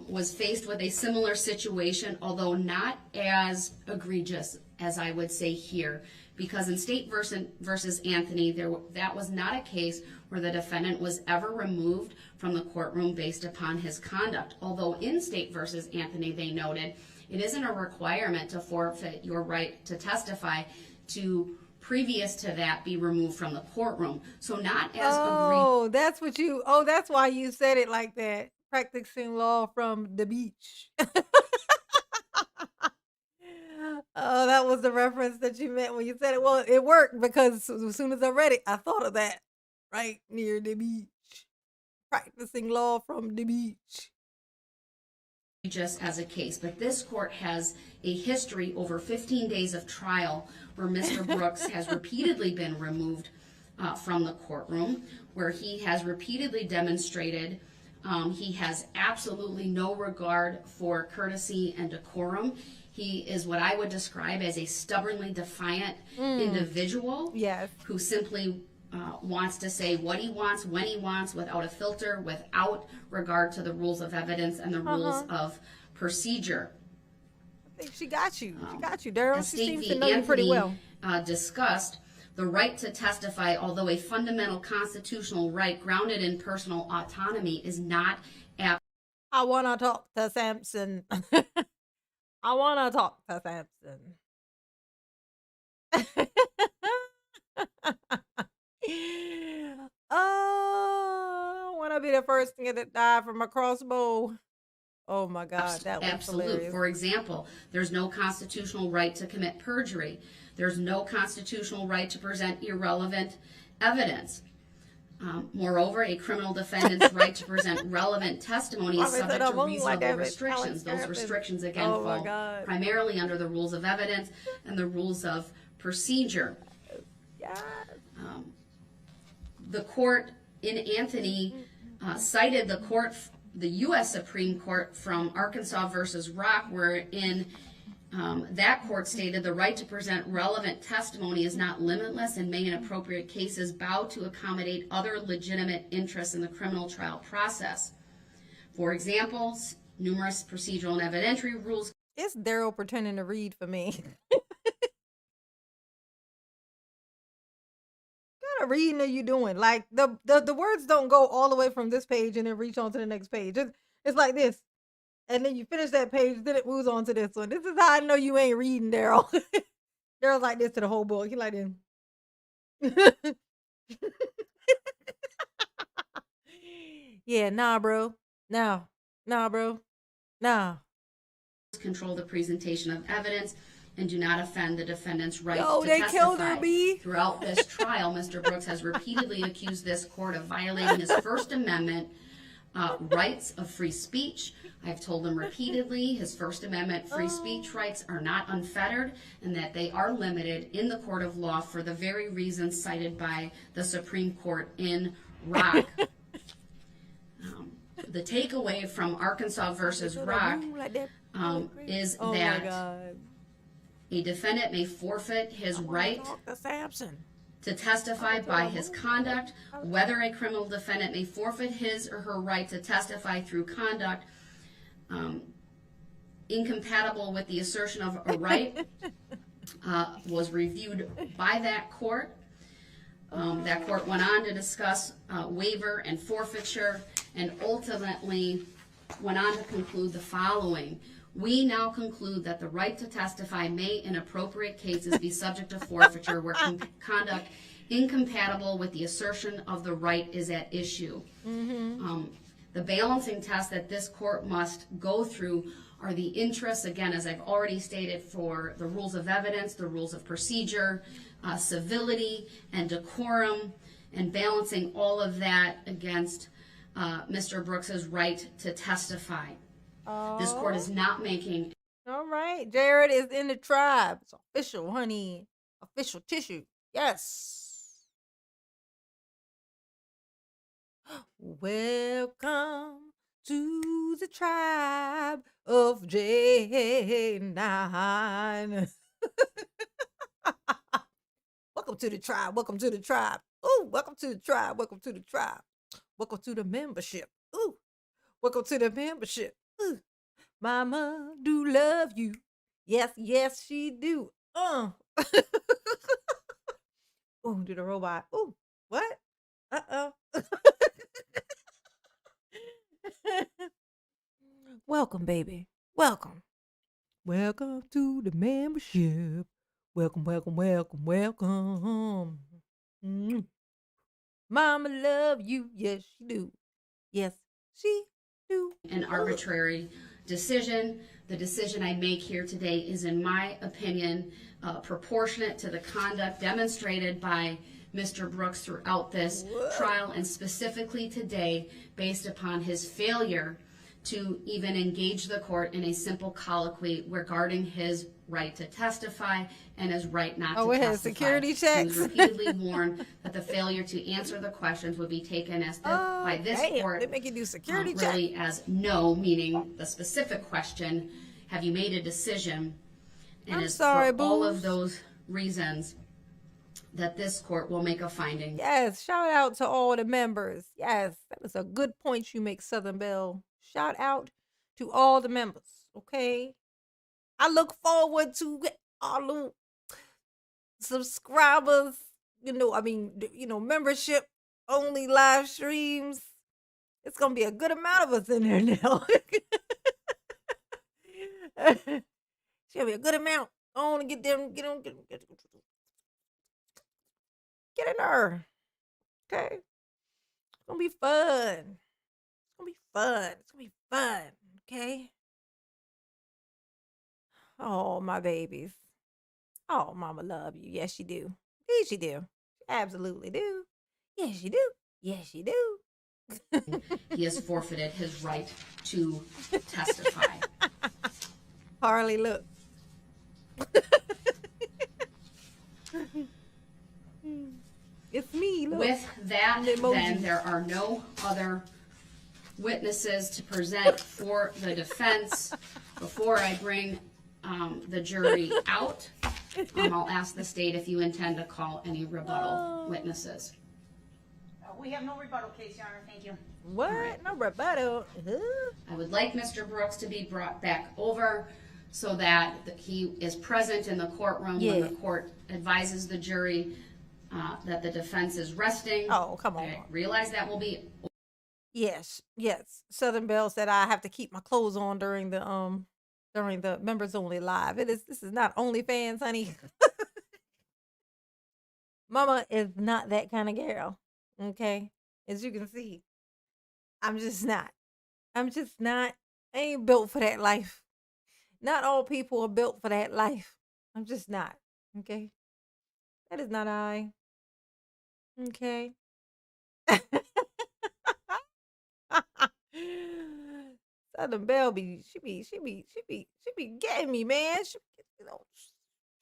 was faced with a similar situation, although not as egregious as I would say here, because in State versus Anthony, that was not a case where the defendant was ever removed from the courtroom based upon his conduct. Although in State versus Anthony, they noted it isn't a requirement to forfeit your right to testify to previous to that be removed from the courtroom. So not as egregious. That's what you. Oh, that's why you said it like that. Practicing law from the beach. Oh, that was the reference that you meant when you said it. Well, it worked because as soon as I read it, I thought of that. Right near the beach. Practicing law from the beach. Just as a case, but this court has a history over 15 days of trial where Mr. Brooks has repeatedly been removed from the courtroom, where he has repeatedly demonstrated he has absolutely no regard for courtesy and decorum. He is what I would describe as a stubbornly defiant individual, who simply wants to say what he wants, when he wants, without a filter, without regard to the rules of evidence and the rules of procedure. I think she got you. She got you, Daryl. She seems to know you pretty well. Discussed the right to testify, although a fundamental constitutional right grounded in personal autonomy, is not apt. I want to talk to Samson. I want to talk to Samson. Oh, I want to be the first nigga that died from a crossbow. Oh my God, that was absolute. hilarious. For example, there's no constitutional right to commit perjury. There's no constitutional right to present irrelevant evidence. Moreover, a criminal defendant's right to present relevant testimony is subject to reasonable restrictions. Those restrictions, again, fall primarily under the rules of evidence and the rules of procedure. Yes. The court in Anthony cited the U.S. Supreme Court from Arkansas versus Rock, wherein that court stated the right to present relevant testimony is not limitless and may in appropriate cases bow to accommodate other legitimate interests in the criminal trial process. For example, numerous procedural and evidentiary rules. It's Daryl pretending to read for me. What kind of reading are you doing? Like the words don't go all the way from this page and then reach on to the next page. It's like this. And then you finish that page, then it moves on to this one. This is how I know you ain't reading, Daryl. Daryl's like this to the whole book. He like this. Yeah, nah, bro. Nah, bro. Nah. Control the presentation of evidence and do not offend the defendant's right to they testify. killed her, B. Throughout this trial, Mr. Brooks has repeatedly accused this court of violating his First Amendment rights of free speech. I've told him repeatedly his First Amendment free speech rights are not unfettered and that they are limited in the court of law for the very reasons cited by the Supreme Court in Rock. The takeaway from Arkansas versus Rock is that a defendant may forfeit his right to testify by his conduct. Whether a criminal defendant may forfeit his or her right to testify through conduct incompatible with the assertion of a right was reviewed by that court. That court went on to discuss waiver and forfeiture and ultimately went on to conclude the following. We now conclude that the right to testify may, in appropriate cases, be subject to forfeiture where conduct incompatible with the assertion of the right is at issue. The balancing test that this court must go through are the interests, again, as I've already stated, for the rules of evidence, the rules of procedure, civility, and decorum, and balancing all of that against Mr. Brooks's right to testify. This court is not making. All right, Jared is in the tribe. It's official, honey. Official tissue. Yes. Welcome to the tribe of J9. Welcome to the tribe. Welcome to the tribe. Ooh, welcome to the tribe. Welcome to the tribe. Welcome to the membership. Ooh, welcome to the membership. Ooh, mama do love you. Yes, yes, she do. Ooh, do the robot. Ooh, what? Uh-oh. Welcome, baby. Welcome. Welcome to the membership. Welcome, welcome, welcome, welcome. Mama love you. Yes, she do. Yes, she do. An arbitrary decision. The decision I make here today is, in my opinion, proportionate to the conduct demonstrated by Mr. Brooks throughout this trial, and specifically today, based upon his failure to even engage the court in a simple colloquy regarding his right to testify and his right not to testify. Security checks. He was repeatedly warned that the failure to answer the questions would be taken as by this court they make you do security really checks. as no, meaning the specific question, have you made a decision? And I'm it's sorry, for all booze. of those reasons that this court will make a finding. Yes, shout out to all the members. Yes, that was a good point you make, Southern Belle. Shout out to all the members, okay? I look forward to all the subscribers, membership only live streams. It's going to be a good amount of us in there now. It's going to be a good amount. I want to get them, get in there. Okay? It's going to be fun. It's going to be fun. Okay. Oh, my babies. Oh, mama love you. Yes, she do. Yes, she do. Absolutely do. Yes, you do. Yes, you do. He has forfeited his right to testify. Harley, look. It's me, look. With that, then, there are no other witnesses to present for the defense. Before I bring the jury out, I'll ask the state if you intend to call any rebuttal witnesses. We have no rebuttal case, Your Honor. Thank you. What? Right. No rebuttal. I would like Mr. Brooks to be brought back over so that he is present in the courtroom when the court advises the jury that the defense is resting. Oh, come on. I realize that will be. Yes, yes. Southern Belle said I have to keep my clothes on during the members only live. This is not OnlyFans, honey. Mama is not that kind of girl. Okay? As you can see. I'm just not. I'm just not. I ain't built for that life. Not all people are built for that life. I'm just not. Okay? That is not I. Okay? Southern Belle she be getting me, man. She,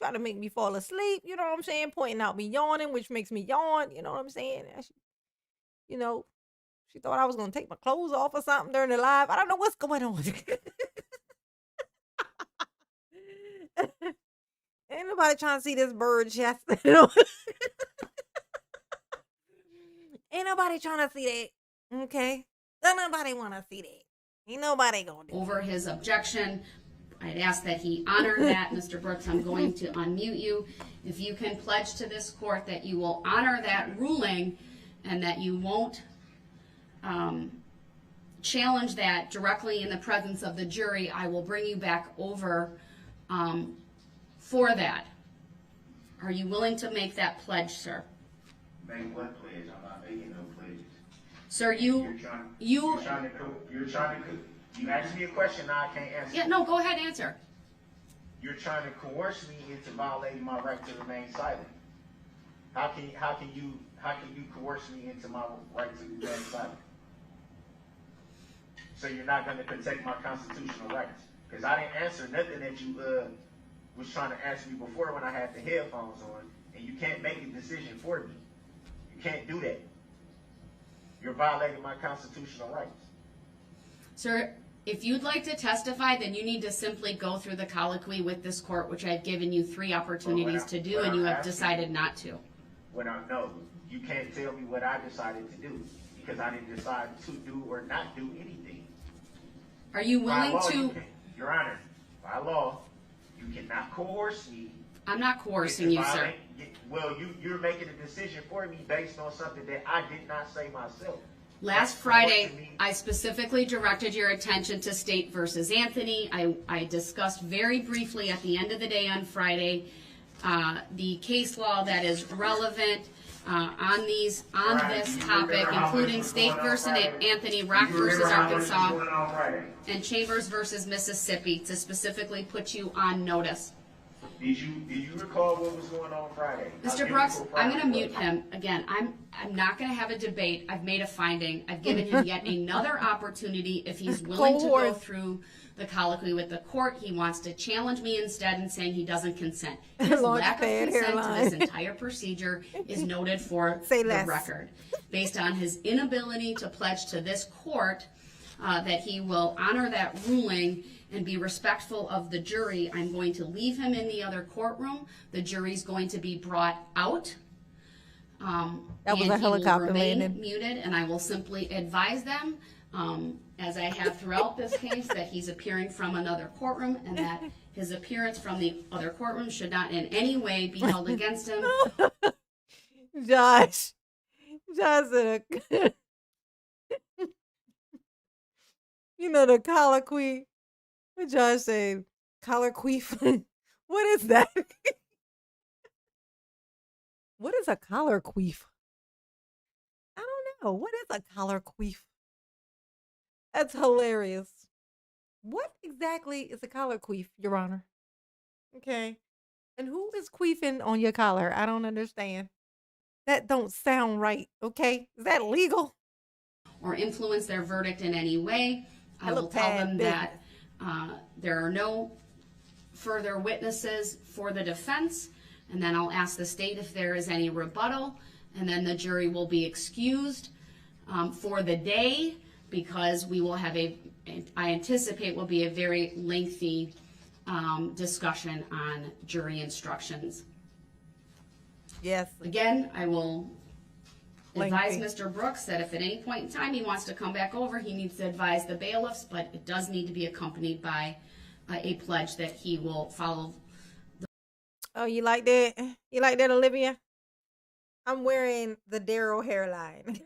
try to make me fall asleep, you know what I'm saying? Pointing out me yawning, which makes me yawn, you know what I'm saying? And she thought I was gonna take my clothes off or something during the live. I don't know what's going on. Ain't nobody trying to see this bird chest. Ain't nobody trying to see that. Okay? Don't nobody want to see that. Ain't nobody gonna do over his objection. I'd ask that he honor that. Mr. Brooks, I'm going to unmute you. If you can pledge to this court that you will honor that ruling and that you won't challenge that directly in the presence of the jury, I will bring you back over for that. Are you willing to make that pledge, sir? Make what pledge? I'm not making no pledges. Sir, you asked me a question now I can't answer. Yeah, no, go ahead, answer. You're trying to coerce me into violating my right to remain silent. How can you coerce me into my right to remain silent? So you're not going to protect my constitutional rights? Because I didn't answer nothing that you was trying to ask me before when I had the headphones on, and you can't make a decision for me. You can't do that. You're violating my constitutional rights. Sir, if you'd like to testify, then you need to simply go through the colloquy with this court, which I've given you 3 opportunities to do, and you have decided not to. No, you can't tell me what I decided to do, because I didn't decide to do or not do anything. Are you willing to? Your Honor, by law, you cannot coerce me. I'm not coercing you, sir. Well, you're making a decision for me based on something that I did not say myself. Last Friday, I specifically directed your attention to State versus Anthony. I discussed very briefly at the end of the day on Friday the case law that is relevant on this topic, including State versus Anthony, Rock versus Arkansas, and Chambers versus Mississippi, to specifically put you on notice. Did you recall what was going on Friday? Mr. Brooks, I'm going to mute him. Again, I'm not going to have a debate. I've made a finding. I've given him yet another opportunity. If he's willing to go through the colloquy with the court, he wants to challenge me instead and saying he doesn't consent. His lack of consent to this entire procedure is noted for the record. Based on his inability to pledge to this court that he will honor that ruling and be respectful of the jury, I'm going to leave him in the other courtroom. The jury's going to be brought out. That was a helicopter landing. Muted, and I will simply advise them, as I have throughout this case, that he's appearing from another courtroom and that his appearance from the other courtroom should not in any way be held against him. Josh said, you know, the colloquy. What Josh say? Colloquy? What is that? What is a collar queef? I don't know. What is a collar queef? That's hilarious. What exactly is a collar queef, Your Honor? Okay. And who is queefing on your collar? I don't understand. That don't sound right. Okay. Is that legal? Or influence their verdict in any way. I Hella will tell bad them business. that there are no further witnesses for the defense, and then I'll ask the state if there is any rebuttal, and then the jury will be excused for the day, because we will have I anticipate will be a very lengthy discussion on jury instructions. Yes. Again, I will advise Lengthy. Mr. Brooks that if at any point in time he wants to come back over, he needs to advise the bailiffs, but it does need to be accompanied by a pledge that he will follow. Oh, you like that? You like that, Olivia? I'm wearing the Daryl hairline.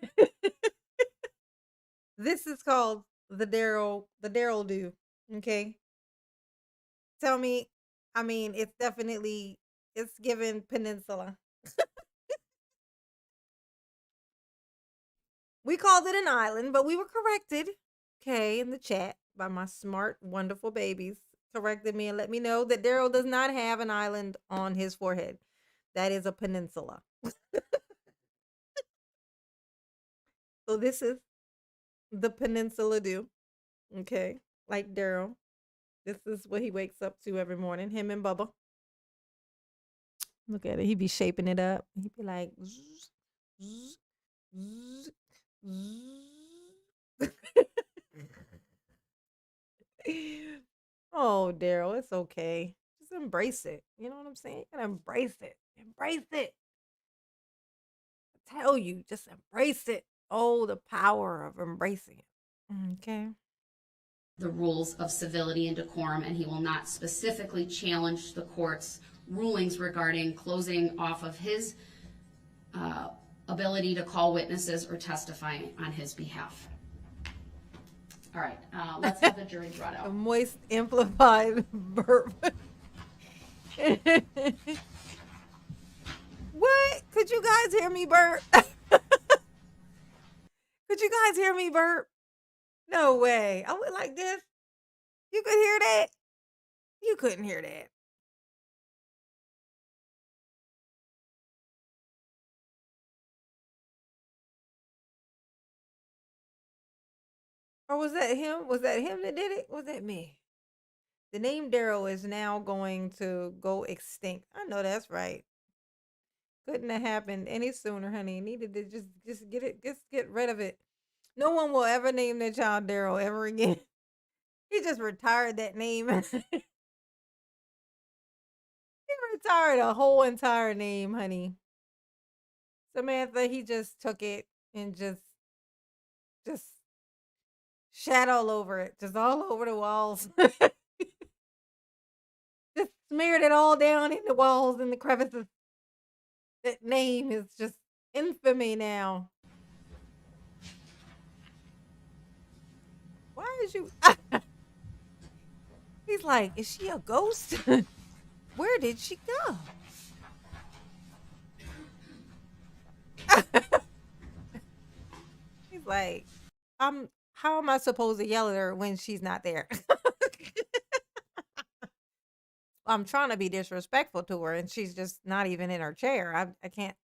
This is called the Daryl do. Okay. Tell me, I mean, it's given peninsula. We called it an island, but we were corrected, okay, in the chat by my smart, wonderful babies. Corrected me and let me know that Daryl does not have an island on his forehead. That is a peninsula. So this is the peninsula do, okay, like Daryl. This is what he wakes up to every morning, him and Bubba. Look at it. He be shaping it up. He'd be like, zzz, zzz, zzz, zzz. Oh, Daryl, it's okay. Just embrace it. You know what I'm saying? You gotta embrace it. Embrace it. I tell you, just embrace it. Oh, the power of embracing it. Okay. The rules of civility and decorum, and he will not specifically challenge the court's rulings regarding closing off of his ability to call witnesses or testify on his behalf. All right, let's have the jury brought A out. moist, amplified burp. What? Could you guys hear me burp? Could you guys hear me burp? No way. I went like this. You could hear that? You couldn't hear that. Or was that him? Was that him that did it? Was that me? The name Daryl is now going to go extinct. I know that's right. Couldn't have happened any sooner, honey. Needed to just get rid of it. No one will ever name their child Daryl ever again. He just retired that name. He retired a whole entire name, honey. Samantha, he just took it and just shat all over it, just all over the walls. Just smeared it all down in the walls and the crevices. That name is just infamy now. Why is you? He's like, is she a ghost? Where did she go? He's like, how am I supposed to yell at her when she's not there? I'm trying to be disrespectful to her and she's just not even in her chair. I can't.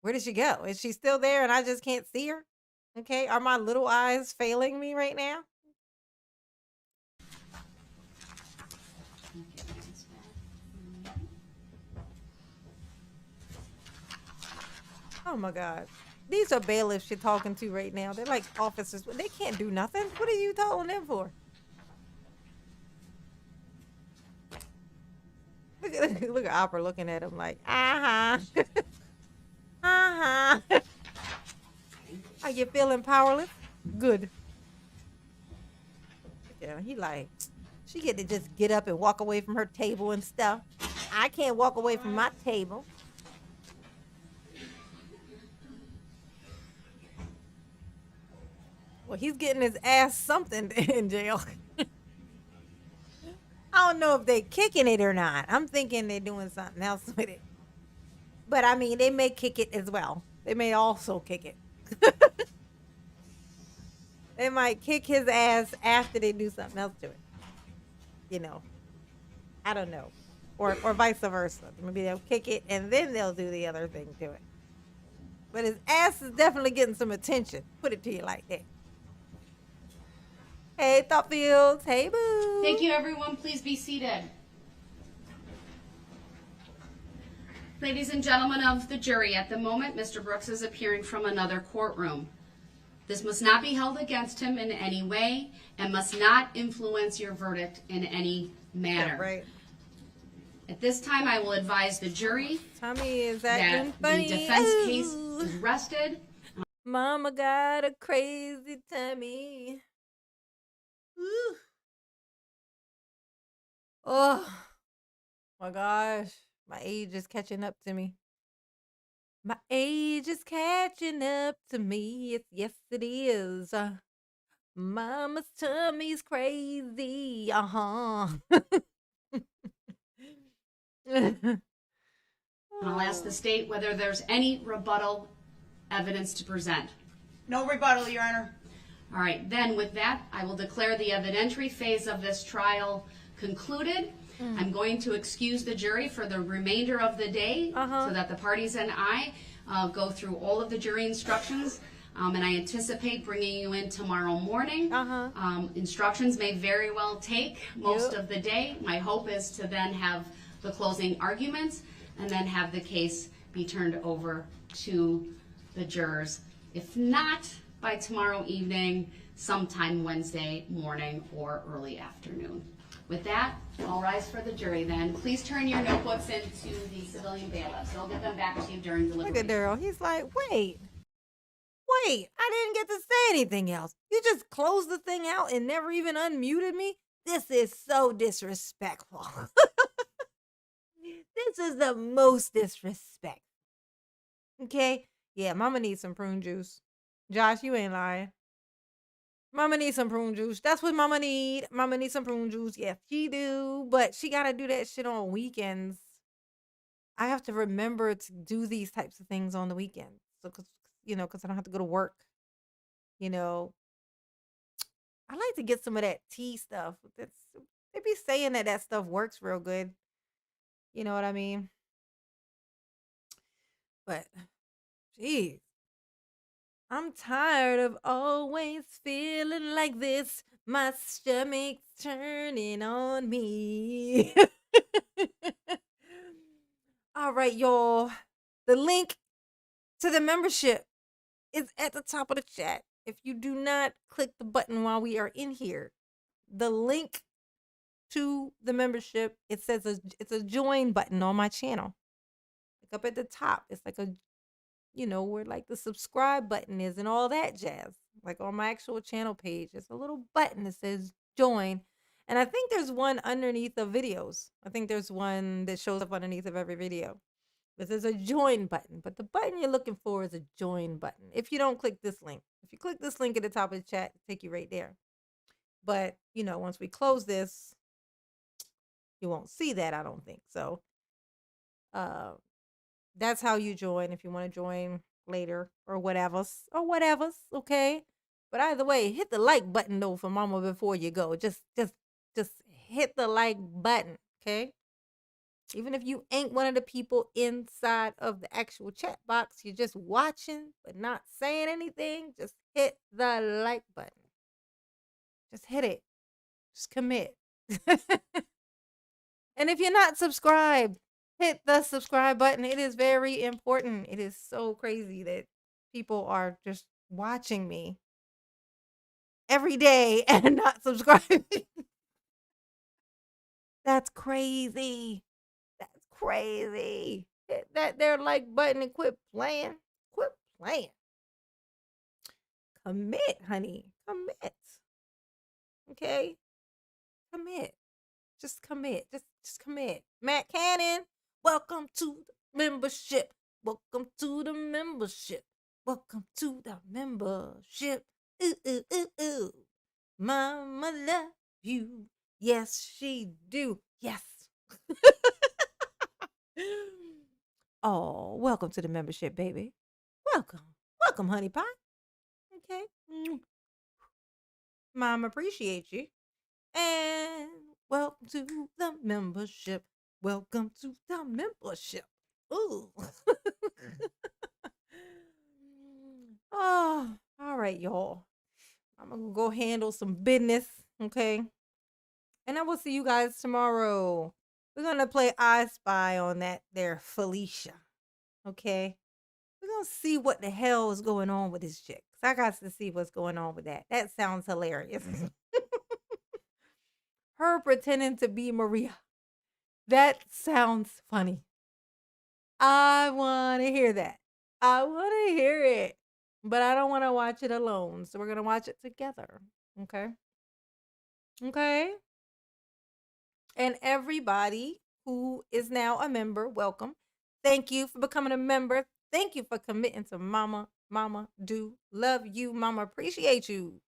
Where did she go? Is she still there and I just can't see her? Okay. Are my little eyes failing me right now? Oh my God. These are bailiffs you're talking to right now. They're like officers. They can't do nothing. What are you telling them for? Look at Opera looking at him like, uh-huh. Uh-huh. Are you feeling powerless? Good. Yeah, he like, she get to just get up and walk away from her table and stuff. I can't walk away from my table. Well, he's getting his ass something in jail. I don't know if they kicking it or not. I'm thinking they're doing something else with it. But I mean, they may kick it as well. They may also kick it. They might kick his ass after they do something else to it. you know, I don't know. Or vice versa. Maybe they'll kick it and then they'll do the other thing to it. But his ass is definitely getting some attention. Put it to you like that. Hey, Thoughtfields. Hey, boo. Thank you, everyone. Please be seated. Ladies and gentlemen of the jury, at the moment, Mr. Brooks is appearing from another courtroom. This must not be held against him in any way and must not influence your verdict in any manner. Yeah, right. At this time, I will advise the jury Tommy is that acting funny. the defense Ooh. case is rested. Mama got a crazy tummy. Ooh. Oh my gosh. My age is catching up to me. My age is catching up to me. Yes, it is. Mama's tummy's crazy. Uh-huh. I'll ask the state whether there's any rebuttal evidence to present. No rebuttal, Your Honor. All right, then with that, I will declare the evidentiary phase of this trial concluded. I'm going to excuse the jury for the remainder of the day so that the parties and I go through all of the jury instructions. And I anticipate bringing you in tomorrow morning. Instructions may very well take most of the day. My hope is to then have the closing arguments and then have the case be turned over to the jurors. If not by tomorrow evening, sometime Wednesday morning or early afternoon. With that, I'll rise for the jury then. Please turn your notebooks into the civilian bailiffs. They'll get them back to you during Look deliberation. at Daryl. He's like, wait, I didn't get to say anything else. You just closed the thing out and never even unmuted me? This is so disrespectful. This is the most disrespect. Okay? Yeah, mama needs some prune juice. Josh, you ain't lying. Mama needs some prune juice. That's what mama need. Mama needs some prune juice. Yes, she do. But she got to do that shit on weekends. I have to remember to do these types of things on the weekends. So, because I don't have to go to work. I like to get some of that tea stuff. They be saying that stuff works real good. You know what I mean? But, geez. I'm tired of always feeling like this. My stomach's turning on me. All right, y'all. The link to the membership is at the top of the chat. If you do not click the button while we are in here, the link to the membership, it says it's a join button on my channel. Like up at the top, it's like where like the subscribe button is and all that jazz. Like on my actual channel page, it's a little button that says join. And I think there's one underneath the videos. I think there's one that shows up underneath of every video. But there's a join button. But the button you're looking for is a join button. If you don't click this link. If you click this link at the top of the chat, it'll take you right there. But, once we close this, you won't see that, I don't think. So, that's how you join if you want to join later or whatever's, okay? But either way, hit the like button though for mama before you go. Just hit the like button, okay? Even if you ain't one of the people inside of the actual chat box, you're just watching but not saying anything, just hit the like button. Just hit it. Just commit. And if you're not subscribed, hit the subscribe button. It is very important. It is so crazy that people are just watching me every day and not subscribing. That's crazy. That's crazy. Hit that there like button and quit playing. Quit playing. Commit, honey. Commit. Okay? Commit. Just commit. Just commit. Matt Cannon. Welcome to the membership. Welcome to the membership. Welcome to the membership. Ooh, ooh, ooh, ooh. Mama love you. Yes, she do. Yes. Oh, welcome to the membership, baby. Welcome. Welcome, honey pie. Okay. Mom appreciate you. And Welcome to the membership. Welcome to the membership. Ooh. Oh, all right, y'all. I'm gonna go handle some business, okay? And I will see you guys tomorrow. We're gonna play I Spy on that there Felicia, okay? We're gonna see what the hell is going on with this chick. 'Cause I got to see what's going on with that. That sounds hilarious. Her pretending to be Maria. That sounds funny. I want to hear that. I want to hear it. But I don't want to watch it alone. So we're going to watch it together. Okay? Okay? And everybody who is now a member, welcome. Thank you for becoming a member. Thank you for committing to Mama. Mama do love you. Mama appreciate you.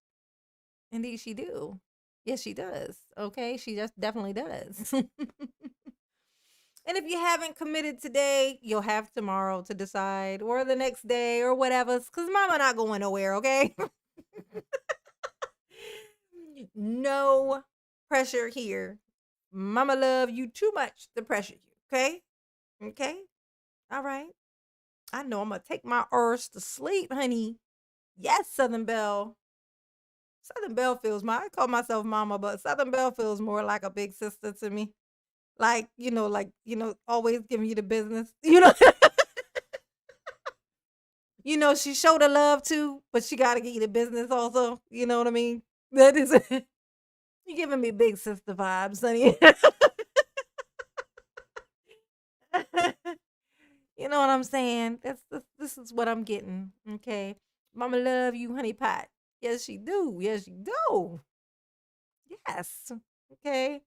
Indeed, she do. Yes, she does. Okay? She just definitely does. And if you haven't committed today, you'll have tomorrow to decide, or the next day, or whatever. Because Mama not going nowhere, okay? No pressure here. Mama love you too much to pressure you, okay? Okay? All right. I know I'm going to take my earth to sleep, honey. Yes, Southern Belle. Southern Belle feels I call myself Mama, but Southern Belle feels more like a big sister to me. Like, always giving you the business. She showed her love too, but she got to give you the business also. You know what I mean? That is, you giving me big sister vibes, honey. You know what I'm saying? This is what I'm getting. Okay. Mama love you, honey pot. Yes, she do. Yes, she do. Yes. Okay.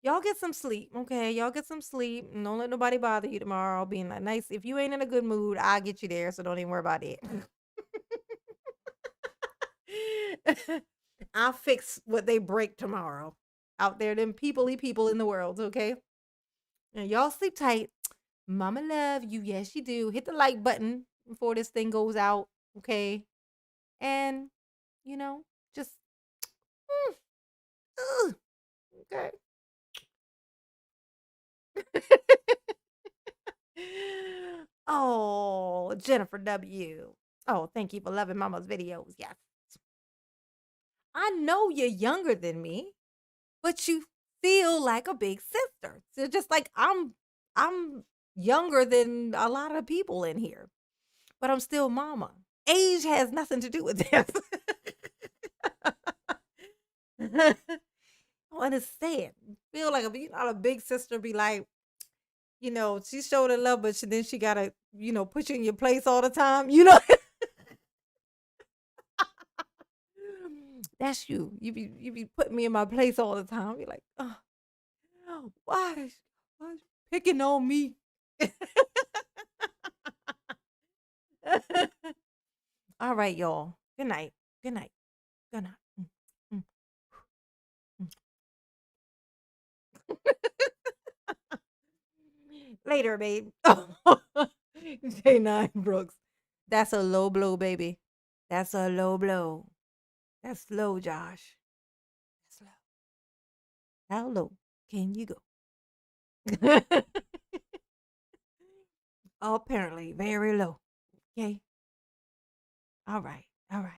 Y'all get some sleep, okay? Y'all get some sleep. And don't let nobody bother you tomorrow. I'll be in a nice. If you ain't in a good mood, I'll get you there. So don't even worry about it. I'll fix what they break tomorrow. Out there, them people in the world, okay? And y'all sleep tight. Mama love you. Yes, you do. Hit the like button before this thing goes out, okay? And, just, okay. Oh, Jennifer W. Oh, thank you for loving Mama's videos. Yes. I know you're younger than me, but you feel like a big sister. So just like I'm younger than a lot of people in here, but I'm still Mama. Age has nothing to do with this. I understand. Feel like not a big sister be like, she showed her love, but then she gotta, put you in your place all the time. That's you. You be putting me in my place all the time. You're like, oh, why you picking on me? All right, y'all. Good night. Good night. Good night. Mm, mm, mm. Later, babe. J9 Brooks. That's a low blow, baby. That's a low blow. That's low, Josh. That's low. How low can you go? Apparently, very low. Okay. All right. All right.